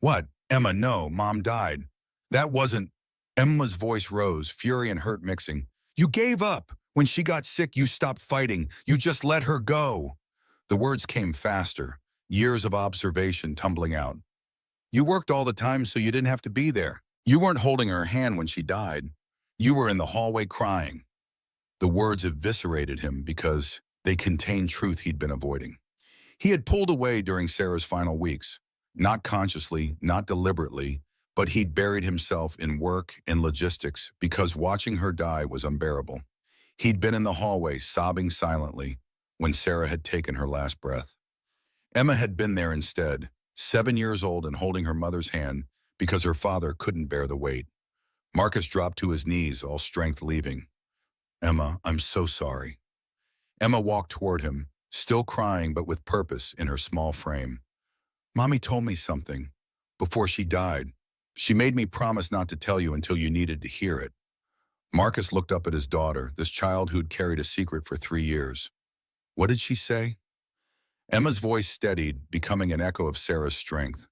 What? Emma, no, Mom died. That wasn't... Emma's voice rose, fury and hurt mixing. You gave up. When she got sick, you stopped fighting. You just let her go. The words came faster, years of observation tumbling out. You worked all the time so you didn't have to be there. You weren't holding her hand when she died. You were in the hallway crying. The words eviscerated him because they contained truth he'd been avoiding. He had pulled away during Sarah's final weeks, not consciously, not deliberately, but he'd buried himself in work and logistics because watching her die was unbearable. He'd been in the hallway sobbing silently when Sarah had taken her last breath. Emma had been there instead, 7 years old and holding her mother's hand because her father couldn't bear the weight. Marcus dropped to his knees, all strength leaving. Emma, I'm so sorry. Emma walked toward him, still crying but with purpose in her small frame. Mommy told me something. Before she died, she made me promise not to tell you until you needed to hear it. Marcus looked up at his daughter, this child who'd carried a secret for 3 years. What did she say? Emma's voice steadied, becoming an echo of Sarah's strength.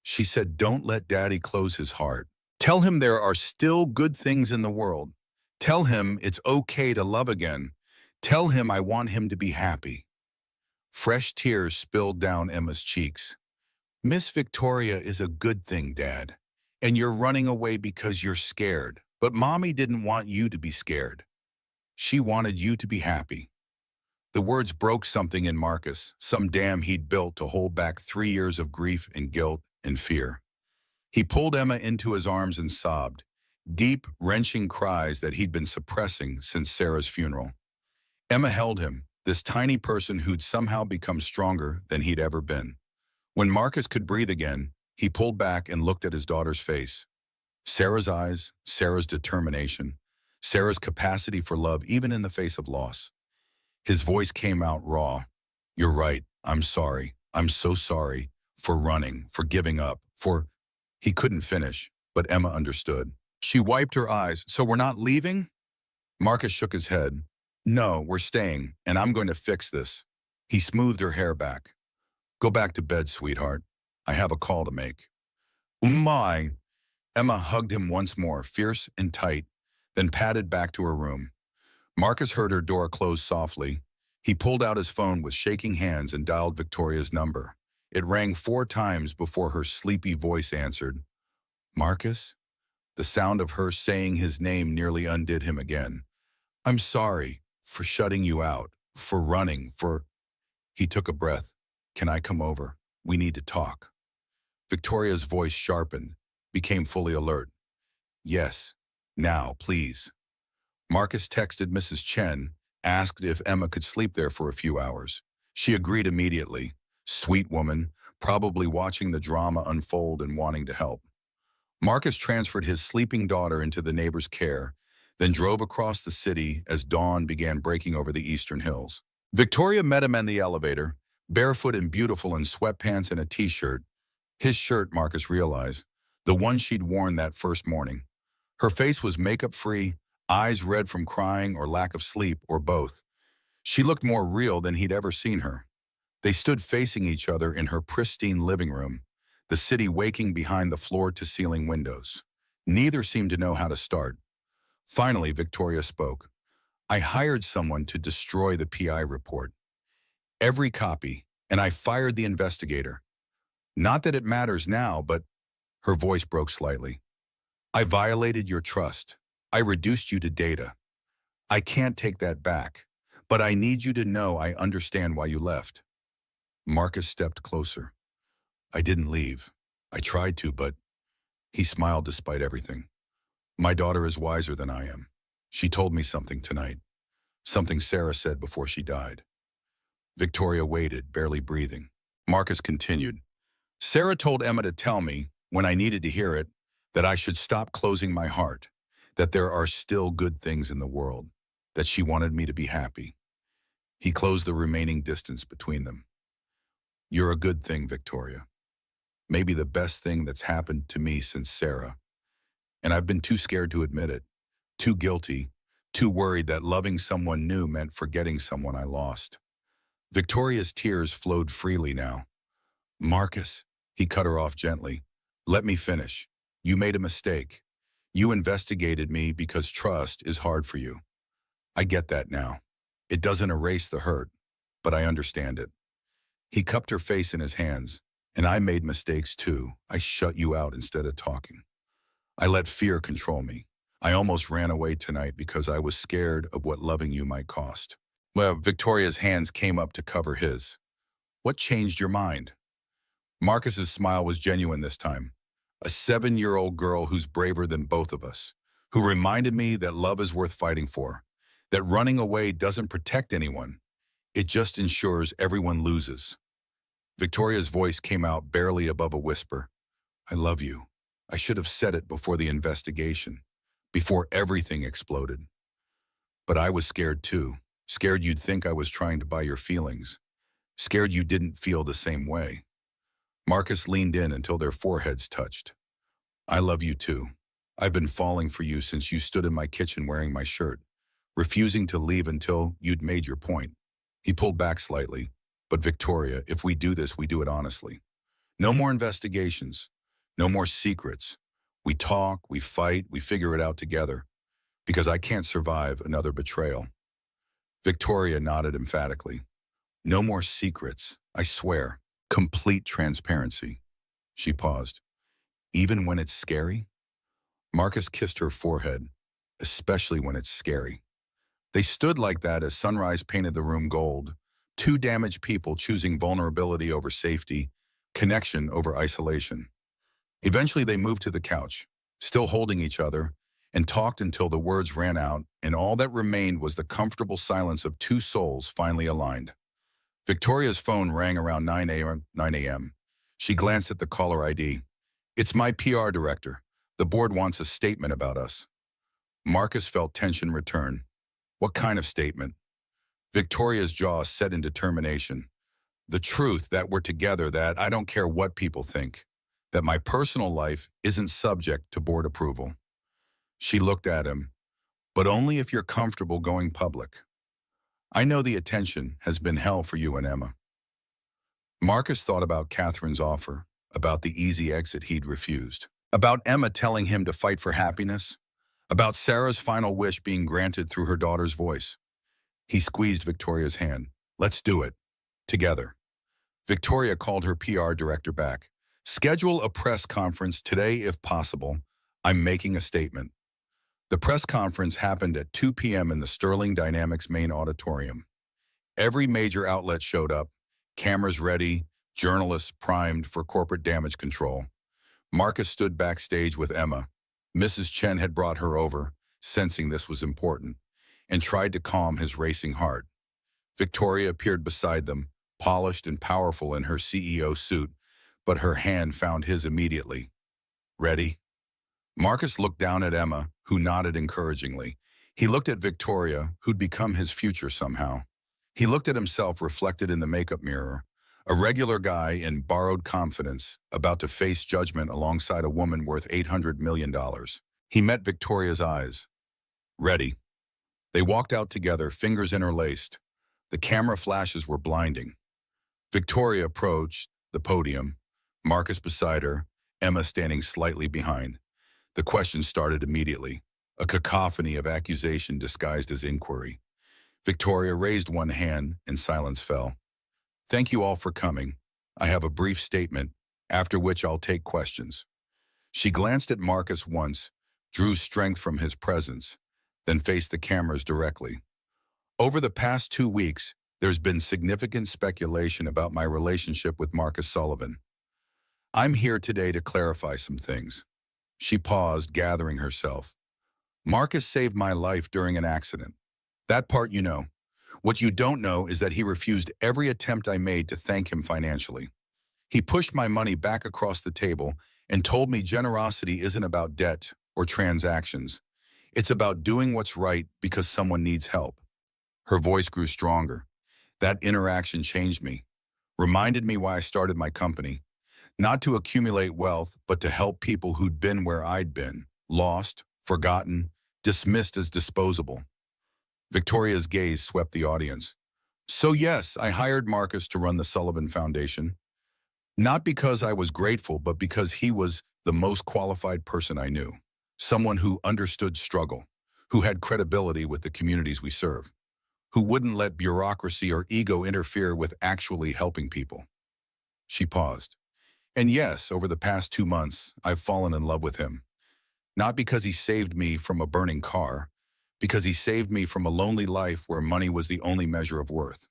She said, don't let Daddy close his heart. Tell him there are still good things in the world. Tell him it's okay to love again. Tell him I want him to be happy. Fresh tears spilled down Emma's cheeks. Miss Victoria is a good thing, Dad. And you're running away because you're scared. But Mommy didn't want you to be scared. She wanted you to be happy. The words broke something in Marcus, some dam he'd built to hold back 3 years of grief and guilt and fear. He pulled Emma into his arms and sobbed, deep, wrenching cries that he'd been suppressing since Sarah's funeral. Emma held him, this tiny person who'd somehow become stronger than he'd ever been. When Marcus could breathe again, he pulled back and looked at his daughter's face. Sarah's eyes, Sarah's determination, Sarah's capacity for love even in the face of loss. His voice came out raw. You're right, I'm sorry. I'm so sorry for running, for giving up, for... He couldn't finish, but Emma understood. She wiped her eyes. So we're not leaving? Marcus shook his head. No, we're staying, and I'm going to fix this. He smoothed her hair back. Go back to bed, sweetheart. I have a call to make. My. Emma hugged him once more, fierce and tight, then padded back to her room. Marcus heard her door close softly. He pulled out his phone with shaking hands and dialed Victoria's number. It rang 4 times before her sleepy voice answered. Marcus? The sound of her saying his name nearly undid him again. I'm sorry for shutting you out, for running, for... He took a breath. Can I come over? We need to talk. Victoria's voice sharpened, became fully alert. Yes, now, please. Marcus texted Mrs. Chen, asked if Emma could sleep there for a few hours. She agreed immediately. Sweet woman, probably watching the drama unfold and wanting to help. Marcus transferred his sleeping daughter into the neighbor's care, then drove across the city as dawn began breaking over the eastern hills. Victoria met him in the elevator, barefoot and beautiful in sweatpants and a t-shirt. His shirt, Marcus realized, the one she'd worn that first morning. Her face was makeup-free, eyes red from crying or lack of sleep, or both. She looked more real than he'd ever seen her. They stood facing each other in her pristine living room, the city waking behind the floor-to-ceiling windows. Neither seemed to know how to start. Finally, Victoria spoke. I hired someone to destroy the PI report. Every copy, and I fired the investigator. Not that it matters now, but... Her voice broke slightly. I violated your trust. I reduced you to data. I can't take that back, but I need you to know I understand why you left. Marcus stepped closer. I didn't leave. I tried to, but he smiled despite everything. My daughter is wiser than I am. She told me something tonight, something Sarah said before she died. Victoria waited, barely breathing. Marcus continued. Sarah told Emma to tell me, when I needed to hear it, that I should stop closing my heart, that there are still good things in the world, that she wanted me to be happy. He closed the remaining distance between them. You're a good thing, Victoria. Maybe the best thing that's happened to me since Sarah. And I've been too scared to admit it, too guilty, too worried that loving someone new meant forgetting someone I lost. Victoria's tears flowed freely now. Marcus, he cut her off gently. Let me finish. You made a mistake. You investigated me because trust is hard for you. I get that now. It doesn't erase the hurt, but I understand it. He cupped her face in his hands. And I made mistakes too. I shut you out instead of talking. I let fear control me. I almost ran away tonight because I was scared of what loving you might cost. Well, Victoria's hands came up to cover his. What changed your mind? Marcus's smile was genuine this time. A 7-year-old girl who's braver than both of us, who reminded me that love is worth fighting for, that running away doesn't protect anyone. It just ensures everyone loses. Victoria's voice came out barely above a whisper. I love you. I should have said it before the investigation, before everything exploded. But I was scared too, scared you'd think I was trying to buy your feelings, scared you didn't feel the same way. Marcus leaned in until their foreheads touched. I love you too. I've been falling for you since you stood in my kitchen wearing my shirt, refusing to leave until you'd made your point. He pulled back slightly. But Victoria, if we do this, we do it honestly. No more investigations. No more secrets. We talk, we fight, we figure it out together. Because I can't survive another betrayal. Victoria nodded emphatically. No more secrets, I swear. Complete transparency. She paused. Even when it's scary? Marcus kissed her forehead, especially when it's scary. They stood like that as sunrise painted the room gold. Two damaged people choosing vulnerability over safety, connection over isolation. Eventually they moved to the couch, still holding each other, and talked until the words ran out, and all that remained was the comfortable silence of two souls finally aligned. Victoria's phone rang around 9 a.m. She glanced at the caller ID. It's my PR director. The board wants a statement about us. Marcus felt tension return. What kind of statement? Victoria's jaw set in determination. The truth that we're together, that I don't care what people think, that my personal life isn't subject to board approval. She looked at him, but only if you're comfortable going public. I know the attention has been hell for you and Emma. Marcus thought about Catherine's offer, about the easy exit he'd refused, about Emma telling him to fight for happiness, about Sarah's final wish being granted through her daughter's voice. He squeezed Victoria's hand. Let's do it. Together. Victoria called her PR director back. Schedule a press conference today if possible. I'm making a statement. The press conference happened at 2 p.m. in the Sterling Dynamics main auditorium. Every major outlet showed up, cameras ready, journalists primed for corporate damage control. Marcus stood backstage with Emma. Mrs. Chen had brought her over, sensing this was important, and tried to calm his racing heart. Victoria appeared beside them, polished and powerful in her CEO suit, but her hand found his immediately. Ready? Marcus looked down at Emma, who nodded encouragingly. He looked at Victoria, who'd become his future somehow. He looked at himself reflected in the makeup mirror, a regular guy in borrowed confidence, about to face judgment alongside a woman worth $800 million. He met Victoria's eyes. Ready. They walked out together, fingers interlaced. The camera flashes were blinding. Victoria approached the podium, Marcus beside her, Emma standing slightly behind. The questions started immediately, a cacophony of accusation disguised as inquiry. Victoria raised one hand and silence fell. Thank you all for coming. I have a brief statement, after which I'll take questions. She glanced at Marcus once, drew strength from his presence, then faced the cameras directly. Over the past 2 weeks, there's been significant speculation about my relationship with Marcus Sullivan. I'm here today to clarify some things. She paused, gathering herself. Marcus saved my life during an accident. That part you know. What you don't know is that he refused every attempt I made to thank him financially. He pushed my money back across the table and told me generosity isn't about debt or transactions. It's about doing what's right because someone needs help. Her voice grew stronger. That interaction changed me, reminded me why I started my company. Not to accumulate wealth, but to help people who'd been where I'd been, lost, forgotten, dismissed as disposable. Victoria's gaze swept the audience. So yes, I hired Marcus to run the Sullivan Foundation. Not because I was grateful, but because he was the most qualified person I knew. Someone who understood struggle, who had credibility with the communities we serve, who wouldn't let bureaucracy or ego interfere with actually helping people. She paused. And yes, over the past 2 months, I've fallen in love with him. Not because he saved me from a burning car, because he saved me from a lonely life where money was the only measure of worth.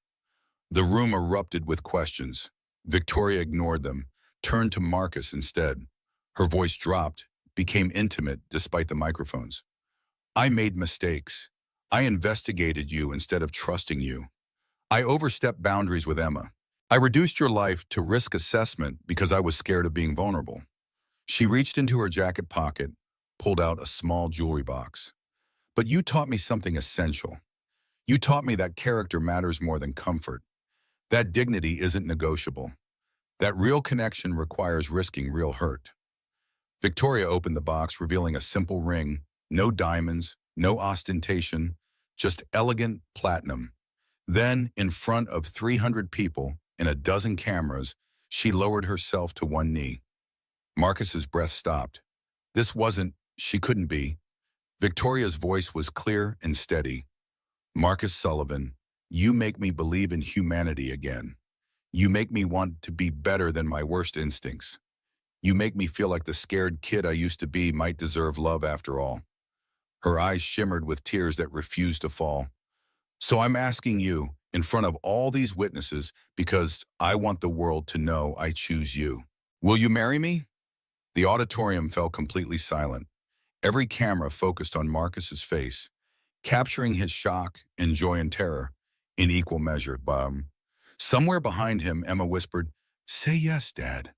The room erupted with questions. Victoria ignored them, turned to Marcus instead. Her voice dropped, became intimate despite the microphones. I made mistakes. I investigated you instead of trusting you. I overstepped boundaries with Emma. I reduced your life to risk assessment because I was scared of being vulnerable. She reached into her jacket pocket, pulled out a small jewelry box. But you taught me something essential. You taught me that character matters more than comfort. That dignity isn't negotiable. That real connection requires risking real hurt. Victoria opened the box, revealing a simple ring, no diamonds, no ostentation, just elegant platinum. Then, in front of 300 people and a dozen cameras, she lowered herself to one knee. Marcus's breath stopped. She couldn't be. Victoria's voice was clear and steady. Marcus Sullivan, you make me believe in humanity again. You make me want to be better than my worst instincts. You make me feel like the scared kid I used to be might deserve love after all. Her eyes shimmered with tears that refused to fall. So I'm asking you, in front of all these witnesses, because I want the world to know I choose you. Will you marry me? The auditorium fell completely silent. Every camera focused on Marcus's face, capturing his shock and joy and terror in equal measure. Somewhere behind him, Emma whispered, "Say yes, Dad."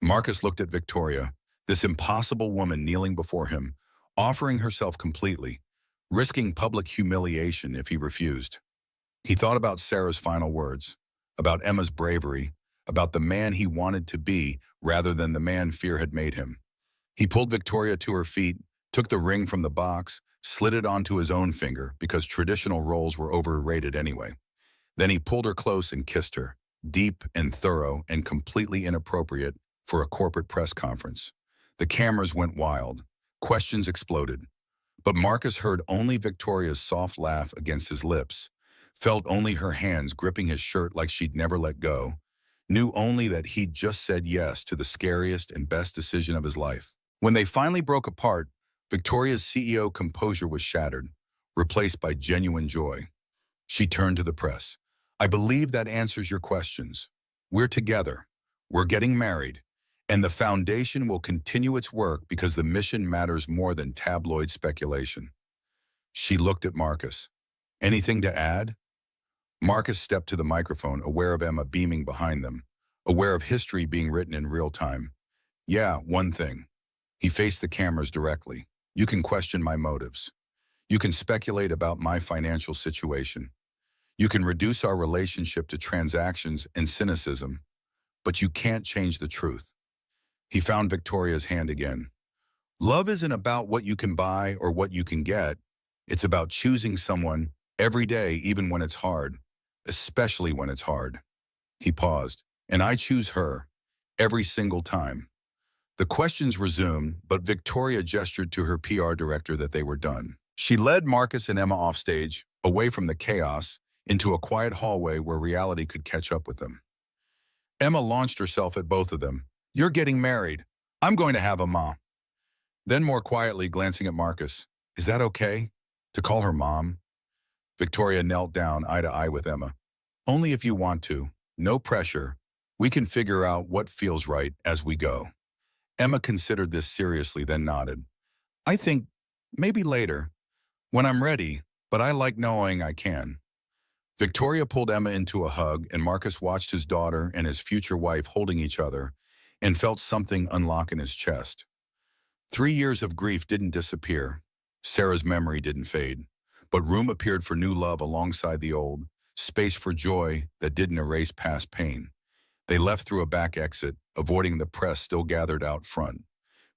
Marcus looked at Victoria, this impossible woman kneeling before him, offering herself completely, risking public humiliation if he refused. He thought about Sarah's final words, about Emma's bravery, about the man he wanted to be rather than the man fear had made him. He pulled Victoria to her feet, took the ring from the box, slid it onto his own finger because traditional roles were overrated anyway. Then he pulled her close and kissed her, deep and thorough and completely inappropriate for a corporate press conference. The cameras went wild. Questions exploded. But Marcus heard only Victoria's soft laugh against his lips, felt only her hands gripping his shirt like she'd never let go, knew only that he'd just said yes to the scariest and best decision of his life. When they finally broke apart, Victoria's CEO composure was shattered, replaced by genuine joy. She turned to the press. I believe that answers your questions. We're together. We're getting married. And the foundation will continue its work because the mission matters more than tabloid speculation. She looked at Marcus. Anything to add? Marcus stepped to the microphone, aware of Emma beaming behind them, aware of history being written in real time. Yeah, one thing. He faced the cameras directly. You can question my motives. You can speculate about my financial situation. You can reduce our relationship to transactions and cynicism, but you can't change the truth. He found Victoria's hand again. Love isn't about what you can buy or what you can get. It's about choosing someone every day, even when it's hard, especially when it's hard. He paused. And I choose her every single time. The questions resumed, but Victoria gestured to her PR director that they were done. She led Marcus and Emma off stage, away from the chaos, into a quiet hallway where reality could catch up with them. Emma launched herself at both of them. You're getting married. I'm going to have a mom. Then more quietly, glancing at Marcus. Is that okay? To call her mom? Victoria knelt down eye to eye with Emma. Only if you want to. No pressure. We can figure out what feels right as we go. Emma considered this seriously, then nodded. I think maybe later, when I'm ready, but I like knowing I can. Victoria pulled Emma into a hug, and Marcus watched his daughter and his future wife holding each other and felt something unlock in his chest. 3 years of grief didn't disappear. Sarah's memory didn't fade, but room appeared for new love alongside the old, space for joy that didn't erase past pain. They left through a back exit, avoiding the press still gathered out front.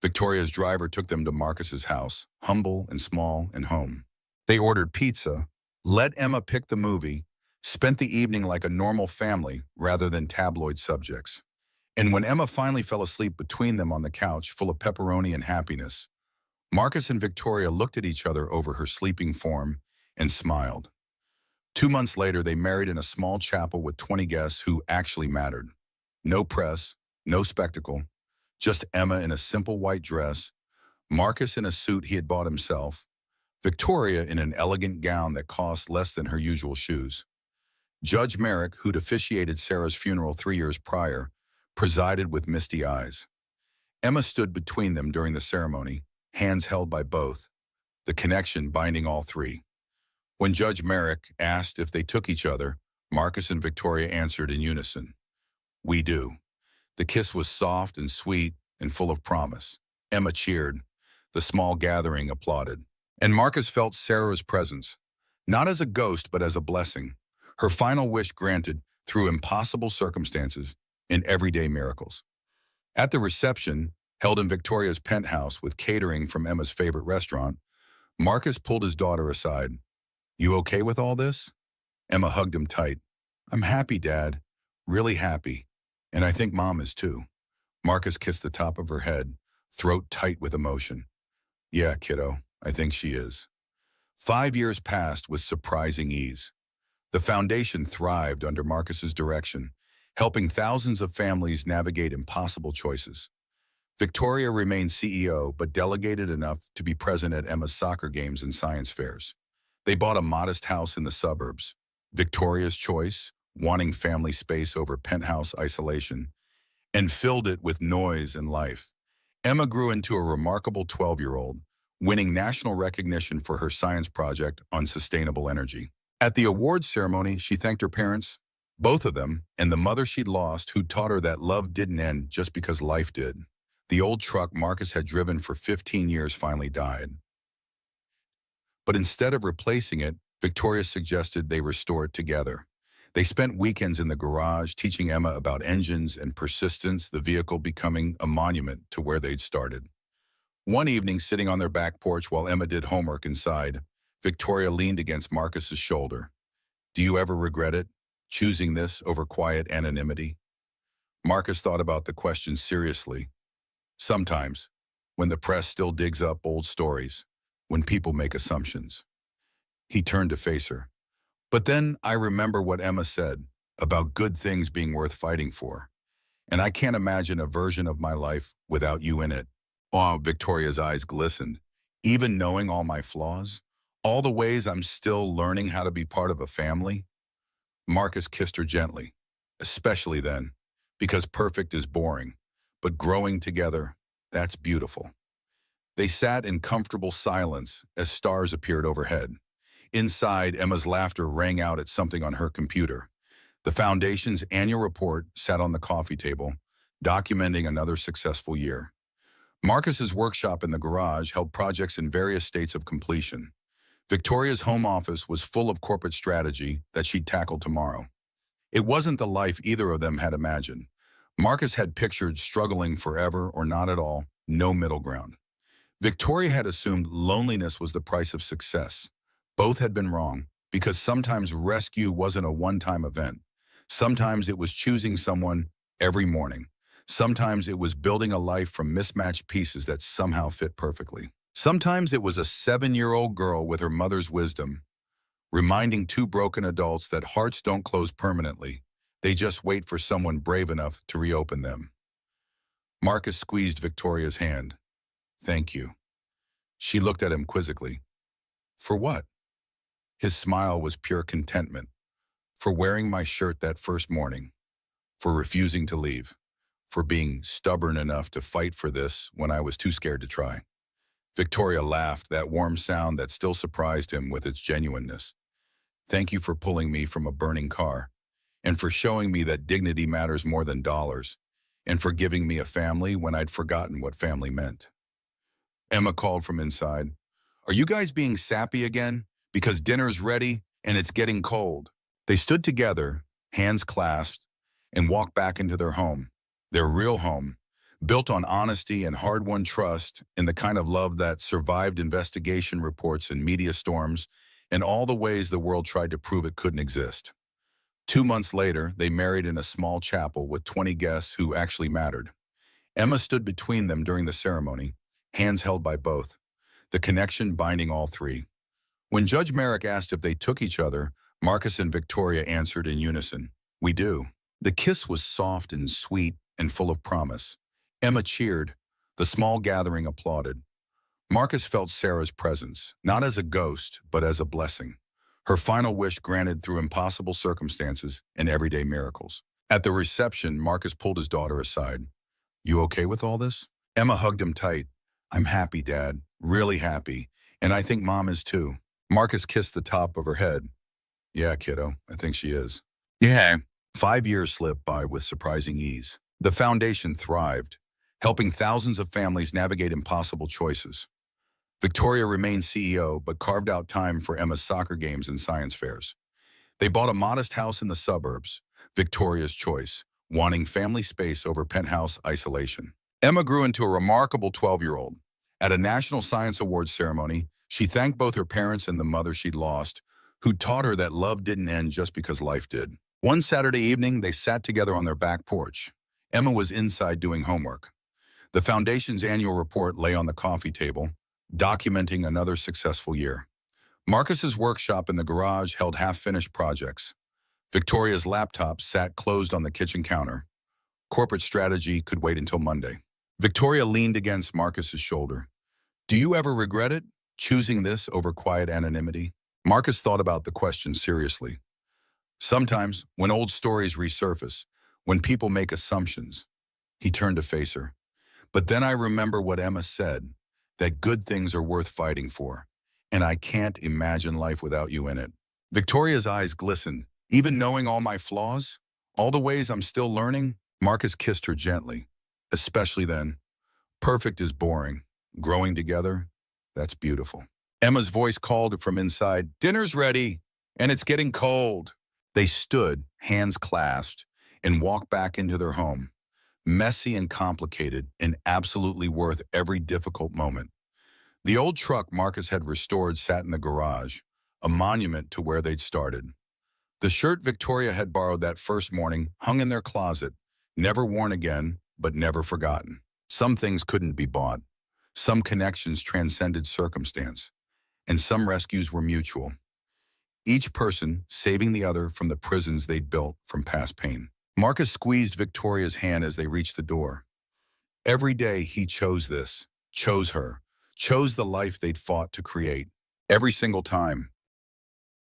Victoria's driver took them to Marcus's house, humble and small and home. They ordered pizza, let Emma pick the movie, spent the evening like a normal family rather than tabloid subjects. And when Emma finally fell asleep between them on the couch, full of pepperoni and happiness, Marcus and Victoria looked at each other over her sleeping form and smiled. 2 months later, they married in a small chapel with 20 guests who actually mattered. No press, no spectacle, just Emma in a simple white dress, Marcus in a suit he had bought himself, Victoria in an elegant gown that cost less than her usual shoes. Judge Merrick, who'd officiated Sarah's funeral 3 years prior, presided with misty eyes. Emma stood between them during the ceremony, hands held by both, the connection binding all three. When Judge Merrick asked if they took each other, Marcus and Victoria answered in unison, "We do." The kiss was soft and sweet and full of promise. Emma cheered. The small gathering applauded. And Marcus felt Sarah's presence, not as a ghost but as a blessing, her final wish granted through impossible circumstances and everyday miracles. At the reception, held in Victoria's penthouse with catering from Emma's favorite restaurant, Marcus pulled his daughter aside. "You okay with all this?" Emma hugged him tight. "I'm happy, Dad. Really happy. And I think Mom is too." Marcus kissed the top of her head, throat tight with emotion. "Yeah, kiddo, I think she is." 5 years passed with surprising ease. The foundation thrived under Marcus's direction, helping thousands of families navigate impossible choices. Victoria remained CEO, but delegated enough to be present at Emma's soccer games and science fairs. They bought a modest house in the suburbs, Victoria's choice, wanting family space over penthouse isolation, and filled it with noise and life. Emma grew into a remarkable 12-year-old, winning national recognition for her science project on sustainable energy. At the awards ceremony, she thanked her parents, both of them, and the mother she'd lost who taught her that love didn't end just because life did. The old truck Marcus had driven for 15 years finally died. But instead of replacing it, Victoria suggested they restore it together. They spent weekends in the garage teaching Emma about engines and persistence, the vehicle becoming a monument to where they'd started. One evening, sitting on their back porch while Emma did homework inside, Victoria leaned against Marcus's shoulder. "Do you ever regret it, choosing this over quiet anonymity?" Marcus thought about the question seriously. "Sometimes, when the press still digs up old stories, when people make assumptions." He turned to face her. "But then I remember what Emma said about good things being worth fighting for. And I can't imagine a version of my life without you in it." Oh, Victoria's eyes glistened. "Even knowing all my flaws? All the ways I'm still learning how to be part of a family?" Marcus kissed her gently, especially then, because perfect is boring, but growing together, that's beautiful. They sat in comfortable silence as stars appeared overhead. Inside, Emma's laughter rang out at something on her computer. The Foundation's annual report sat on the coffee table, documenting another successful year. Marcus's workshop in the garage held projects in various states of completion. Victoria's home office was full of corporate strategy that she'd tackle tomorrow. It wasn't the life either of them had imagined. Marcus had pictured struggling forever or not at all, no middle ground. Victoria had assumed loneliness was the price of success. Both had been wrong, because sometimes rescue wasn't a one-time event. Sometimes it was choosing someone every morning. Sometimes it was building a life from mismatched pieces that somehow fit perfectly. Sometimes it was a 7-year-old girl with her mother's wisdom, reminding two broken adults that hearts don't close permanently. They just wait for someone brave enough to reopen them. Marcus squeezed Victoria's hand. "Thank you." She looked at him quizzically. For what? His smile was pure contentment. For wearing my shirt that first morning. For refusing to leave. For being stubborn enough to fight for this when I was too scared to try. Victoria laughed, that warm sound that still surprised him with its genuineness. Thank you for pulling me from a burning car, and for showing me that dignity matters more than dollars, and for giving me a family when I'd forgotten what family meant. Emma called from inside. Are you guys being sappy again? Because dinner's ready and it's getting cold. They stood together, hands clasped, and walked back into their home, their real home, built on honesty and hard-won trust in the kind of love that survived investigation reports and media storms and all the ways the world tried to prove it couldn't exist. 2 months later, they married in a small chapel with 20 guests who actually mattered. Emma stood between them during the ceremony, hands held by both, the connection binding all three. When Judge Merrick asked if they took each other, Marcus and Victoria answered in unison, "We do." The kiss was soft and sweet and full of promise. Emma cheered. The small gathering applauded. Marcus felt Sarah's presence, not as a ghost, but as a blessing. Her final wish granted through impossible circumstances and everyday miracles. At the reception, Marcus pulled his daughter aside. You okay with all this? Emma hugged him tight. I'm happy, Dad. Really happy. And I think Mom is too. Marcus kissed the top of her head. Yeah, kiddo, I think she is. Yeah. 5 years slipped by with surprising ease. The foundation thrived, helping thousands of families navigate impossible choices. Victoria remained CEO, but carved out time for Emma's soccer games and science fairs. They bought a modest house in the suburbs, Victoria's choice, wanting family space over penthouse isolation. Emma grew into a remarkable 12-year-old. At a National Science Awards ceremony, she thanked both her parents and the mother she'd lost, who taught her that love didn't end just because life did. One Saturday evening, they sat together on their back porch. Emma was inside doing homework. The foundation's annual report lay on the coffee table, documenting another successful year. Marcus's workshop in the garage held half-finished projects. Victoria's laptop sat closed on the kitchen counter. Corporate strategy could wait until Monday. Victoria leaned against Marcus's shoulder. Do you ever regret it, choosing this over quiet anonymity? Marcus thought about the question seriously. Sometimes, when old stories resurface, when people make assumptions, he turned to face her. But then I remember what Emma said, that good things are worth fighting for, and I can't imagine life without you in it. Victoria's eyes glistened. Even knowing all my flaws, all the ways I'm still learning, Marcus kissed her gently, especially then. Perfect is boring. Growing together, that's beautiful. Emma's voice called from inside, dinner's ready, and it's getting cold. They stood, hands clasped, and walked back into their home. Messy and complicated, and absolutely worth every difficult moment. The old truck Marcus had restored sat in the garage, a monument to where they'd started. The shirt Victoria had borrowed that first morning hung in their closet, never worn again, but never forgotten. Some things couldn't be bought. Some connections transcended circumstance, and some rescues were mutual. Each person saving the other from the prisons they'd built from past pain. Marcus squeezed Victoria's hand as they reached the door. Every day he chose this, chose her, chose the life they'd fought to create. Every single time,